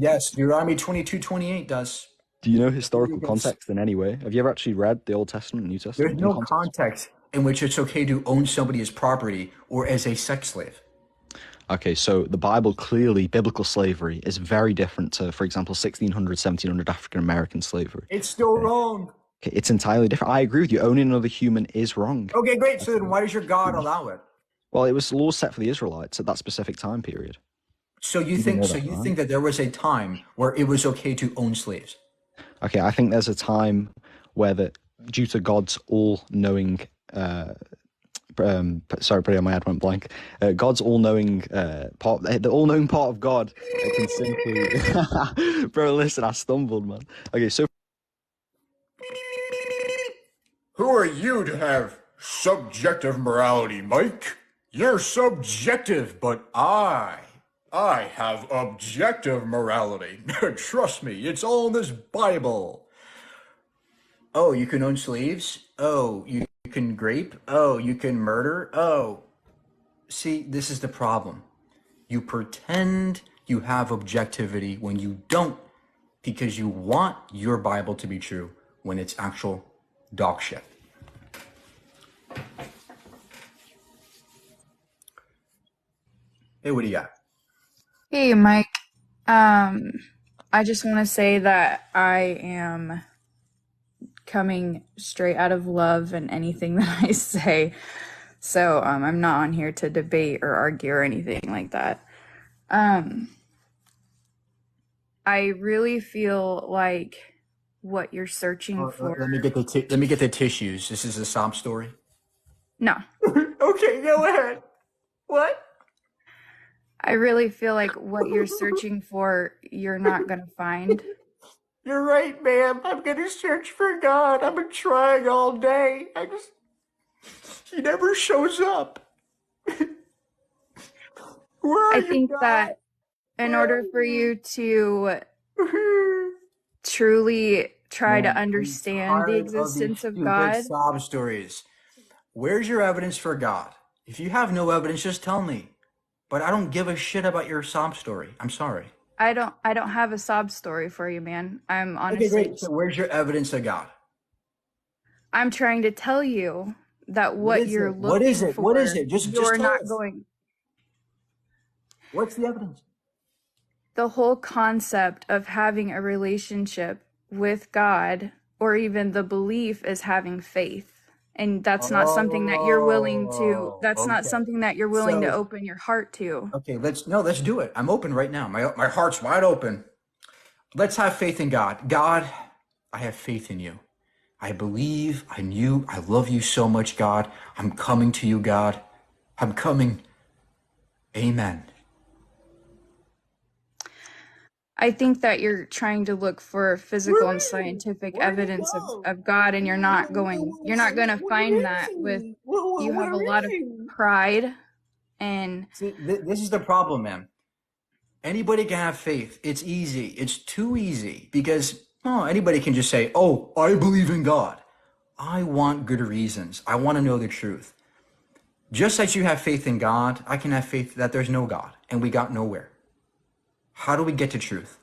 Speaker 2: Yes, Deuteronomy 22:28 does.
Speaker 19: Do you know historical context in any way? Have you ever actually read the Old Testament and New Testament?
Speaker 2: There's no context in which it's okay to own somebody as property or as a sex slave.
Speaker 19: Okay, so the Bible clearly, biblical slavery is very different to, for example, 1600, 1700 African-American slavery.
Speaker 2: It's still wrong.
Speaker 19: Okay, it's entirely different. I agree with you. Owning another human is wrong.
Speaker 2: Okay, great. So then why does your God allow it?
Speaker 19: Well, it was laws set for the Israelites at that specific time period.
Speaker 2: So you think that there was a time where it was okay to own slaves?
Speaker 19: Okay, I think there's a time where due to God's all-knowing sorry, pretty my head went blank. God's all-knowing part, the all-knowing part of God can simply... Bro, listen, I stumbled, man. Okay, so...
Speaker 3: Who are you to have subjective morality, Mike? You're subjective, but I have objective morality. Trust me, it's all in this Bible.
Speaker 2: Oh, you can own slaves? Oh, you can grape? Oh, you can murder? Oh. See, this is the problem. You pretend you have objectivity when you don't, because you want your Bible to be true when it's actual dog shit. Hey, what do you got?
Speaker 5: Hey, Mike. I just want to say that I am coming straight out of love in anything that I say. So I'm not on here to debate or argue or anything like that. I really feel like what you're searching for.
Speaker 2: Let me get the tissues. This is a sob story.
Speaker 5: No.
Speaker 2: Okay, go ahead. What?
Speaker 5: I really feel like what you're searching for, you're not going to find.
Speaker 2: You're right, ma'am. I'm gonna search for God. I've been trying all day. He never shows up. Where are
Speaker 5: I
Speaker 2: you,
Speaker 5: think
Speaker 2: God?
Speaker 5: that in order for you to truly try to
Speaker 2: Man,
Speaker 5: understand the
Speaker 2: tired of these
Speaker 5: existence of
Speaker 2: stupid
Speaker 5: God,
Speaker 2: sob stories. Where's your evidence for God? If you have no evidence, just tell me. But I don't give a shit about your sob story. I'm sorry.
Speaker 5: I don't have a sob story for you, man. I'm
Speaker 2: Okay,
Speaker 5: honestly
Speaker 2: great. So where's your evidence of God?
Speaker 5: I'm trying to tell you that
Speaker 2: What
Speaker 5: what
Speaker 2: is
Speaker 5: you're
Speaker 2: it? What is
Speaker 5: looking
Speaker 2: it? What is
Speaker 5: for,
Speaker 2: it? Just
Speaker 5: you're
Speaker 2: tell
Speaker 5: not
Speaker 2: us.
Speaker 5: going.
Speaker 2: What's the evidence?
Speaker 5: The whole concept of having a relationship with God, or even the belief, is having faith. And that's not something that you're willing to, that's not
Speaker 2: Okay.
Speaker 5: something that you're willing to
Speaker 2: So,
Speaker 5: open your heart to.
Speaker 2: okay, let's do it. I'm open right now. My heart's wide open. Let's have faith in God. God, I have faith in you. I believe in you. I love you so much, God. I'm coming to you, God. I'm coming. Amen.
Speaker 5: I think that you're trying to look for physical and scientific evidence of God, and you're not going to find that with, you have a lot of pride. And
Speaker 2: See, this is the problem, man. Anybody can have faith. It's easy. It's too easy because anybody can just say, "Oh, I believe in God." I want good reasons. I want to know the truth. Just as you have faith in God, I can have faith that there's no God, and we got nowhere. How do we get to truth?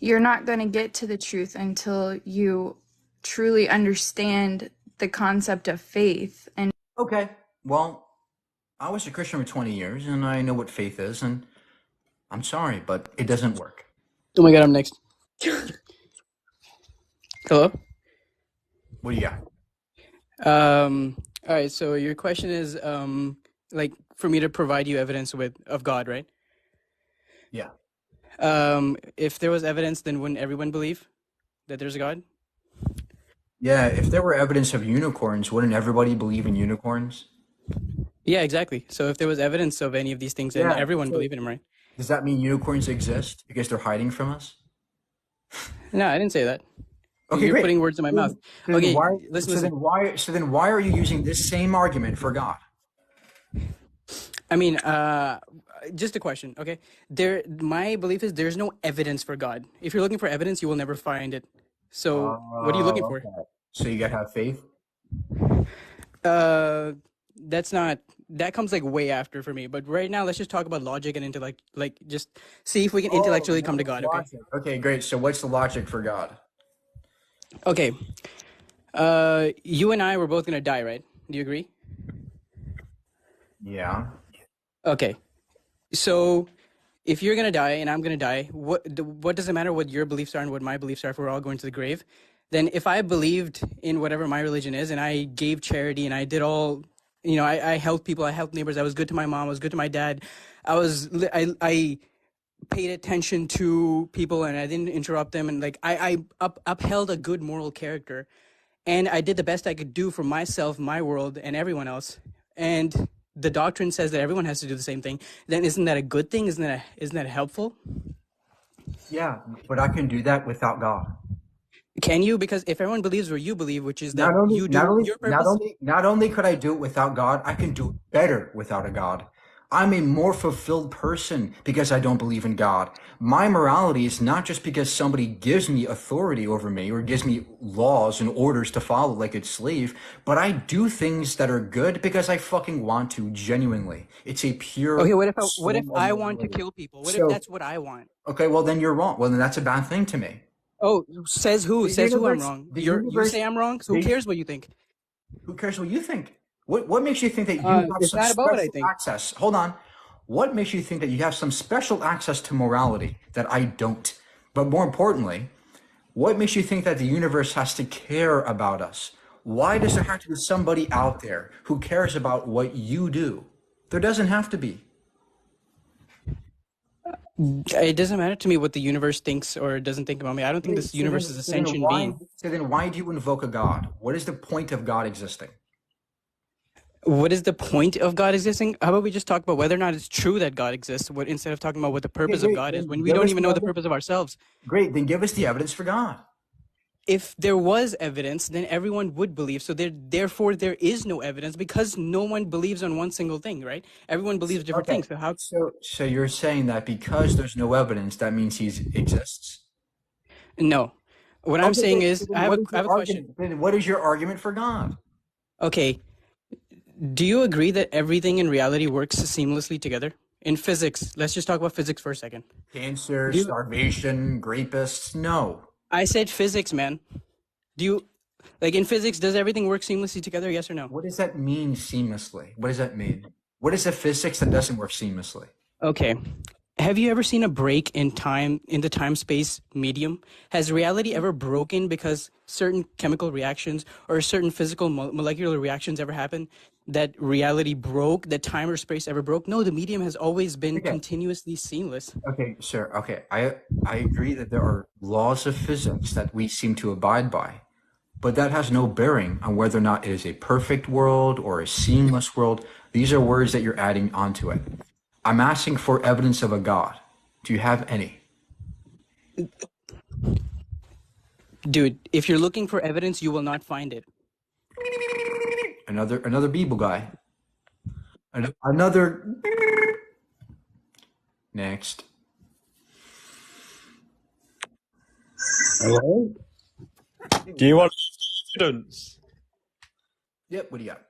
Speaker 5: you're not going to get to the truth until you truly understand the concept of faith. And
Speaker 2: Okay, well, I was a Christian for 20 years, and I know what faith is, and I'm sorry, but it doesn't work.
Speaker 7: Oh my God, I'm next. Hello?
Speaker 2: What do you got?
Speaker 7: All right, so your question is, like, for me to provide you evidence of God, right?
Speaker 2: Yeah.
Speaker 7: If there was evidence, then wouldn't everyone believe that there's a God?
Speaker 2: Yeah, if there were evidence of unicorns, wouldn't everybody believe in unicorns?
Speaker 7: Yeah, exactly. So if there was evidence of any of these things, then
Speaker 2: Yeah.
Speaker 7: everyone
Speaker 2: So
Speaker 7: believe in them, right?
Speaker 2: does that mean unicorns exist because they're hiding from us?
Speaker 7: No, I didn't say that.
Speaker 2: Okay,
Speaker 7: You're
Speaker 2: great.
Speaker 7: putting words in my mouth.
Speaker 2: Then
Speaker 7: Okay,
Speaker 2: why,
Speaker 7: listen.
Speaker 2: so then why are you using this same argument for God?
Speaker 7: I mean, just a question, okay? My belief is there's no evidence for God. If you're looking for evidence, you will never find it. So what are you looking for?
Speaker 2: Okay. So you gotta have faith?
Speaker 7: That comes like way after for me. But right now, let's just talk about logic and intellect. Like, just see if we can intellectually come to God, okay?
Speaker 2: Logic. Okay, great. So what's the logic for God?
Speaker 7: Okay. You and I were both gonna die, right? Do you agree?
Speaker 2: Yeah.
Speaker 7: Okay. So if you're gonna die and I'm gonna die, what does it matter what your beliefs are and what my beliefs are if we're all going to the grave? Then if I believed in whatever my religion is and I gave charity and I did all, I helped people, I helped neighbors, I was good to my mom, I was good to my dad, I paid attention to people and I didn't interrupt them, and like I upheld a good moral character, and I did the best I could do for myself, my world, and everyone else. And the doctrine says that everyone has to do the same thing. Then isn't that a good thing? Isn't that helpful?
Speaker 2: Yeah, but I can do that without God.
Speaker 7: Can you? Because if everyone believes what you believe, which is that you do your purpose.
Speaker 2: Not only could I do it without God, I can do it better without a God. I'm a more fulfilled person because I don't believe in God. My morality is not just because somebody gives me authority over me or gives me laws and orders to follow like a slave, but I do things that are good because I fucking want to, genuinely. It's a pure.
Speaker 7: Okay, what if I want to kill people? What if that's what I want?
Speaker 2: Okay, well then you're wrong. Well then that's a bad thing to me.
Speaker 7: Oh, says who? Says who I'm wrong? You say I'm wrong? So who cares what you think?
Speaker 2: Who cares what you think? What makes you think that you have
Speaker 7: it's
Speaker 2: some
Speaker 7: not about what I
Speaker 2: special
Speaker 7: think.
Speaker 2: access? Hold on. What makes you think that you have some special access to morality that I don't? But more importantly, what makes you think that the universe has to care about us? Why does there have to be somebody out there who cares about what you do? There doesn't have to be.
Speaker 7: It doesn't matter to me what the universe thinks or doesn't think about me. I don't think
Speaker 2: Wait,
Speaker 7: this universe is a sentient being.
Speaker 2: So then why do you invoke a God? What is the point of God existing?
Speaker 7: What is the point of God existing? How about we just talk about whether or not it's true that God exists, instead of talking about what the purpose of
Speaker 2: Great.
Speaker 7: God is,
Speaker 2: Then
Speaker 7: when we
Speaker 2: give
Speaker 7: don't
Speaker 2: us
Speaker 7: even
Speaker 2: the
Speaker 7: know the
Speaker 2: evidence.
Speaker 7: purpose of ourselves.
Speaker 2: Great, then give us the evidence for God.
Speaker 7: If there was evidence, then everyone would believe. So therefore, there is no evidence because no one believes on one single thing, right? Everyone believes different
Speaker 2: Okay.
Speaker 7: things. So how?
Speaker 2: So you're saying that because there's no evidence, that means he exists?
Speaker 7: No. What I'm
Speaker 2: Okay,
Speaker 7: saying
Speaker 2: so
Speaker 7: is,
Speaker 2: then
Speaker 7: I have
Speaker 2: what is
Speaker 7: a
Speaker 2: your
Speaker 7: question.
Speaker 2: argument? Then what is your argument for God?
Speaker 7: Okay. Do you agree that everything in reality works seamlessly together? In physics, let's just talk about physics for a second.
Speaker 2: Cancer,
Speaker 7: Do you,
Speaker 2: starvation, rapists? No.
Speaker 7: I said physics, man. Do you, like in physics, does everything work seamlessly together? Yes or no?
Speaker 2: What does that mean seamlessly? What does that mean? What is the physics that doesn't work seamlessly?
Speaker 7: Okay. Have you ever seen a break in time, in the time-space medium? Has reality ever broken because certain chemical reactions or certain physical molecular reactions ever happened that reality broke, that time or space ever broke? No, the medium has always been
Speaker 2: Okay.
Speaker 7: continuously seamless.
Speaker 2: Okay, sir. Okay. I agree that there are laws of physics that we seem to abide by, but that has no bearing on whether or not it is a perfect world or a seamless world. These are words that you're adding onto it. I'm asking for evidence of a God. Do you have any?
Speaker 7: Dude, if you're looking for evidence, you will not find it.
Speaker 2: Another Beeble guy. Another. Next.
Speaker 20: Hello? Do you want evidence?
Speaker 2: Yep, what do you got?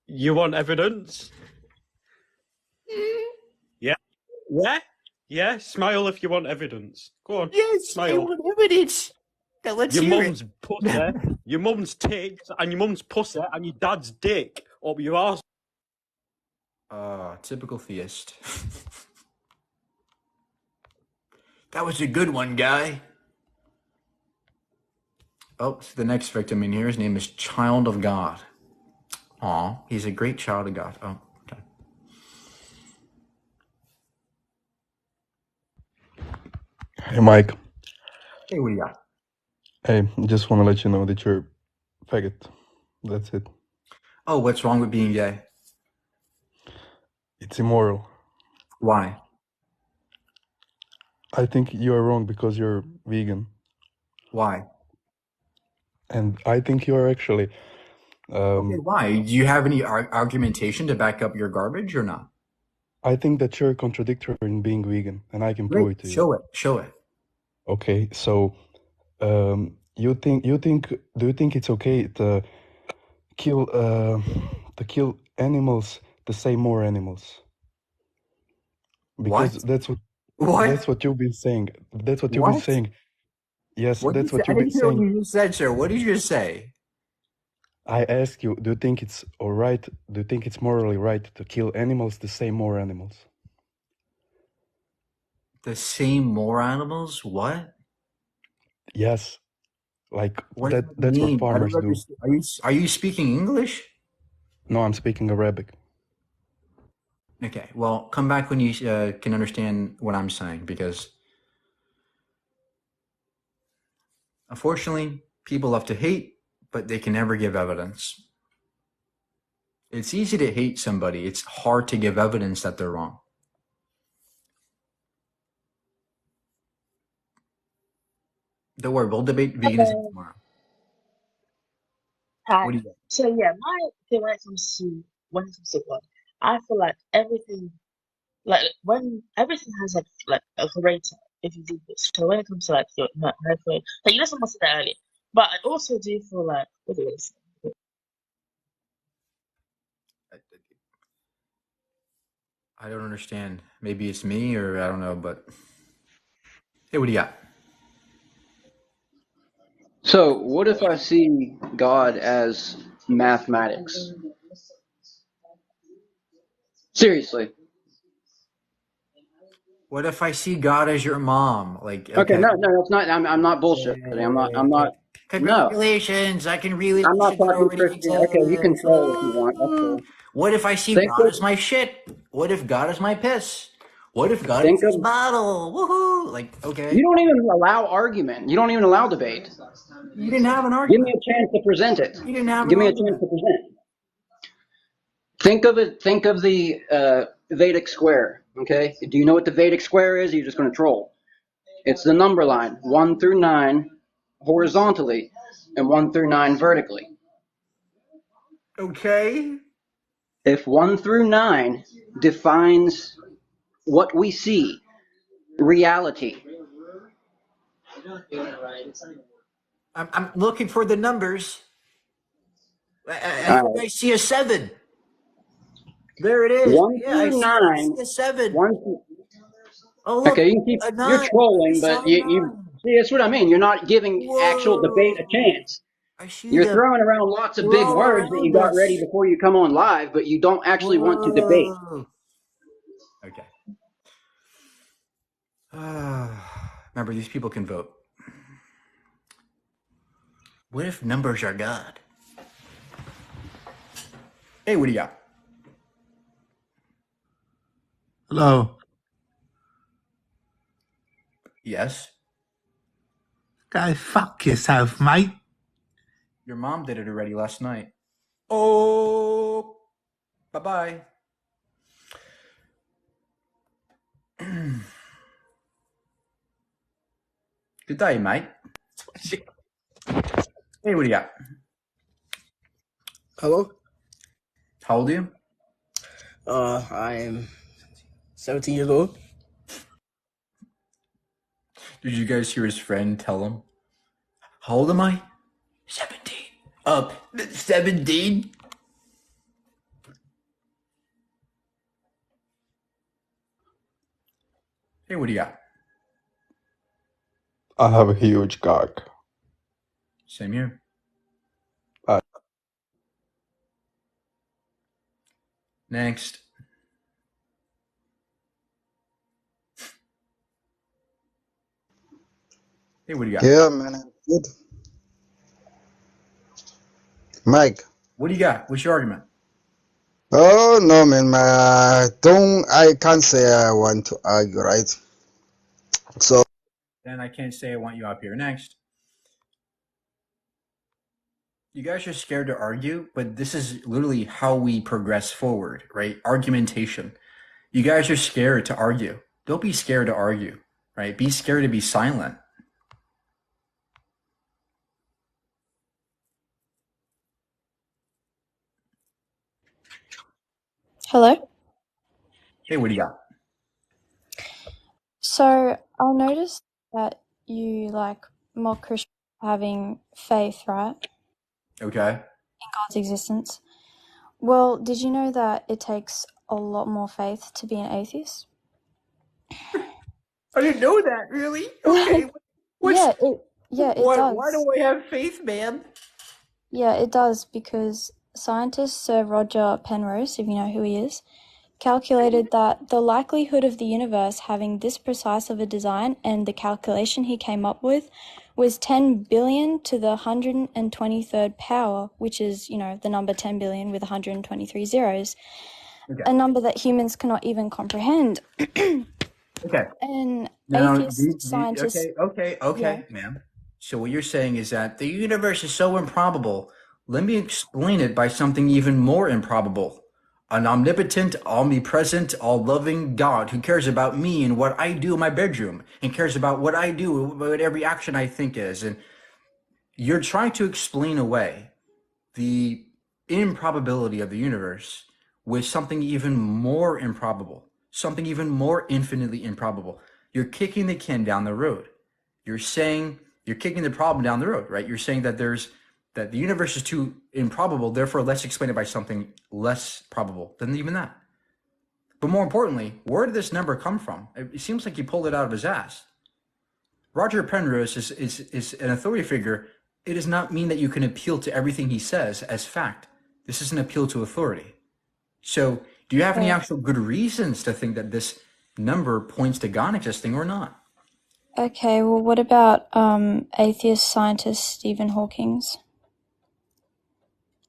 Speaker 20: You want evidence? Yeah. Yeah? Yeah, smile if you want evidence. Go on.
Speaker 2: Yes,
Speaker 20: smile.
Speaker 2: I want evidence. Now let's
Speaker 20: Your
Speaker 2: hear
Speaker 20: mum's
Speaker 2: it.
Speaker 20: pussy, your mum's tits, and your mum's pussy, and your dad's dick up your arse.
Speaker 2: Typical theist. That was a good one, guy. Oh, so the next victim in here, his name is Child of God. Aw, he's a great child of God. Oh, okay.
Speaker 21: Hey, Mike.
Speaker 2: Hey, what do you got?
Speaker 21: Hey, just want to let you know that you're faggot. That's it.
Speaker 2: Oh, what's wrong with being gay?
Speaker 21: It's immoral.
Speaker 2: Why?
Speaker 21: I think you are wrong because you're vegan.
Speaker 2: Why?
Speaker 21: And I think you are actually.
Speaker 2: Okay, why? Do you have any argumentation to back up your garbage or not?
Speaker 21: I think that you're contradictory in being vegan, and I can prove it to you.
Speaker 2: Show it.
Speaker 21: Okay, so do you think it's okay to kill animals to save more animals? Because that's what you've been saying. That's what you've been saying. Yes,
Speaker 2: What
Speaker 21: that's
Speaker 2: did you
Speaker 21: what
Speaker 2: say? I
Speaker 21: you've been
Speaker 2: didn't hear what
Speaker 21: saying.
Speaker 2: you just said, sir. What did you just say?
Speaker 21: I ask you, do you think it's all right? Do you think it's morally right to kill animals to save more animals?
Speaker 2: The same more animals? What?
Speaker 21: Yes, like
Speaker 2: What does that
Speaker 21: that's what
Speaker 2: mean? I don't
Speaker 21: farmers do.
Speaker 2: understand. Are you speaking English?
Speaker 21: No, I'm speaking Arabic.
Speaker 2: Okay, well, come back when you can understand what I'm saying, because unfortunately, people love to hate, but they can never give evidence. It's easy to hate somebody. It's hard to give evidence that they're wrong. Don't worry, we'll debate veganism tomorrow.
Speaker 6: Hi.
Speaker 2: What do you got?
Speaker 6: So yeah, my thing when it comes to God, I feel like everything, like when everything has like a creator. If you do this, so when it comes to like your like you know someone said that earlier, but I also do feel like what do I say?
Speaker 2: I don't understand. Maybe it's me, or I don't know, but hey, what do you got?
Speaker 14: So, what if I see God as mathematics? Seriously.
Speaker 2: What if I see God as your mom? Like,
Speaker 14: Okay, no, it's not. I'm not bullshitting. I'm not. No,
Speaker 2: Congratulations, I can really
Speaker 14: I'm not talking
Speaker 2: already
Speaker 14: Christian. Okay, you can troll if you want. That's cool.
Speaker 2: What if I see
Speaker 14: Think
Speaker 2: God as my shit? What if God is my piss? What if God
Speaker 8: Think
Speaker 2: is this
Speaker 8: of
Speaker 2: bottle? Woohoo! Like,
Speaker 8: you
Speaker 2: okay,
Speaker 8: don't even allow argument. You don't even allow debate.
Speaker 2: you didn't have an
Speaker 8: Give me
Speaker 2: argument.
Speaker 8: a chance to present it.
Speaker 2: You didn't have an
Speaker 8: Give me a chance
Speaker 2: argument.
Speaker 8: to present. Think of it. Think of the Vedic square. Okay. Do you know what the Vedic square is? Or you're just going to troll. It's the number line 1 through 9 horizontally and 1 through 9 vertically.
Speaker 2: Okay.
Speaker 8: If 1 through 9 defines what we see, reality.
Speaker 2: I'm looking for the numbers. I
Speaker 8: All
Speaker 2: think
Speaker 8: right.
Speaker 2: I see a 7. There it is.
Speaker 8: 1
Speaker 2: Yeah, I
Speaker 8: through
Speaker 2: see
Speaker 8: 9.
Speaker 2: a 7.
Speaker 8: 1 through,
Speaker 2: Oh, look,
Speaker 8: okay, you keep,
Speaker 2: a
Speaker 8: you're
Speaker 2: 9. I
Speaker 8: trolling,
Speaker 2: saw
Speaker 8: but
Speaker 2: a
Speaker 8: you
Speaker 2: 9.
Speaker 8: see, that's what I mean. You're not giving actual debate a
Speaker 2: Whoa.
Speaker 8: chance.
Speaker 2: I see
Speaker 8: You're
Speaker 2: them.
Speaker 8: throwing around lots of
Speaker 2: They're
Speaker 8: big
Speaker 2: all
Speaker 8: words that you
Speaker 2: around
Speaker 8: got ready
Speaker 2: us.
Speaker 8: before you come on live, but you don't actually want to debate.
Speaker 2: Whoa. Okay. Remember, these people can vote. What if numbers are God? Hey, what do you got?
Speaker 22: Hello.
Speaker 2: Yes.
Speaker 22: Go fuck yourself, mate.
Speaker 2: Your mom did it already last night. Oh, bye-bye. Good day, mate. Hey, what do you got?
Speaker 7: Hello?
Speaker 2: How old are you?
Speaker 7: I am 17 years old.
Speaker 2: Did you guys hear his friend tell him? How old am I? 17. 17? Hey, what do you got?
Speaker 21: I have a huge cock.
Speaker 2: Same here. Next. Hey, what do you got?
Speaker 23: Yeah, man, I'm good. Mike.
Speaker 2: What do you got? What's your argument?
Speaker 23: Oh no, man, I can't say I want to argue, right? So
Speaker 2: Then I can't say I want you up here. Next. You guys are scared to argue, but this is literally how we progress forward, right? Argumentation. You guys are scared to argue. Don't be scared to argue, right? Be scared to be silent.
Speaker 5: Hello?
Speaker 2: Hey, what do you got?
Speaker 5: So I noticed that you like mock Christians having faith, right?
Speaker 2: Okay.
Speaker 5: In God's existence. Well, did you know that it takes a lot more faith to be an atheist?
Speaker 2: I didn't know that, really? Okay.
Speaker 5: Yeah, it
Speaker 2: Why
Speaker 5: does.
Speaker 2: do I have faith, man?
Speaker 5: Yeah, it does, because scientist Sir Roger Penrose, if you know who he is, calculated that the likelihood of the universe having this precise of a design, and the calculation he came up with was 10 billion to the 123rd power, which is, the number 10 billion with 123 zeros,
Speaker 2: Okay.
Speaker 5: a number that humans cannot even comprehend.
Speaker 2: Okay.
Speaker 5: And
Speaker 2: Now,
Speaker 5: atheist scientists...
Speaker 2: okay, ma'am. So what you're saying is that the universe is so improbable. Let me explain it by something even more improbable. An omnipotent, omnipresent, all-loving God who cares about me and what I do in my bedroom and cares about what I do, what every action I think is. And you're trying to explain away the improbability of the universe with something even more improbable, something even more infinitely improbable. You're kicking the can down the road. You're saying you're kicking the problem down the road, right? You're saying that that the universe is too improbable, therefore let's explain it by something less probable than even that. But more importantly, where did this number come from? It seems like he pulled it out of his ass. Roger Penrose is an authority figure. It does not mean that you can appeal to everything he says as fact. This is an appeal to authority. So do you have any actual good reasons to think that this number points to God existing or not?
Speaker 5: Okay, well, what about atheist scientist Stephen Hawking's?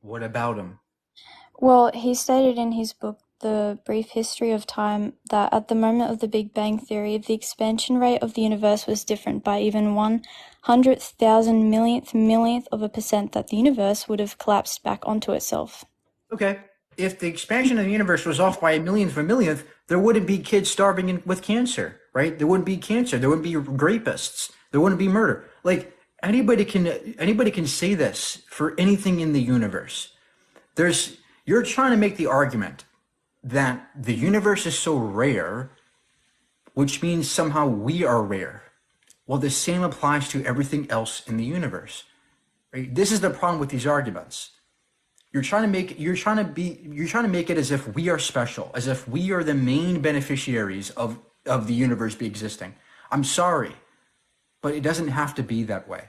Speaker 2: What about him?
Speaker 5: Well, he stated in his book,
Speaker 9: the brief history of time that at the moment of the Big Bang Theory, the expansion rate of the universe was different by even 100,000 millionth of a percent, that the universe would have collapsed back onto itself.
Speaker 2: Okay. If the expansion of the universe was off by a millionth of a millionth, there wouldn't be kids starving with cancer, right? There wouldn't be cancer. There wouldn't be rapists. There wouldn't be murder. Like anybody can say this for anything in the universe. You're trying to make the argument that the universe is so rare, which means somehow we are rare. Well, the same applies to everything else in the universe. Right? This is the problem with these arguments. You're trying to make it as if we are special, as if we are the main beneficiaries of the universe be existing. I'm sorry, but it doesn't have to be that way.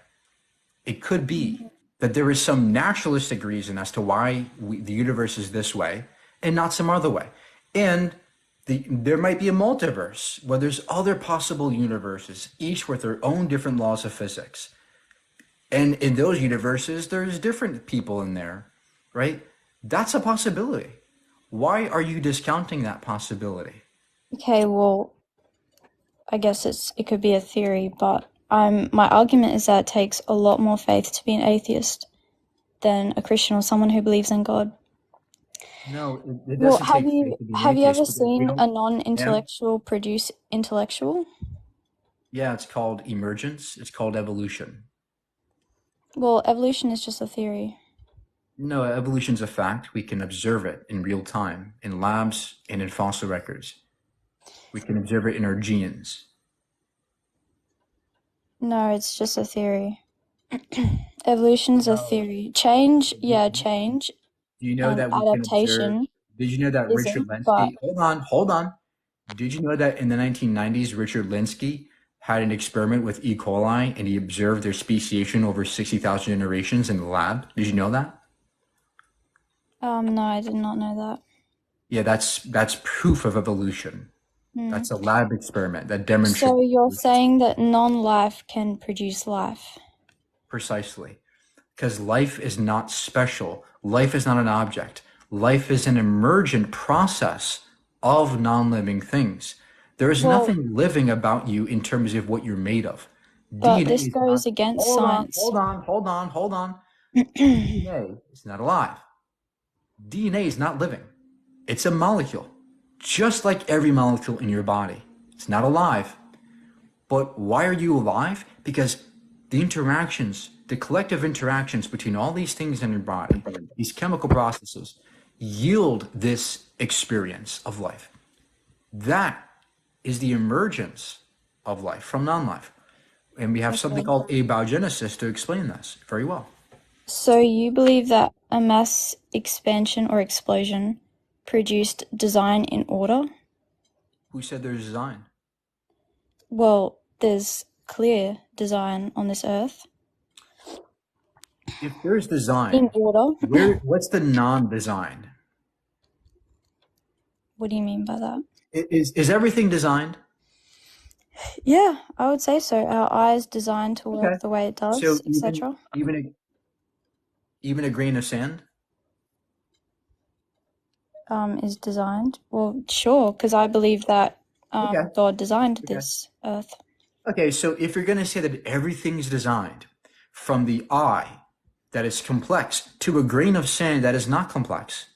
Speaker 2: It could be that there is some naturalistic reason as to why the universe is this way and not some other way. And there might be a multiverse where there's other possible universes, each with their own different laws of physics. And in those universes, there's different people in there, right? That's a possibility. Why are you discounting that possibility?
Speaker 9: Okay, well, I guess it could be a theory, but my argument is that it takes a lot more faith to be an atheist than a Christian or someone who believes in God.
Speaker 2: No, it
Speaker 9: Well,
Speaker 2: doesn't take faith to be an
Speaker 9: have you
Speaker 2: atheist,
Speaker 9: ever
Speaker 2: because we
Speaker 9: seen
Speaker 2: don't.
Speaker 9: a non-intellectual produce intellectual?
Speaker 2: Yeah, it's called emergence. It's called evolution.
Speaker 9: Well, evolution is just a theory.
Speaker 2: No, evolution's a fact. We can observe it in real time in labs and in fossil records. We can observe it in our genes.
Speaker 9: No, it's just a theory. Evolution's a theory. Change.
Speaker 2: Do you know
Speaker 9: And
Speaker 2: that we can observe?
Speaker 9: adaptation
Speaker 2: Did you know that Richard
Speaker 9: isn't, but
Speaker 2: Lenski? Hold on. Did you know that in the 1990s, Richard Lenski had an experiment with E. coli and he observed their speciation over 60,000 generations in the lab? Did you know that?
Speaker 9: no, I did not know that.
Speaker 2: Yeah, that's proof of evolution. That's a lab experiment that demonstrates.
Speaker 9: So you're saying that non-life can produce life?
Speaker 2: Precisely. Because life is not special. Life is not an object. Life is an emergent process of non-living things. There is nothing living about you in terms of what you're made of.
Speaker 9: But this goes against science.
Speaker 2: Hold on. DNA is not alive. DNA is not living. It's a molecule, just like every molecule in your body. It's not alive. But why are you alive? Because the interactions, the collective interactions between all these things in your body, these chemical processes, yield this experience of life. That is the emergence of life from non-life. And we have something called abiogenesis to explain this very well.
Speaker 9: So you believe that a mass expansion or explosion produced design in order?
Speaker 2: Who said there's design?
Speaker 9: Well, there's clear design on this earth.
Speaker 2: If there's design,
Speaker 9: in order,
Speaker 2: what's the non-design?
Speaker 9: What do you mean by that?
Speaker 2: Is everything designed?
Speaker 9: Yeah, I would say so. Our eyes designed to work the way it does,
Speaker 2: So
Speaker 9: etc.
Speaker 2: even a grain of sand?
Speaker 9: Is designed. Well, sure, because I believe that God designed this earth.
Speaker 2: Okay, so if you're going to say that everything's designed, from the eye that is complex to a grain of sand that is not complex,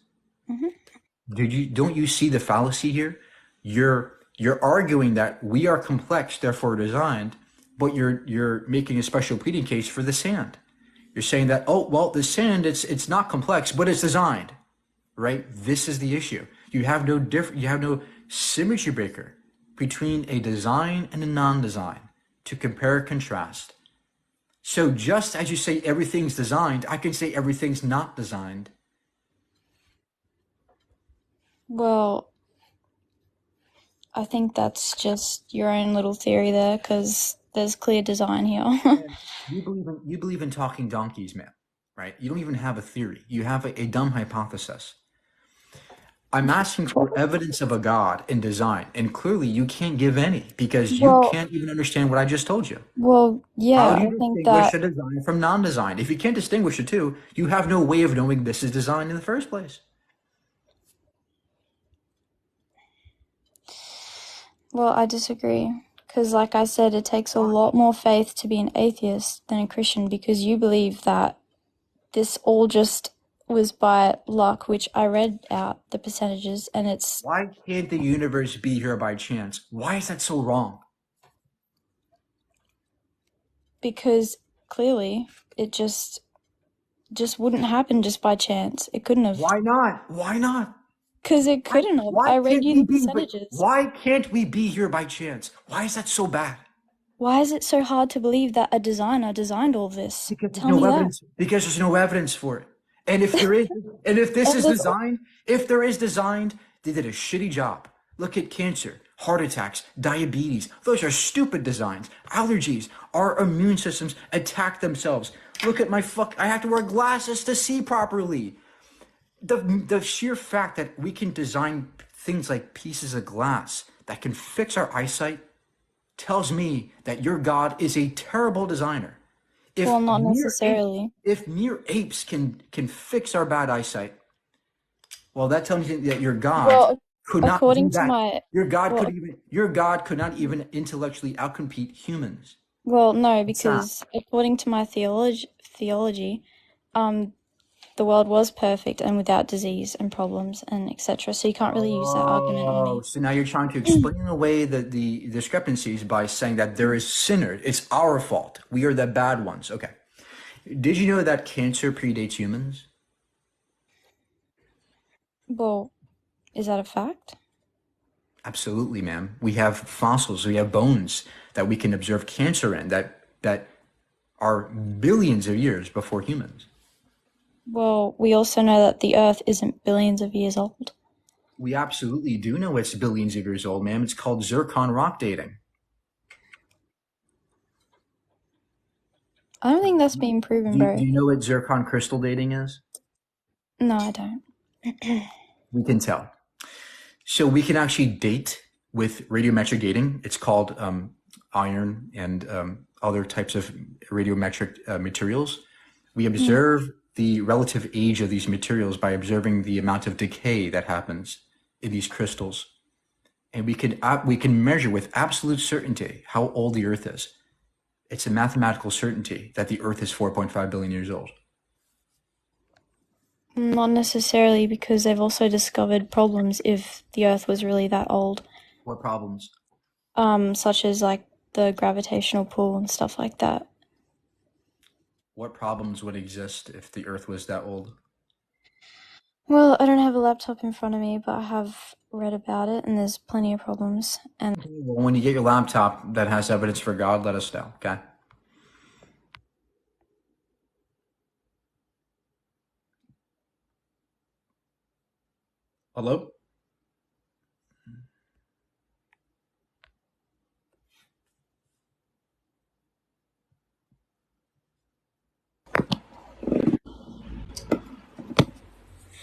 Speaker 2: don't you see the fallacy here? You're arguing that we are complex, therefore designed, but you're making a special pleading case for the sand. You're saying that, oh well, the sand it's not complex, but it's designed, right? This is the issue. You have no symmetry breaker between a design and a non-design to compare and contrast. So just as you say everything's designed, I can say everything's not designed.
Speaker 9: Well, I think that's just your own little theory there, because there's clear design here.
Speaker 2: You believe in talking donkeys, man, right? You don't even have a theory. You have a dumb hypothesis. I'm asking for evidence of a God in design, and clearly you can't give any because you can't even understand what I just told you.
Speaker 9: Well, yeah,
Speaker 2: How do you
Speaker 9: I think
Speaker 2: distinguish
Speaker 9: that
Speaker 2: a design from non-design? If you can't distinguish the two, you have no way of knowing this is design in the first place.
Speaker 9: Well, I disagree. Because, like I said, it takes a lot more faith to be an atheist than a Christian, because you believe that this all just was by luck, which I read out the percentages, and it's...
Speaker 2: Why can't the universe be here by chance? Why is that so wrong?
Speaker 9: Because clearly it just wouldn't happen just by chance. It couldn't have.
Speaker 2: Why not? Why not?
Speaker 9: Because it couldn't have. I read you the percentages.
Speaker 2: Why can't we be here by chance? Why is that so bad?
Speaker 9: Why is it so hard to believe that a designer designed all this? Tell me that.
Speaker 2: Because there's no evidence for it. And if there is, and if this is designed, if there is designed, they did a shitty job. Look at cancer, heart attacks, diabetes. Those are stupid designs. Allergies. Our immune systems attack themselves. Look at I have to wear glasses to see properly. The sheer fact that we can design things like pieces of glass that can fix our eyesight tells me that your God is a terrible designer.
Speaker 9: Well, not necessarily.
Speaker 2: If mere apes can fix our bad eyesight, well, that tells me that your God could not do that. Your God could not even intellectually outcompete humans.
Speaker 9: Well, no, because according to my theology, the world was perfect and without disease and problems and etc. So you can't really use that argument on me.
Speaker 2: So now you're trying to explain away the discrepancies by saying that there is sinners. It's our fault. We are the bad ones. Okay. Did you know that cancer predates humans?
Speaker 9: Well, is that a fact?
Speaker 2: Absolutely, ma'am. We have fossils, we have bones that we can observe cancer in that are billions of years before humans.
Speaker 9: Well, we also know that the Earth isn't billions of years old.
Speaker 2: We absolutely do know it's billions of years old, ma'am. It's called zircon rock dating.
Speaker 9: I don't think that's being proven, bro.
Speaker 2: Do you know what zircon crystal dating is?
Speaker 9: No, I don't.
Speaker 2: We can tell. So we can actually date with radiometric dating. It's called iron and other types of radiometric materials. We observe the relative age of these materials by observing the amount of decay that happens in these crystals. And we can measure with absolute certainty how old the Earth is. It's a mathematical certainty that the Earth is 4.5 billion years old.
Speaker 9: Not necessarily, because they've also discovered problems if the Earth was really that old.
Speaker 2: What problems?
Speaker 9: Such as like the gravitational pull and stuff like that.
Speaker 2: What problems would exist if the Earth was that old?
Speaker 9: Well, I don't have a laptop in front of me, but I have read about it, and there's plenty of problems. And
Speaker 2: well, when you get your laptop that has evidence for God, let us know, okay? Hello?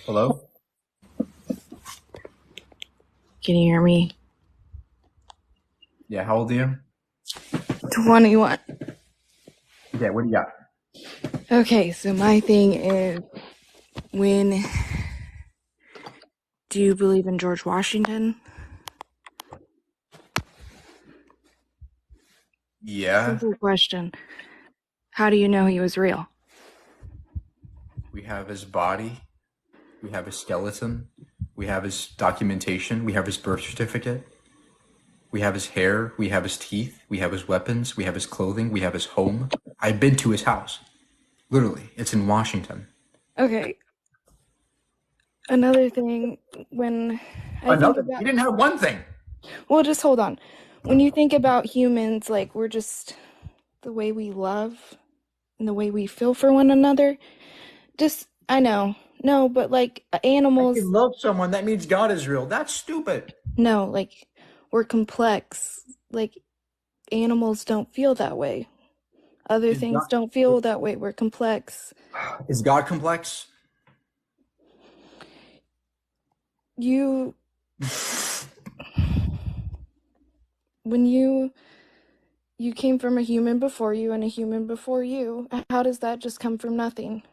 Speaker 2: Hello?
Speaker 10: Can you hear me?
Speaker 2: Yeah, how old are you?
Speaker 10: 21.
Speaker 2: Yeah, what do you got?
Speaker 10: Okay, so my thing is, do you believe in George Washington?
Speaker 2: Yeah.
Speaker 10: Simple question. How do you know he was real?
Speaker 2: We have his body. We have his skeleton. We have his documentation. We have his birth certificate. We have his hair. We have his teeth. We have his weapons. We have his clothing. We have his home. I've been to his house. Literally, it's in Washington.
Speaker 10: Okay. Another thing, when I think about...
Speaker 2: You didn't have one thing.
Speaker 10: Well, just hold on. When you think about humans, like, we're just the way we love and the way we feel for one another. Just, I know. No, but like animals...
Speaker 2: If you love someone, that means God is real. That's stupid.
Speaker 10: No, like, we're complex. Like, animals don't feel that way. Other things don't feel that way. We're complex.
Speaker 2: Is God complex?
Speaker 10: When you came from a human before you and a human before you, how does that just come from nothing?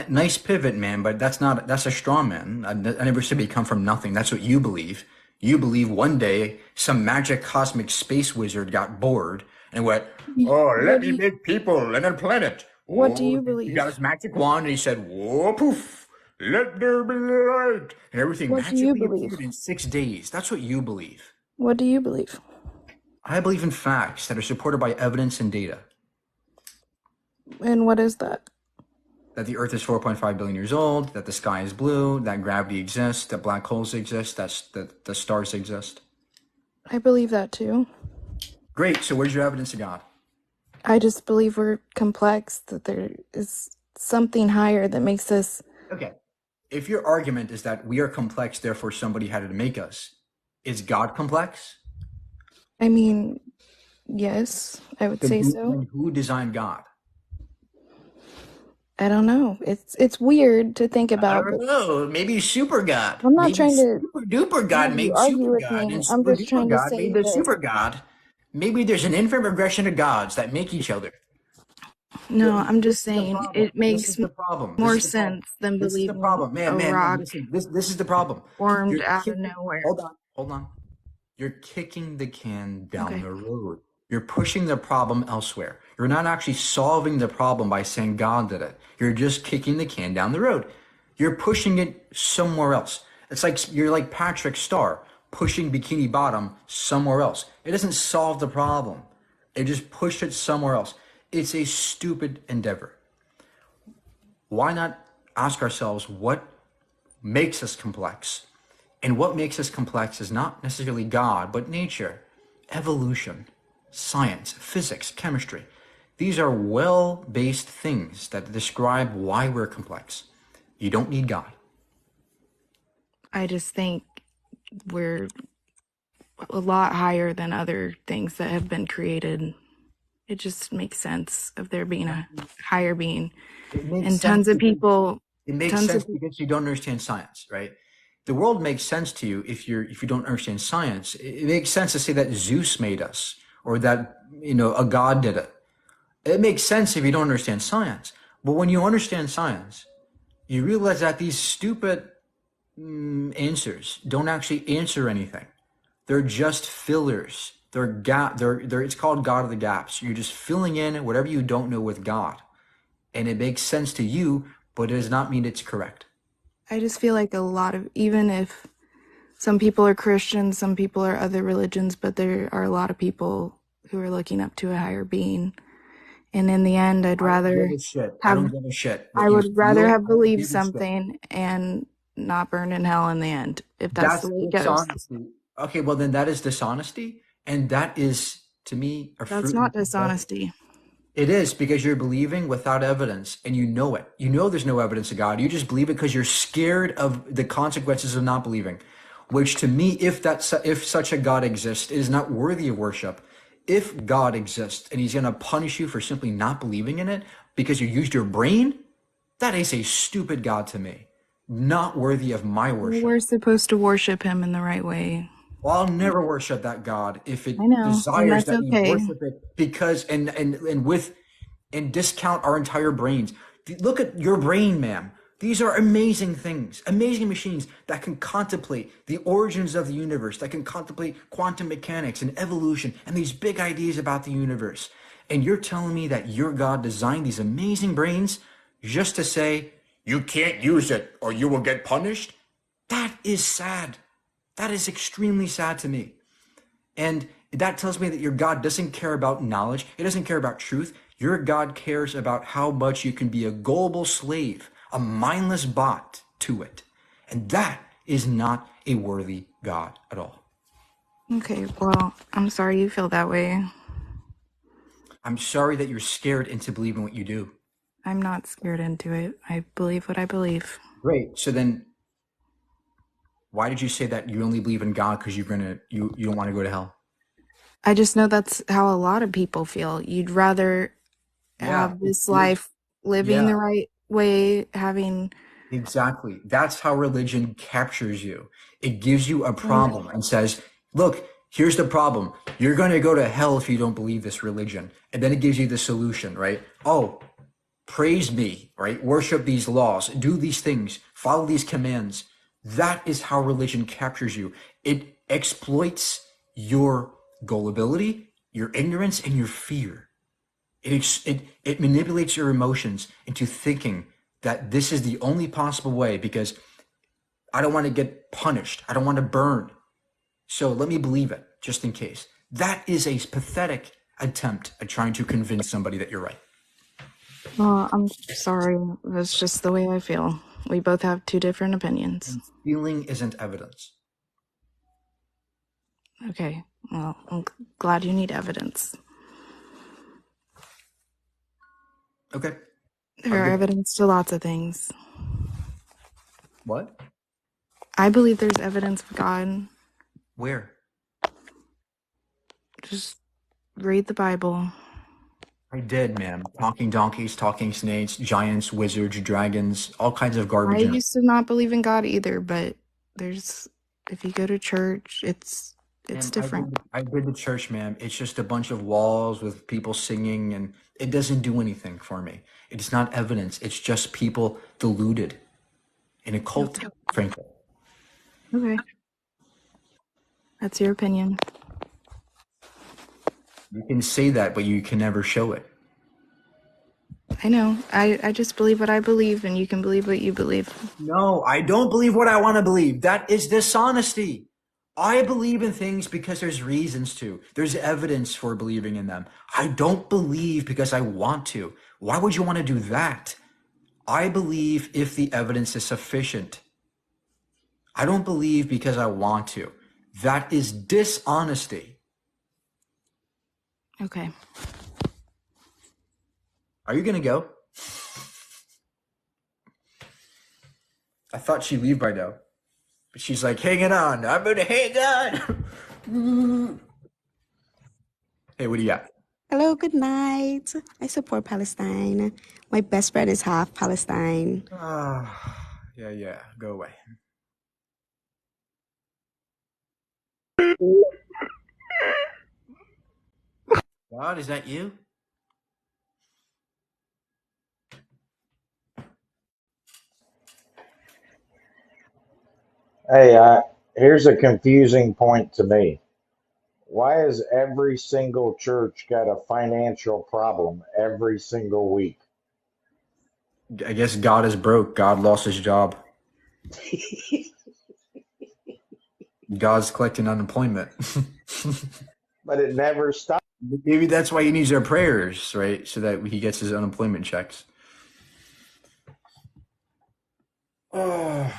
Speaker 2: Nice pivot, man, but that's a straw man. I never said we come from nothing. That's what you believe. You believe one day some magic cosmic space wizard got bored and went,
Speaker 3: Oh, let
Speaker 10: What do
Speaker 3: me
Speaker 10: you,
Speaker 3: make people and a planet.
Speaker 10: what do
Speaker 3: Oh,
Speaker 10: you
Speaker 3: he got his
Speaker 10: believe?
Speaker 3: magic wand and he said, whoa, poof, let there be light.
Speaker 2: and everything
Speaker 10: What do you
Speaker 2: magically
Speaker 10: believe?
Speaker 2: appeared in 6 days. That's what you believe.
Speaker 10: What do you believe?
Speaker 2: I believe in facts that are supported by evidence and data.
Speaker 10: And what is that?
Speaker 2: That the Earth is 4.5 billion years old, that the sky is blue, that gravity exists, that black holes exist, that the stars exist.
Speaker 10: I believe that too.
Speaker 2: Great. So where's your evidence of God?
Speaker 10: I just believe we're complex, that there is something higher that makes us.
Speaker 2: Okay. If your argument is that we are complex, therefore somebody had to make us, is God complex?
Speaker 10: I mean, yes, I would say so.
Speaker 2: Then who designed God?
Speaker 10: I don't know. It's weird to think
Speaker 2: I
Speaker 10: about,
Speaker 2: don't
Speaker 10: but
Speaker 2: know. Maybe super God.
Speaker 10: I'm not
Speaker 2: Maybe
Speaker 10: trying to
Speaker 2: super duper God
Speaker 10: have you
Speaker 2: made
Speaker 10: argue
Speaker 2: super
Speaker 10: with
Speaker 2: God,
Speaker 10: me.
Speaker 2: and
Speaker 10: I'm
Speaker 2: super
Speaker 10: just
Speaker 2: duper
Speaker 10: trying to
Speaker 2: God
Speaker 10: say
Speaker 2: made the
Speaker 10: that
Speaker 2: super God. Maybe there's an infinite regression of gods that make each other.
Speaker 10: no, I'm
Speaker 2: This
Speaker 10: just
Speaker 2: is the
Speaker 10: saying
Speaker 2: problem.
Speaker 10: it
Speaker 2: This
Speaker 10: makes
Speaker 2: is the problem. This
Speaker 10: more
Speaker 2: is the problem.
Speaker 10: sense than
Speaker 2: This is the
Speaker 10: believing
Speaker 2: problem. Man,
Speaker 10: a
Speaker 2: man, man,
Speaker 10: rock
Speaker 2: listen. This is the problem.
Speaker 10: formed
Speaker 2: You're
Speaker 10: out of
Speaker 2: kicking,
Speaker 10: nowhere.
Speaker 2: hold on. You're kicking the can down
Speaker 10: Okay.
Speaker 2: the road. You're pushing the problem elsewhere. You're not actually solving the problem by saying God did it. You're just kicking the can down the road. You're pushing it somewhere else. It's like you're like Patrick Starr pushing Bikini Bottom somewhere else. It doesn't solve the problem. It just pushed it somewhere else. It's a stupid endeavor. Why not ask ourselves what makes us complex? And what makes us complex is not necessarily God, but nature, evolution, science, physics, chemistry. These are well-based things that describe why we're complex. You don't need God.
Speaker 10: I just think we're a lot higher than other things that have been created. It just makes sense of there being a higher being.
Speaker 2: It makes
Speaker 10: And
Speaker 2: sense
Speaker 10: tons of
Speaker 2: because
Speaker 10: people,
Speaker 2: it makes sense because you don't understand science, right? The world makes sense to you if you don't understand science. It makes sense to say that Zeus made us or that a god did it. It makes sense if you don't understand science. But when you understand science, you realize that these stupid answers don't actually answer anything. They're just fillers. It's called God of the gaps. You're just filling in whatever you don't know with God. And it makes sense to you, but it does not mean it's correct.
Speaker 10: I just feel like a lot of, even if some people are Christians, some people are other religions, but there are a lot of people who are looking up to a higher being. And in the end, I
Speaker 2: don't give a shit. I don't give a shit. What
Speaker 10: I
Speaker 2: you
Speaker 10: would rather
Speaker 2: feel,
Speaker 10: have
Speaker 2: I don't
Speaker 10: believed
Speaker 2: give a shit.
Speaker 10: something and not burn in hell in the end, if that's the
Speaker 2: That's
Speaker 10: way it goes.
Speaker 2: dishonesty. Okay, well then that is dishonesty, and that is to me a
Speaker 10: That's
Speaker 2: fruit.
Speaker 10: not dishonesty.
Speaker 2: It is because you're believing without evidence, and you know it. You know there's no evidence of God. You just believe it because you're scared of the consequences of not believing. Which to me, if such a God exists, is not worthy of worship. If God exists and He's going to punish you for simply not believing in it because you used your brain, that is a stupid God to me. Not worthy of my worship.
Speaker 10: We're supposed to worship him in the right way.
Speaker 2: Well, I'll never worship that God if it
Speaker 10: I know, and
Speaker 2: desires
Speaker 10: that's
Speaker 2: that we
Speaker 10: okay.
Speaker 2: worship it because and discount our entire brains. Look at your brain, ma'am. These are amazing things, amazing machines that can contemplate the origins of the universe, that can contemplate quantum mechanics and evolution and these big ideas about the universe. And you're telling me that your God designed these amazing brains just to say,
Speaker 3: you can't use it or you will get punished?
Speaker 2: That is sad. That is extremely sad to me. And that tells me that your God doesn't care about knowledge. It doesn't care about truth. Your God cares about how much you can be a gullible slave, a mindless bot to it. And that is not a worthy God at all.
Speaker 10: Okay, well, I'm sorry you feel that way.
Speaker 2: I'm sorry that you're scared into believing what you do.
Speaker 10: I'm not scared into it. I believe what I believe.
Speaker 2: Great. So then why did you say that you only believe in God because you don't want to go to hell?
Speaker 10: I just know that's how a lot of people feel. You'd rather have this life living the right way, having...
Speaker 2: Exactly. That's how religion captures you. It gives you a problem and says, look, here's the problem. You're going to go to hell if you don't believe this religion. And then it gives you the solution, right? Oh, praise me, right? Worship these laws, do these things, follow these commands. That is how religion captures you. It exploits your gullibility, your ignorance, and your fear. It manipulates your emotions into thinking that this is the only possible way because I don't want to get punished. I don't want to burn. So let me believe it, just in case. That is a pathetic attempt at trying to convince somebody that you're right.
Speaker 10: Well, I'm sorry. That's just the way I feel. We both have two different opinions.
Speaker 2: And feeling isn't evidence.
Speaker 10: Okay. Well, I'm glad you need evidence.
Speaker 2: Okay.
Speaker 10: There are evidence to lots of things.
Speaker 2: What?
Speaker 10: I believe there's evidence of God.
Speaker 2: Where?
Speaker 10: Just read the Bible.
Speaker 2: I did, ma'am. Talking donkeys, talking snakes, giants, wizards, dragons, all kinds of garbage.
Speaker 10: I used to not believe in God either, but if you go to church, it's different.
Speaker 2: I've been to church, ma'am. It's just a bunch of walls with people singing, and it doesn't do anything for me. It's not evidence. It's just people deluded in a cult, frankly.
Speaker 10: Okay. That's your opinion.
Speaker 2: You can say that, but you can never show it.
Speaker 10: I know. I just believe what I believe, and you can believe what you believe.
Speaker 2: No, I don't believe what I want to believe. That is dishonesty. I believe in things because there's reasons to. There's evidence for believing in them. I don't believe because I want to. Why would you want to do that? I believe if the evidence is sufficient. I don't believe because I want to. That is dishonesty.
Speaker 10: Okay.
Speaker 2: Are you going to go? I thought she'd leave by now. But she's like, hanging on. I'm going to hang on. Hey, what do you got?
Speaker 11: Hello, good night. I support Palestine. My best friend is half Palestine.
Speaker 2: Yeah. Go away. God, is that you?
Speaker 12: Hey, here's a confusing point to me. Why has every single church got a financial problem every single week?
Speaker 2: I guess God is broke. God lost his job. God's collecting unemployment.
Speaker 12: But it never stops.
Speaker 2: Maybe that's why he needs our prayers, right? So that he gets his unemployment checks. Oh.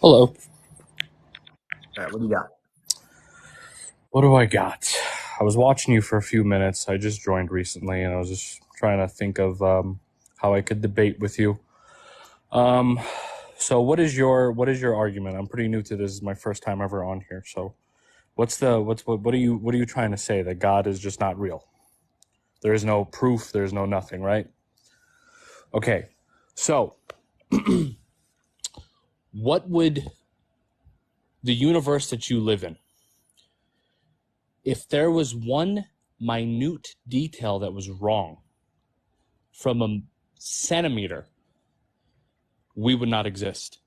Speaker 17: Hello.
Speaker 2: All right, what do you got?
Speaker 17: What do I got? I was watching you for a few minutes. I just joined recently, and I was just trying to think of how I could debate with you. So what is your argument? I'm pretty new to this. This is my first time ever on here. So what are you trying to say? That God is just not real? There is no proof, there's no nothing, right? Okay. So what would the universe that you live in, if there was one minute detail that was wrong from a centimeter, we would not exist.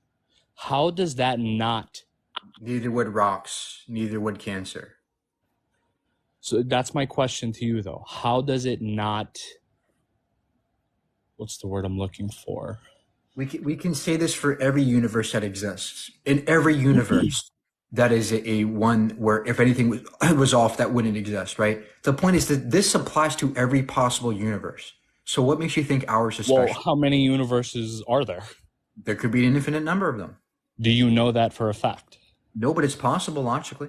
Speaker 17: How does that not?
Speaker 2: Neither would rocks, neither would cancer.
Speaker 17: So that's my question to you, though. How does it not? What's the word I'm looking for?
Speaker 2: We can say this for every universe that exists. In every universe, that is a one where if anything was off, that wouldn't exist, right? The point is that this applies to every possible universe. So what makes you think ours is special?
Speaker 17: Well, how many universes are there?
Speaker 2: There could be an infinite number of them.
Speaker 17: Do you know that for a fact?
Speaker 2: No, but it's possible logically.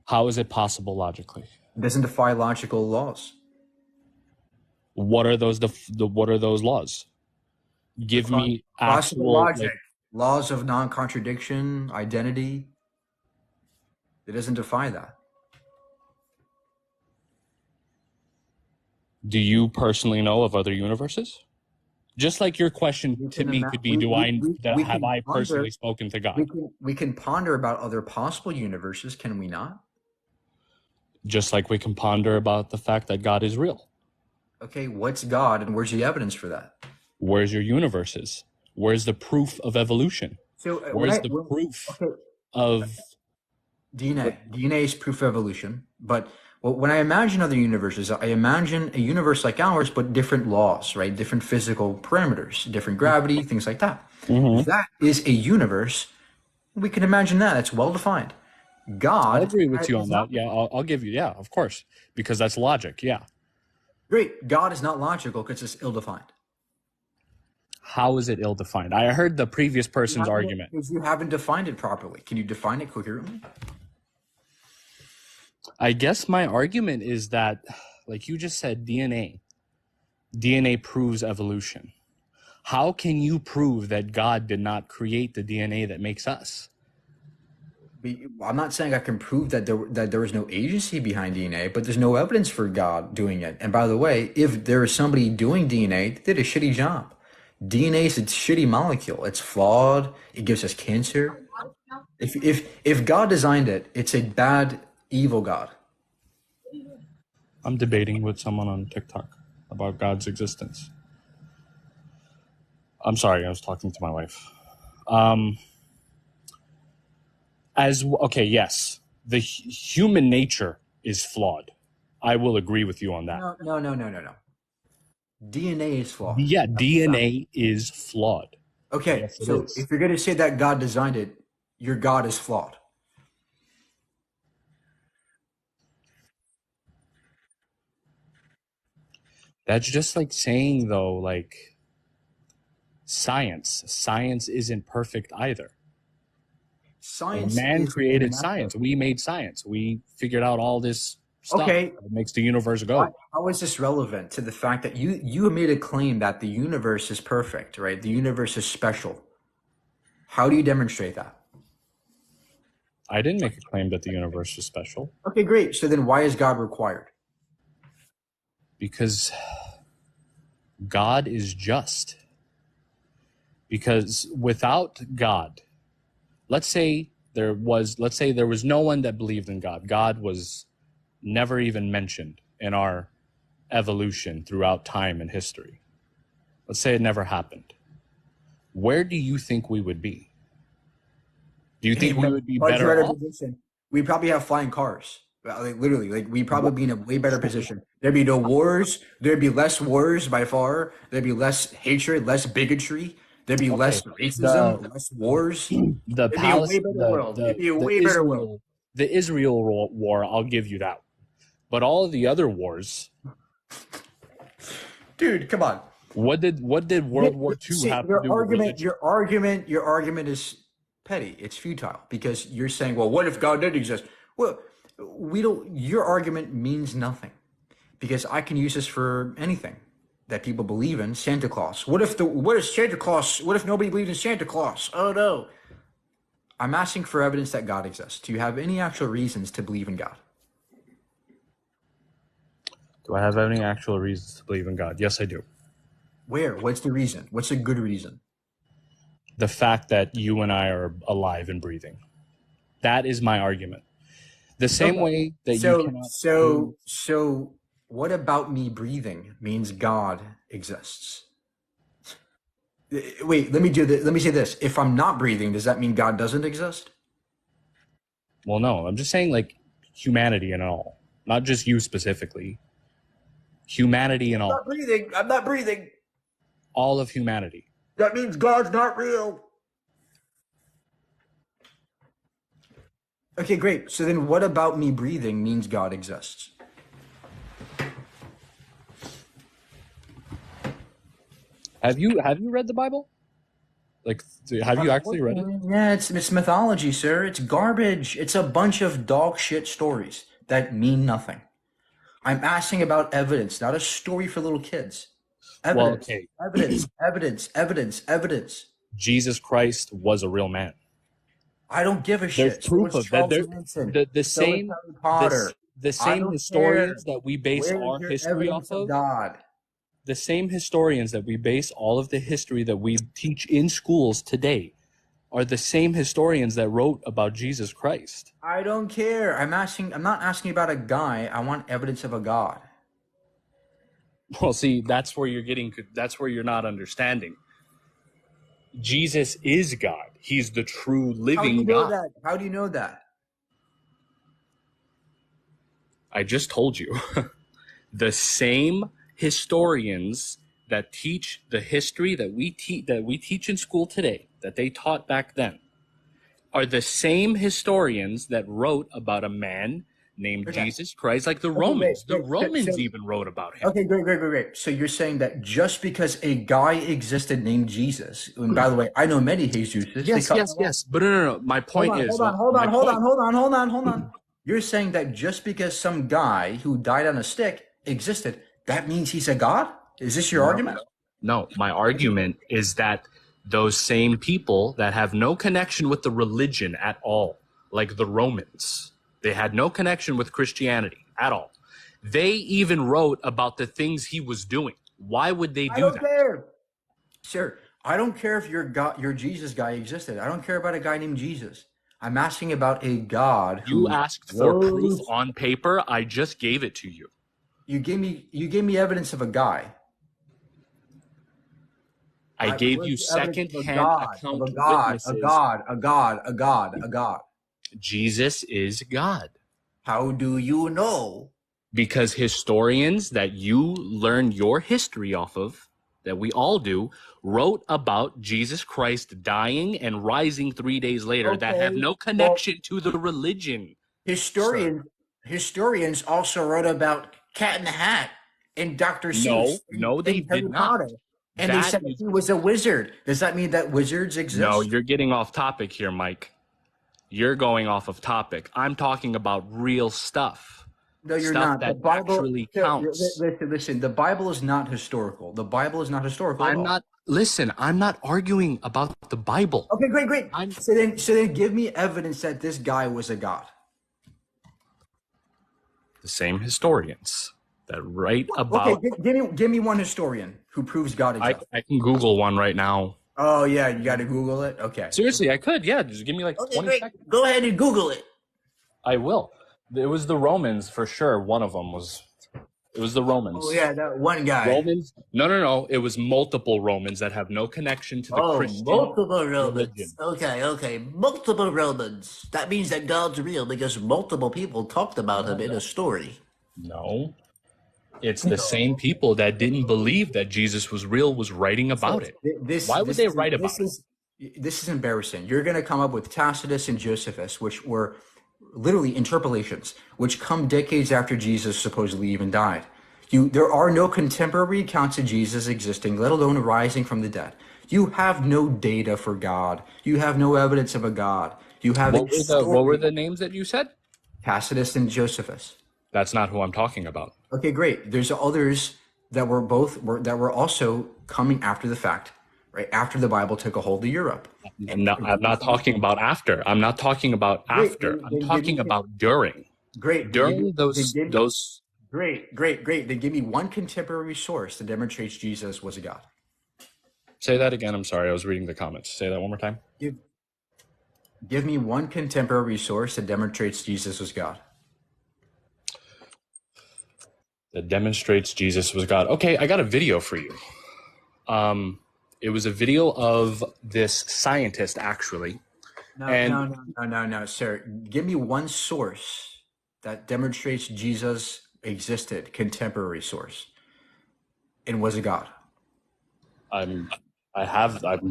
Speaker 17: How is it possible logically?
Speaker 2: It doesn't defy logical laws.
Speaker 17: What are those? What are those laws? Give me actual
Speaker 2: logic, laws of non-contradiction, identity. It doesn't defy that.
Speaker 17: Do you personally know of other universes? Just like your question to me could be, have I personally spoken to God?
Speaker 2: We can ponder about other possible universes, can we not?
Speaker 17: Just like we can ponder about the fact that God is real.
Speaker 2: Okay, what's God and where's the evidence for that?
Speaker 17: Where's your universes? Where's the proof of evolution?
Speaker 2: So
Speaker 17: Where's the proof of
Speaker 2: DNA is proof of evolution, but when I imagine other universes, I imagine a universe like ours, but different laws, right? Different physical parameters, different gravity, things like that. That is a universe. We can imagine that. It's well defined. God.
Speaker 17: I'll agree with you on
Speaker 2: is
Speaker 17: that.
Speaker 2: not.
Speaker 17: Yeah, I'll give you. Yeah, of course, because that's logic. Yeah.
Speaker 2: Great. God is not logical because it's ill defined.
Speaker 17: How is it ill-defined? I heard the previous person's argument.
Speaker 2: Because you haven't defined it properly. Can you define it coherently?
Speaker 17: I guess my argument is that, like you just said, DNA proves evolution. How can you prove that God did not create the DNA that makes us?
Speaker 2: I'm not saying I can prove that there was no agency behind DNA, but there's no evidence for God doing it. And by the way, if there is somebody doing DNA, they did a shitty job. DNA is a shitty molecule. It's flawed. It gives us cancer. If God designed it, it's a bad, evil God.
Speaker 17: I'm debating with someone on TikTok about God's existence. I'm sorry, I was talking to my wife. Yes, the human nature is flawed. I will agree with you on that.
Speaker 2: No. DNA is flawed.
Speaker 17: Yeah, DNA is flawed.
Speaker 2: Okay,
Speaker 17: yes,
Speaker 2: so if you're going to say that God designed it, your God is flawed.
Speaker 17: That's just like saying, though, like science isn't perfect either.
Speaker 2: Science
Speaker 17: Man
Speaker 2: is
Speaker 17: created
Speaker 2: a
Speaker 17: science. We made science. We figured out all this stuff
Speaker 2: Okay.
Speaker 17: that makes the universe go.
Speaker 2: How is this relevant to the fact that you made a claim that the universe is perfect, right? The universe is special. How do you demonstrate that?
Speaker 17: I didn't make a claim that the universe is special.
Speaker 2: Okay, great. So then why is God required?
Speaker 17: Because God is just. Because without God, let's say there was no one that believed in God. God was never even mentioned in our evolution throughout time and history. Let's say it never happened. Where do you think we would be? Do you think we would be better off?
Speaker 2: We'd probably have flying cars. Like, literally, like we'd probably be in a way better position. There'd be no wars. There'd be less wars by far. There'd be less hatred, less bigotry. There'd be less racism, less wars. It'd be a way better world. It'd be a way better world.
Speaker 17: The Israel war, I'll give you that. But all of the other wars,
Speaker 2: dude, come on.
Speaker 17: What did World War II have to do with religion?
Speaker 2: Your argument is petty. It's futile because you're saying, well, what if God did exist? Well, your argument means nothing because I can use this for anything that people believe in. Santa Claus. What if nobody believed in Santa Claus? Oh no. I'm asking for evidence that God exists. Do you have any actual reasons to believe in God?
Speaker 17: Do I have any actual reasons to believe in God? Yes, I do.
Speaker 2: Where? What's the reason? What's a good reason?
Speaker 17: The fact that you and I are alive and breathing. That is my argument. The same way that you cannot...
Speaker 2: So what about me breathing means God exists? Wait, let me say this. If I'm not breathing, does that mean God doesn't exist?
Speaker 17: Well, no. I'm just saying, like, humanity and all. Not just you specifically. Humanity and all.
Speaker 2: I'm not breathing.
Speaker 17: All of humanity.
Speaker 2: That means God's not real. Okay, great. So then what about me breathing means God exists?
Speaker 17: Have you read the Bible? Like, have you actually read it?
Speaker 2: Yeah, it's mythology, sir. It's garbage. It's a bunch of dog shit stories that mean nothing. I'm asking about evidence, not a story for little kids. Evidence, evidence.
Speaker 17: Jesus Christ was a real man.
Speaker 2: I don't give a shit.
Speaker 17: There's proof of that. The same historians that we base our history off of.
Speaker 2: God.
Speaker 17: The same historians that we base all of the history that we teach in schools today are the same historians that wrote about Jesus Christ.
Speaker 2: I don't care. I'm not asking about a guy. I want evidence of a God.
Speaker 17: Well, see, that's where you're not understanding. Jesus is God. He's the true
Speaker 2: How do you
Speaker 17: living
Speaker 2: know
Speaker 17: God.
Speaker 2: that? How do you know that?
Speaker 17: I just told you. The same historians that teach the history that we teach in school today, that they taught back then, are the same historians that wrote about a man named
Speaker 2: Okay.
Speaker 17: Jesus Christ, like the
Speaker 2: Okay,
Speaker 17: Romans. The
Speaker 2: great.
Speaker 17: Romans even wrote about him.
Speaker 2: Okay, great. So you're saying that just because a guy existed named Jesus, and by the way, I know many Jesuses.
Speaker 17: Yes. But no. My point is,
Speaker 2: Hold on. You're saying that just because some guy who died on a stick existed, that means he's a god? Is this your argument?
Speaker 17: No, my argument is that those same people that have no connection with the religion at all, like the Romans, they had no connection with Christianity at all. They even wrote about the things he was doing. Why would they do
Speaker 2: I don't
Speaker 17: that?
Speaker 2: care. Sir, I don't care if your Jesus guy existed. I don't care about a guy named Jesus. I'm asking about a God who
Speaker 17: You asked for proof on paper. I just gave it to you.
Speaker 2: You gave me evidence of a guy.
Speaker 17: I gave you second-hand account witnesses.
Speaker 2: A God.
Speaker 17: Jesus is God.
Speaker 2: How do you know?
Speaker 17: Because historians that you learn your history off of, that we all do, wrote about Jesus Christ dying and rising 3 days later that have no connection to the religion.
Speaker 2: Historians also wrote about Cat in the Hat and Dr. Seuss.
Speaker 17: No, they did not.
Speaker 2: And they said he was a wizard. Does that mean that wizards exist?
Speaker 17: No, you're getting off topic here, Mike. You're going off of topic. I'm talking about real stuff.
Speaker 2: No, you're
Speaker 17: stuff
Speaker 2: not.
Speaker 17: That
Speaker 2: the Bible
Speaker 17: actually counts.
Speaker 2: Listen. The Bible is not historical. The Bible is not historical.
Speaker 17: I'm not arguing about the Bible.
Speaker 2: Okay, great. So then give me evidence that this guy was a god.
Speaker 17: The same historians that write about.
Speaker 2: Okay, give me one historian who proves God exists.
Speaker 17: I can Google one right now.
Speaker 2: Oh yeah, you got to Google it. Okay.
Speaker 17: Seriously, I could. Yeah, just give me like 20 seconds.
Speaker 2: Go ahead and Google it.
Speaker 17: I will. It was the Romans for sure. One of them was. It was the Romans.
Speaker 2: Oh yeah, that one guy.
Speaker 17: Romans? No. It was multiple Romans that have no connection to the Christian
Speaker 2: multiple Romans.
Speaker 17: religion.
Speaker 2: Okay. Multiple Romans. That means that God's real because multiple people talked about him in a story.
Speaker 17: No. It's the same people that didn't believe that Jesus was real was writing about it. Why would they write about it?
Speaker 2: This is embarrassing. You're going to come up with Tacitus and Josephus, which were literally interpolations, which come decades after Jesus supposedly even died. There are no contemporary accounts of Jesus existing, let alone rising from the dead. You have no data for God. You have no evidence of a God. You have
Speaker 17: what were the names that you said?
Speaker 2: Tacitus and Josephus.
Speaker 17: That's not who I'm talking about.
Speaker 2: Okay, great. There's others that were also coming after the fact, right? After the Bible took a hold of Europe.
Speaker 17: I'm not talking about after. I'm not talking about after. I'm talking about during.
Speaker 2: Great.
Speaker 17: During those.
Speaker 2: Great. Then give me one contemporary source that demonstrates Jesus was a God.
Speaker 17: Say that again. I'm sorry. I was reading the comments. Say that one more time.
Speaker 2: Give me one contemporary source that demonstrates Jesus was God.
Speaker 17: That demonstrates Jesus was God. Okay, I got a video for you. It was a video of this scientist, actually.
Speaker 2: No, sir. Give me one source that demonstrates Jesus existed, contemporary source, and was a God.
Speaker 17: I'm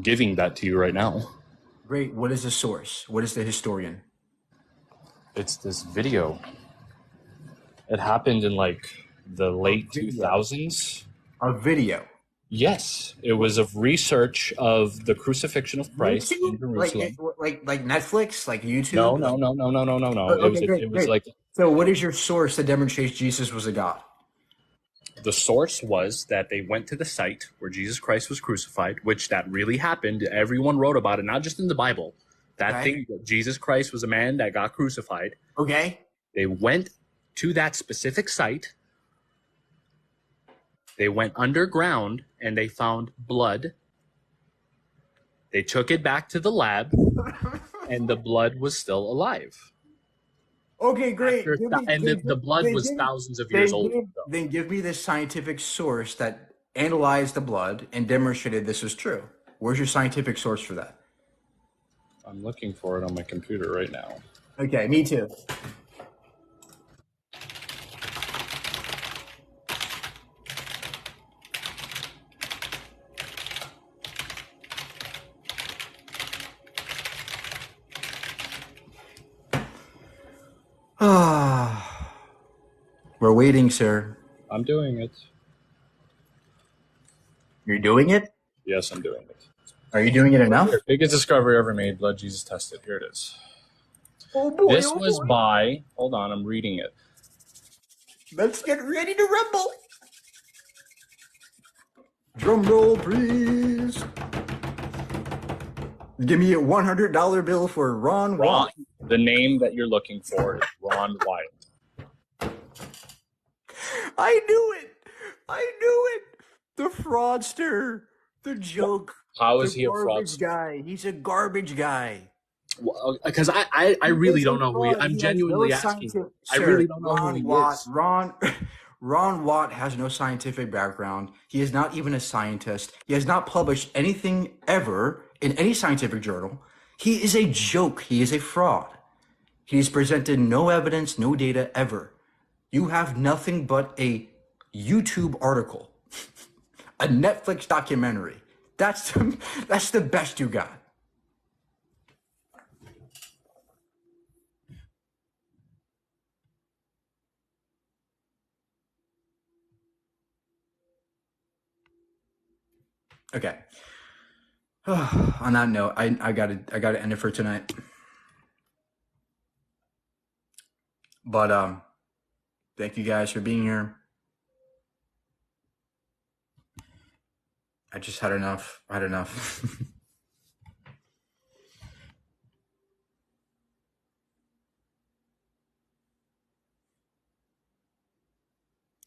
Speaker 17: giving that to you right now.
Speaker 2: Great. What is the source? What is the historian?
Speaker 17: It's this video. It happened in like the late 2000s.
Speaker 2: A video.
Speaker 17: Yes, it was of research of the crucifixion of Christ in Jerusalem.
Speaker 2: Like Netflix, like YouTube.
Speaker 17: No.
Speaker 2: It was like. So, what is your source that demonstrates Jesus was a God?
Speaker 17: The source was that they went to the site where Jesus Christ was crucified, which that really happened. Everyone wrote about it, not just in the Bible. Thing, Jesus Christ was a man that got crucified.
Speaker 2: Okay.
Speaker 17: They went to that specific site. They went underground and they found blood. They took it back to the lab and the blood was still alive.
Speaker 2: Okay, great.
Speaker 17: The blood was thousands of years old.
Speaker 2: Then give me the scientific source that analyzed the blood and demonstrated this was true. Where's your scientific source for that?
Speaker 17: I'm looking for it on my computer right now.
Speaker 2: Okay, me too. We're waiting, sir.
Speaker 17: I'm doing it.
Speaker 2: You're doing it?
Speaker 17: Yes, I'm doing it.
Speaker 2: Are you doing it enough?
Speaker 17: Here, biggest discovery ever made, blood Jesus tested. Here it is.
Speaker 2: Oh boy,
Speaker 17: This was by, hold on, I'm reading it.
Speaker 2: Let's get ready to rumble. Drum roll, please. Give me a $100 bill for Ron Watt.
Speaker 17: The name that you're looking for is Ron Wyatt.
Speaker 2: I knew it. The fraudster. The joke.
Speaker 17: How is he a
Speaker 2: garbage
Speaker 17: fraudster?
Speaker 2: guy? He's a garbage guy.
Speaker 17: Because I really don't know who he is. I'm genuinely asking. I really don't know who he is.
Speaker 2: Ron Watt has no scientific background. He is not even a scientist. He has not published anything ever in any scientific journal. He is a joke. He is a fraud. He has presented no evidence, no data ever. You have nothing but a YouTube article, a Netflix documentary. That's the best you got. Okay. On that note, I gotta end it for tonight. But thank you guys for being here. I just had enough. I had enough.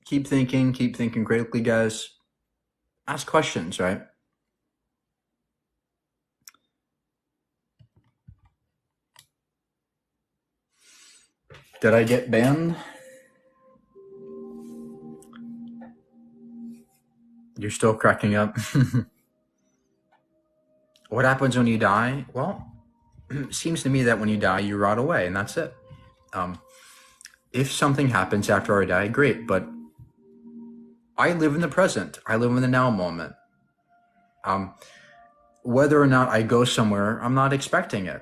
Speaker 2: Keep thinking critically, guys. Ask questions, right? Did I get banned? You're still cracking up. What happens when you die? Well, it seems to me that when you die, you rot away, and that's it. If something happens after I die, great, but I live in the present. I live in the now moment. Whether or not I go somewhere, I'm not expecting it.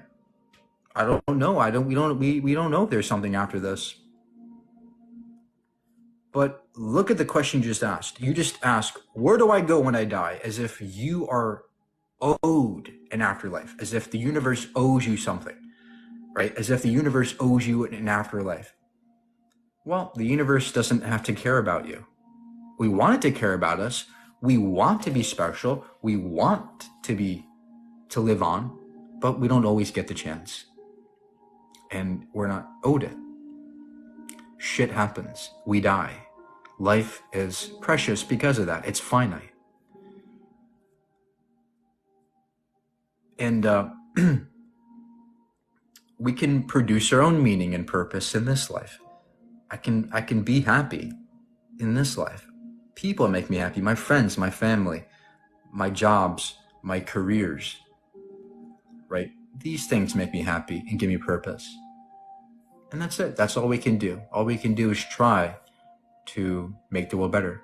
Speaker 2: I don't know. We don't know if there's something after this. But look at the question you just asked. You just asked, where do I go when I die? As if you are owed an afterlife, as if the universe owes you something, right? As if the universe owes you an afterlife. Well, the universe doesn't have to care about you. We want it to care about us. We want to be special. We want to live on, but we don't always get the chance. And we're not owed it. Shit happens. We die. Life is precious because of that. It's finite. And we can produce our own meaning and purpose in this life. I can be happy in this life. People make me happy. My friends, my family, my jobs, my careers, right? These things make me happy and give me purpose. And that's it. That's all we can do. All we can do is try to make the world better.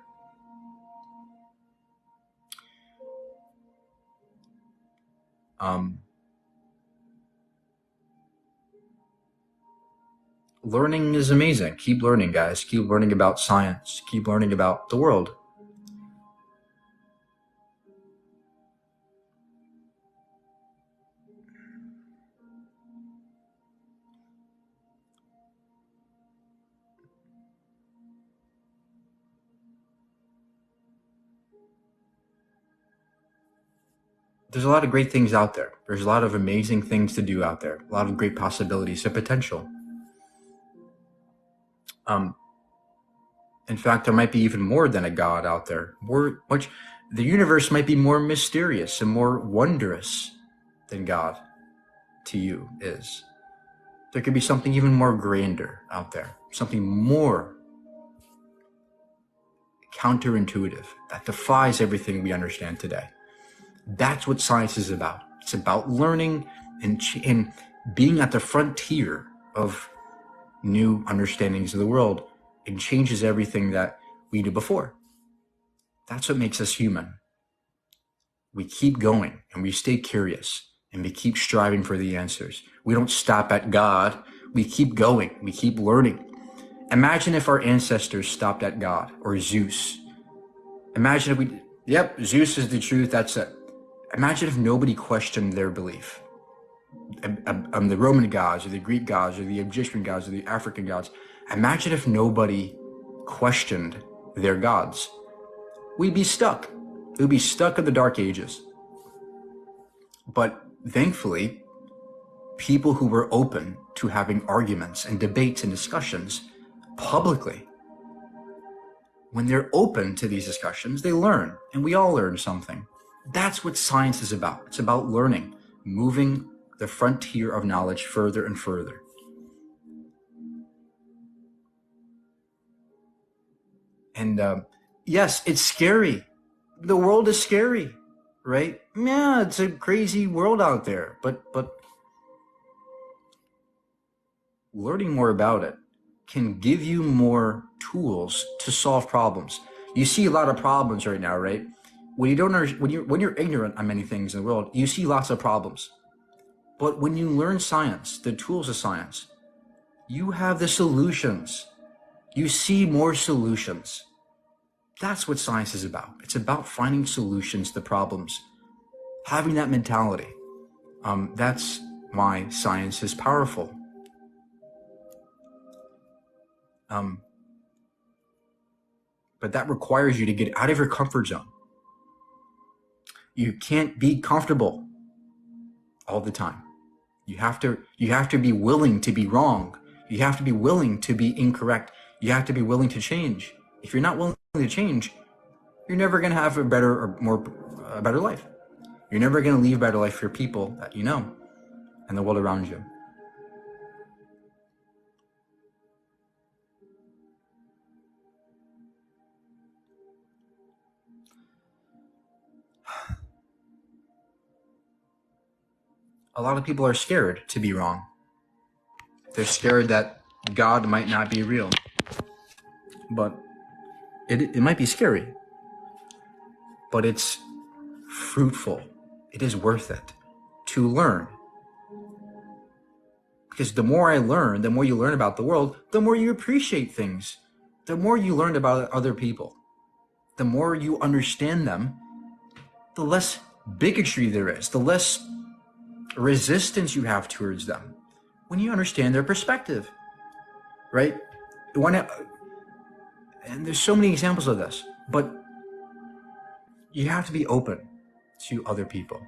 Speaker 2: Learning is amazing. Keep learning, guys. Keep learning about science. Keep learning about the world. There's a lot of great things out there. There's a lot of amazing things to do out there. A lot of great possibilities and potential. In fact, there might be even more than a God out there. The universe might be more mysterious and more wondrous than God to you is. There could be something even more grander out there. Something more counterintuitive that defies everything we understand today. That's what science is about. It's about learning and being at the frontier of new understandings of the world. It changes everything that we knew before. That's what makes us human. We keep going and we stay curious and we keep striving for the answers. We don't stop at God. We keep going. We keep learning. Imagine if our ancestors stopped at God or Zeus. Imagine if Zeus is the truth, that's it. Imagine if nobody questioned their belief. The Roman gods or the Greek gods or the Egyptian gods or the African gods. Imagine if nobody questioned their gods. We'd be stuck. We'd be stuck in the dark ages. But thankfully, people who were open to having arguments and debates and discussions publicly, when they're open to these discussions, they learn, and we all learn something. That's what science is about. It's about learning, moving the frontier of knowledge further and further. And yes, it's scary. The world is scary, right? Yeah, it's a crazy world out there, but learning more about it can give you more tools to solve problems. You see a lot of problems right now, right? When you're ignorant on many things in the world, you see lots of problems. But when you learn science, the tools of science, you have the solutions. You see more solutions. That's what science is about. It's about finding solutions to problems, having that mentality. That's why science is powerful. But that requires you to get out of your comfort zone. You can't be comfortable all the time. You have to be willing to be wrong. You have to be willing to be incorrect. You have to be willing to change. If you're not willing to change, you're never going to have a better life. You're never going to leave a better life for people that you know and the world around you. A lot of people are scared to be wrong. They're scared that God might not be real. But it might be scary. But it's fruitful. It is worth it to learn. Because the more I learn, the more you learn about the world, the more you appreciate things. The more you learn about other people, the more you understand them, the less bigotry there is, the less resistance you have towards them when you understand their perspective, right? And there's so many examples of this, but you have to be open to other people.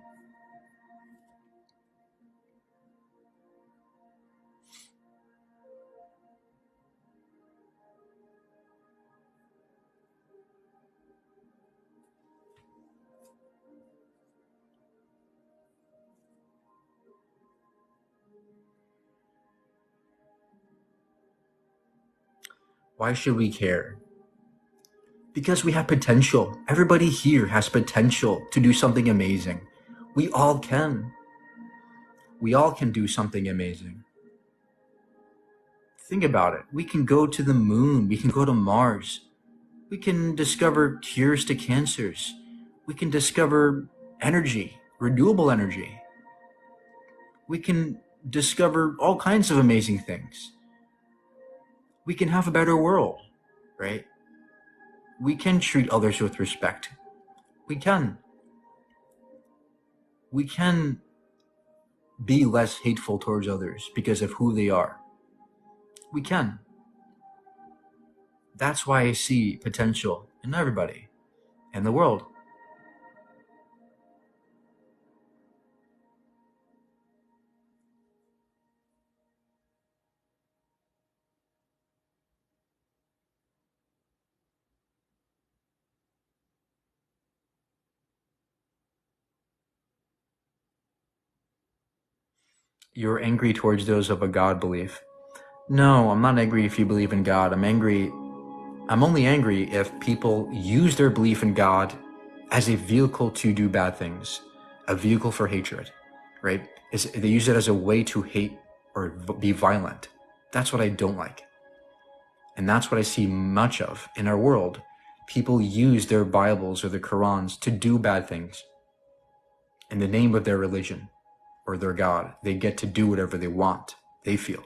Speaker 2: Why should we care? Because we have potential. Everybody here has potential to do something amazing. We all can. We all can do something amazing. Think about it. We can go to the moon. We can go to Mars. We can discover cures to cancers. We can discover energy, renewable energy. We can discover all kinds of amazing things. We can have a better world, right? We can treat others with respect. We can. We can be less hateful towards others because of who they are. We can. That's why I see potential in everybody, in the world. You're angry towards those of a God belief. No, I'm not angry if you believe in God. I'm only angry if people use their belief in God as a vehicle to do bad things, a vehicle for hatred, right? They use it as a way to hate or be violent. That's what I don't like. And that's what I see much of in our world. People use their Bibles or their Qurans to do bad things in the name of their religion or their God. They get to do whatever they want, they feel.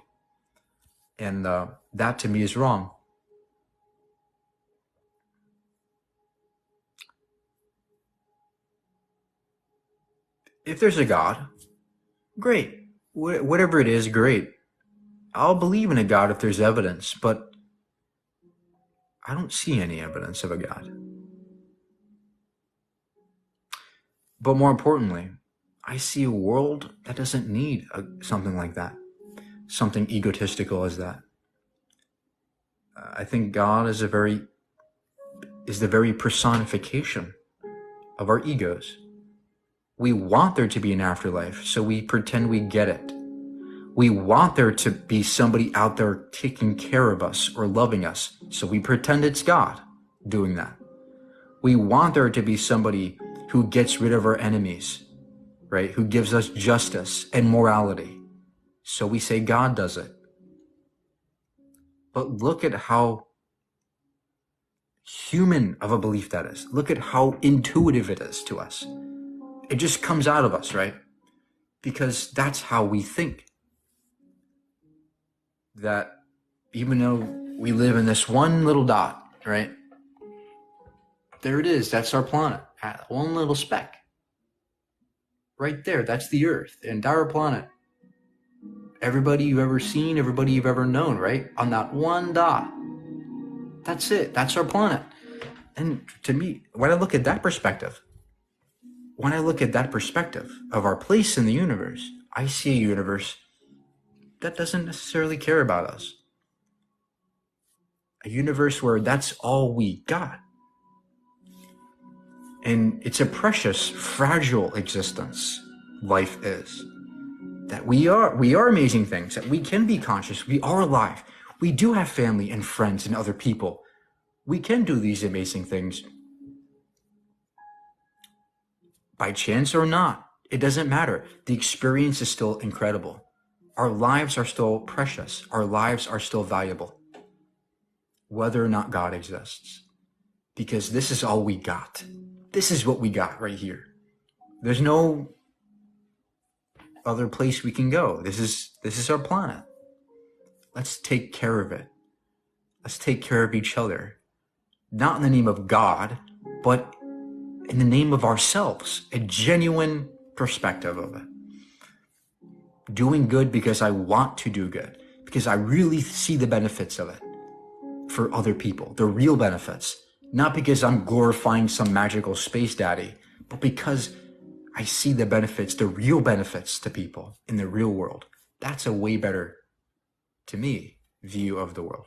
Speaker 2: And that to me is wrong. If there's a God, great. Whatever it is, great. I'll believe in a God if there's evidence, but I don't see any evidence of a God. But more importantly, I see a world that doesn't need something like that, something egotistical as that. I think God is the very personification of our egos. We want there to be an afterlife, so we pretend we get it. We want there to be somebody out there taking care of us or loving us, so we pretend it's God doing that. We want there to be somebody who gets rid of our enemies, right? Who gives us justice and morality, so we say God does it. But look at how human of a belief that is. Look at how intuitive it is to us. It just comes out of us, right? Because that's how we think. That even though we live in this one little dot, right? There it is. That's our planet. One little speck. Right there. That's the Earth, the entire planet. Everybody you've ever seen, everybody you've ever known, right? On that one dot. That's it. That's our planet. And to me, when I look at that perspective, of our place in the universe, I see a universe that doesn't necessarily care about us. A universe where that's all we got. And it's a precious, fragile existence, life is. That we are amazing things, that we can be conscious, we are alive. We do have family and friends and other people. We can do these amazing things. By chance or not, it doesn't matter. The experience is still incredible. Our lives are still precious. Our lives are still valuable. Whether or not God exists. Because this is all we got. This is what we got right here. There's no other place we can go. This is our planet. Let's take care of it. Let's take care of each other. Not in the name of God, but in the name of ourselves. A genuine perspective of it. Doing good because I want to do good. Because I really see the benefits of it for other people. The real benefits. Not because I'm glorifying some magical space daddy, but because I see the benefits, the real benefits to people in the real world. That's a way better, to me, view of the world.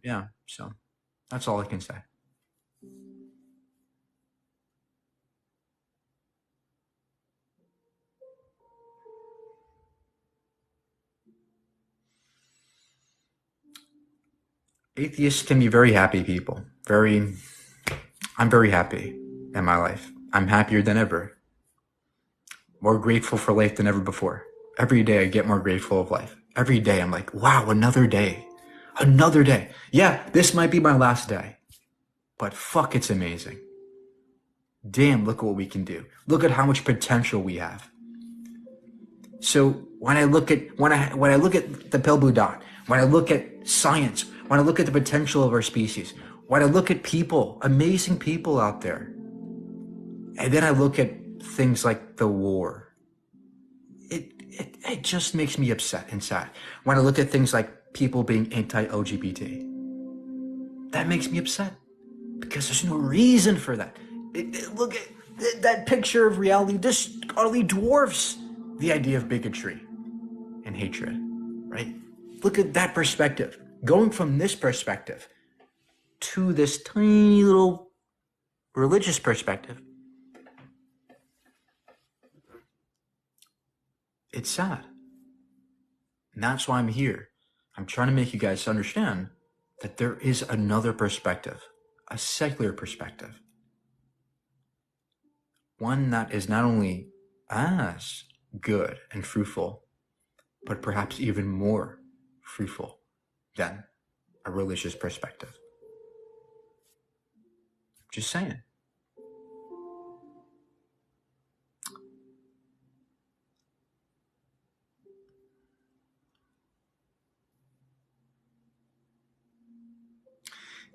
Speaker 2: Yeah, so that's all I can say. Atheists can be very happy people. I'm very happy in my life. I'm happier than ever. More grateful for life than ever before. Every day I get more grateful of life. Every day I'm like, wow, another day. Another day. Yeah, this might be my last day. But fuck, it's amazing. Damn, look at what we can do. Look at how much potential we have. So when I look at the pale blue dot, when I look at science, when I look at the potential of our species, when I look at people, amazing people out there, and then I look at things like the war, it just makes me upset and sad. When I look at things like people being anti-LGBT, that makes me upset because there's no reason for that. Look at that picture of reality. This utterly dwarfs the idea of bigotry and hatred, right? Look at that perspective. Going from this perspective to this tiny little religious perspective, it's sad. And that's why I'm here. I'm trying to make you guys understand that there is another perspective, a secular perspective. One that is not only as good and fruitful, but perhaps even more fruitful than a religious perspective. Just saying.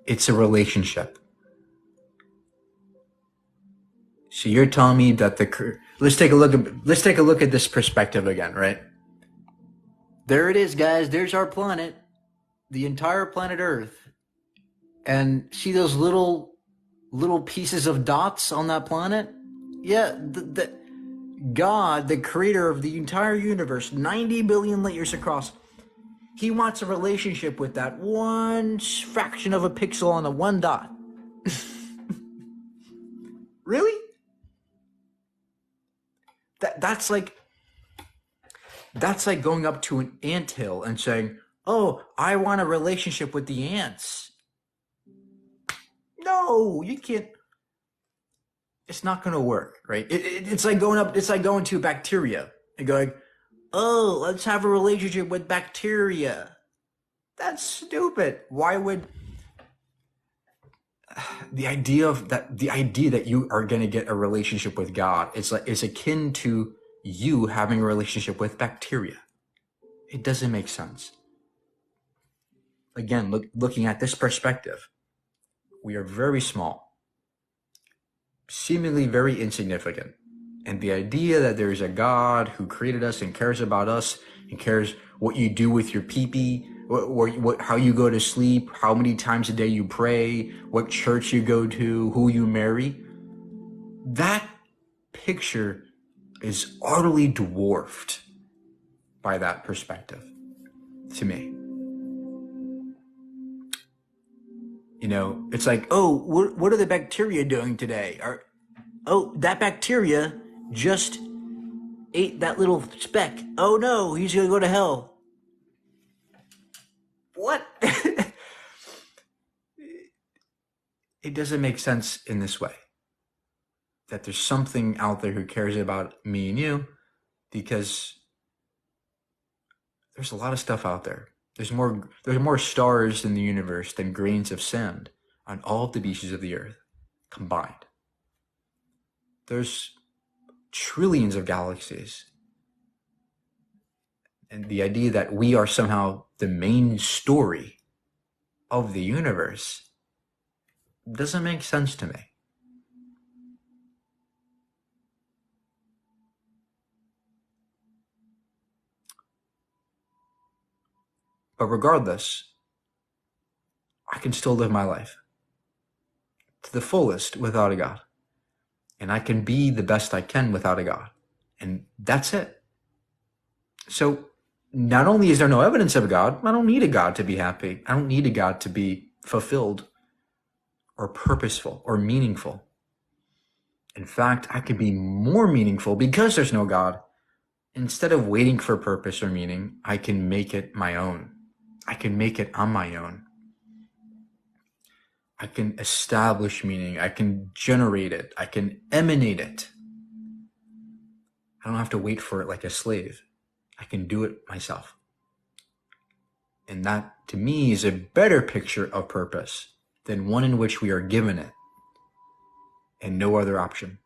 Speaker 2: It's a relationship. So you're telling me that let's take a look at this perspective again, right? There it is, guys. There's our planet, the entire planet Earth. And see those little pieces of dots on that planet? Yeah, the God, the creator of the entire universe, 90 billion light years across, he wants a relationship with that one fraction of a pixel on the one dot. Really? That's like going up to an anthill and saying, "Oh, I want a relationship with the ants." No, you can't. It's not going to work, right? It's like going up. It's like going to bacteria and going, "Oh, let's have a relationship with bacteria." That's stupid. Why would the idea that you are going to get a relationship with God is akin to you having a relationship with bacteria. It doesn't make sense. Again, looking at this perspective, we are very small, seemingly very insignificant. And the idea that there is a God who created us and cares about us and cares what you do with your pee-pee, how you go to sleep, how many times a day you pray, what church you go to, who you marry, that picture is utterly dwarfed by that perspective to me. You know, it's like, oh, what are the bacteria doing today? Oh, that bacteria just ate that little speck. Oh no, he's going to go to hell. What? It doesn't make sense in this way. That there's something out there who cares about me and you, because there's a lot of stuff out there. There's more stars in the universe than grains of sand on all of the beaches of the earth combined. There's trillions of galaxies. And the idea that we are somehow the main story of the universe doesn't make sense to me. But regardless, I can still live my life to the fullest without a God. And I can be the best I can without a God. And that's it. So not only is there no evidence of a God, I don't need a God to be happy. I don't need a God to be fulfilled or purposeful or meaningful. In fact, I could be more meaningful because there's no God. Instead of waiting for purpose or meaning, I can make it my own. I can make it on my own. I can establish meaning. I can generate it. I can emanate it. I don't have to wait for it like a slave. I can do it myself. And that, to me, is a better picture of purpose than one in which we are given it and no other option.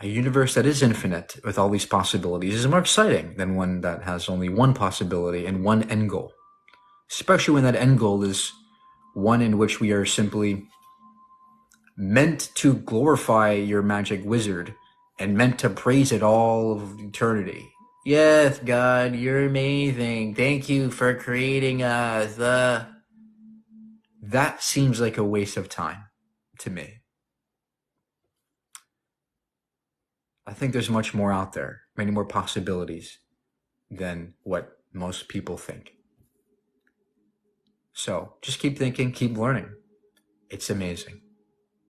Speaker 2: A universe that is infinite with all these possibilities is more exciting than one that has only one possibility and one end goal, especially when that end goal is one in which we are simply meant to glorify your magic wizard and meant to praise it all of eternity. Yes, God, you're amazing. Thank you for creating us. That seems like a waste of time to me. I think there's much more out there, many more possibilities than what most people think. So just keep thinking, keep learning. It's amazing.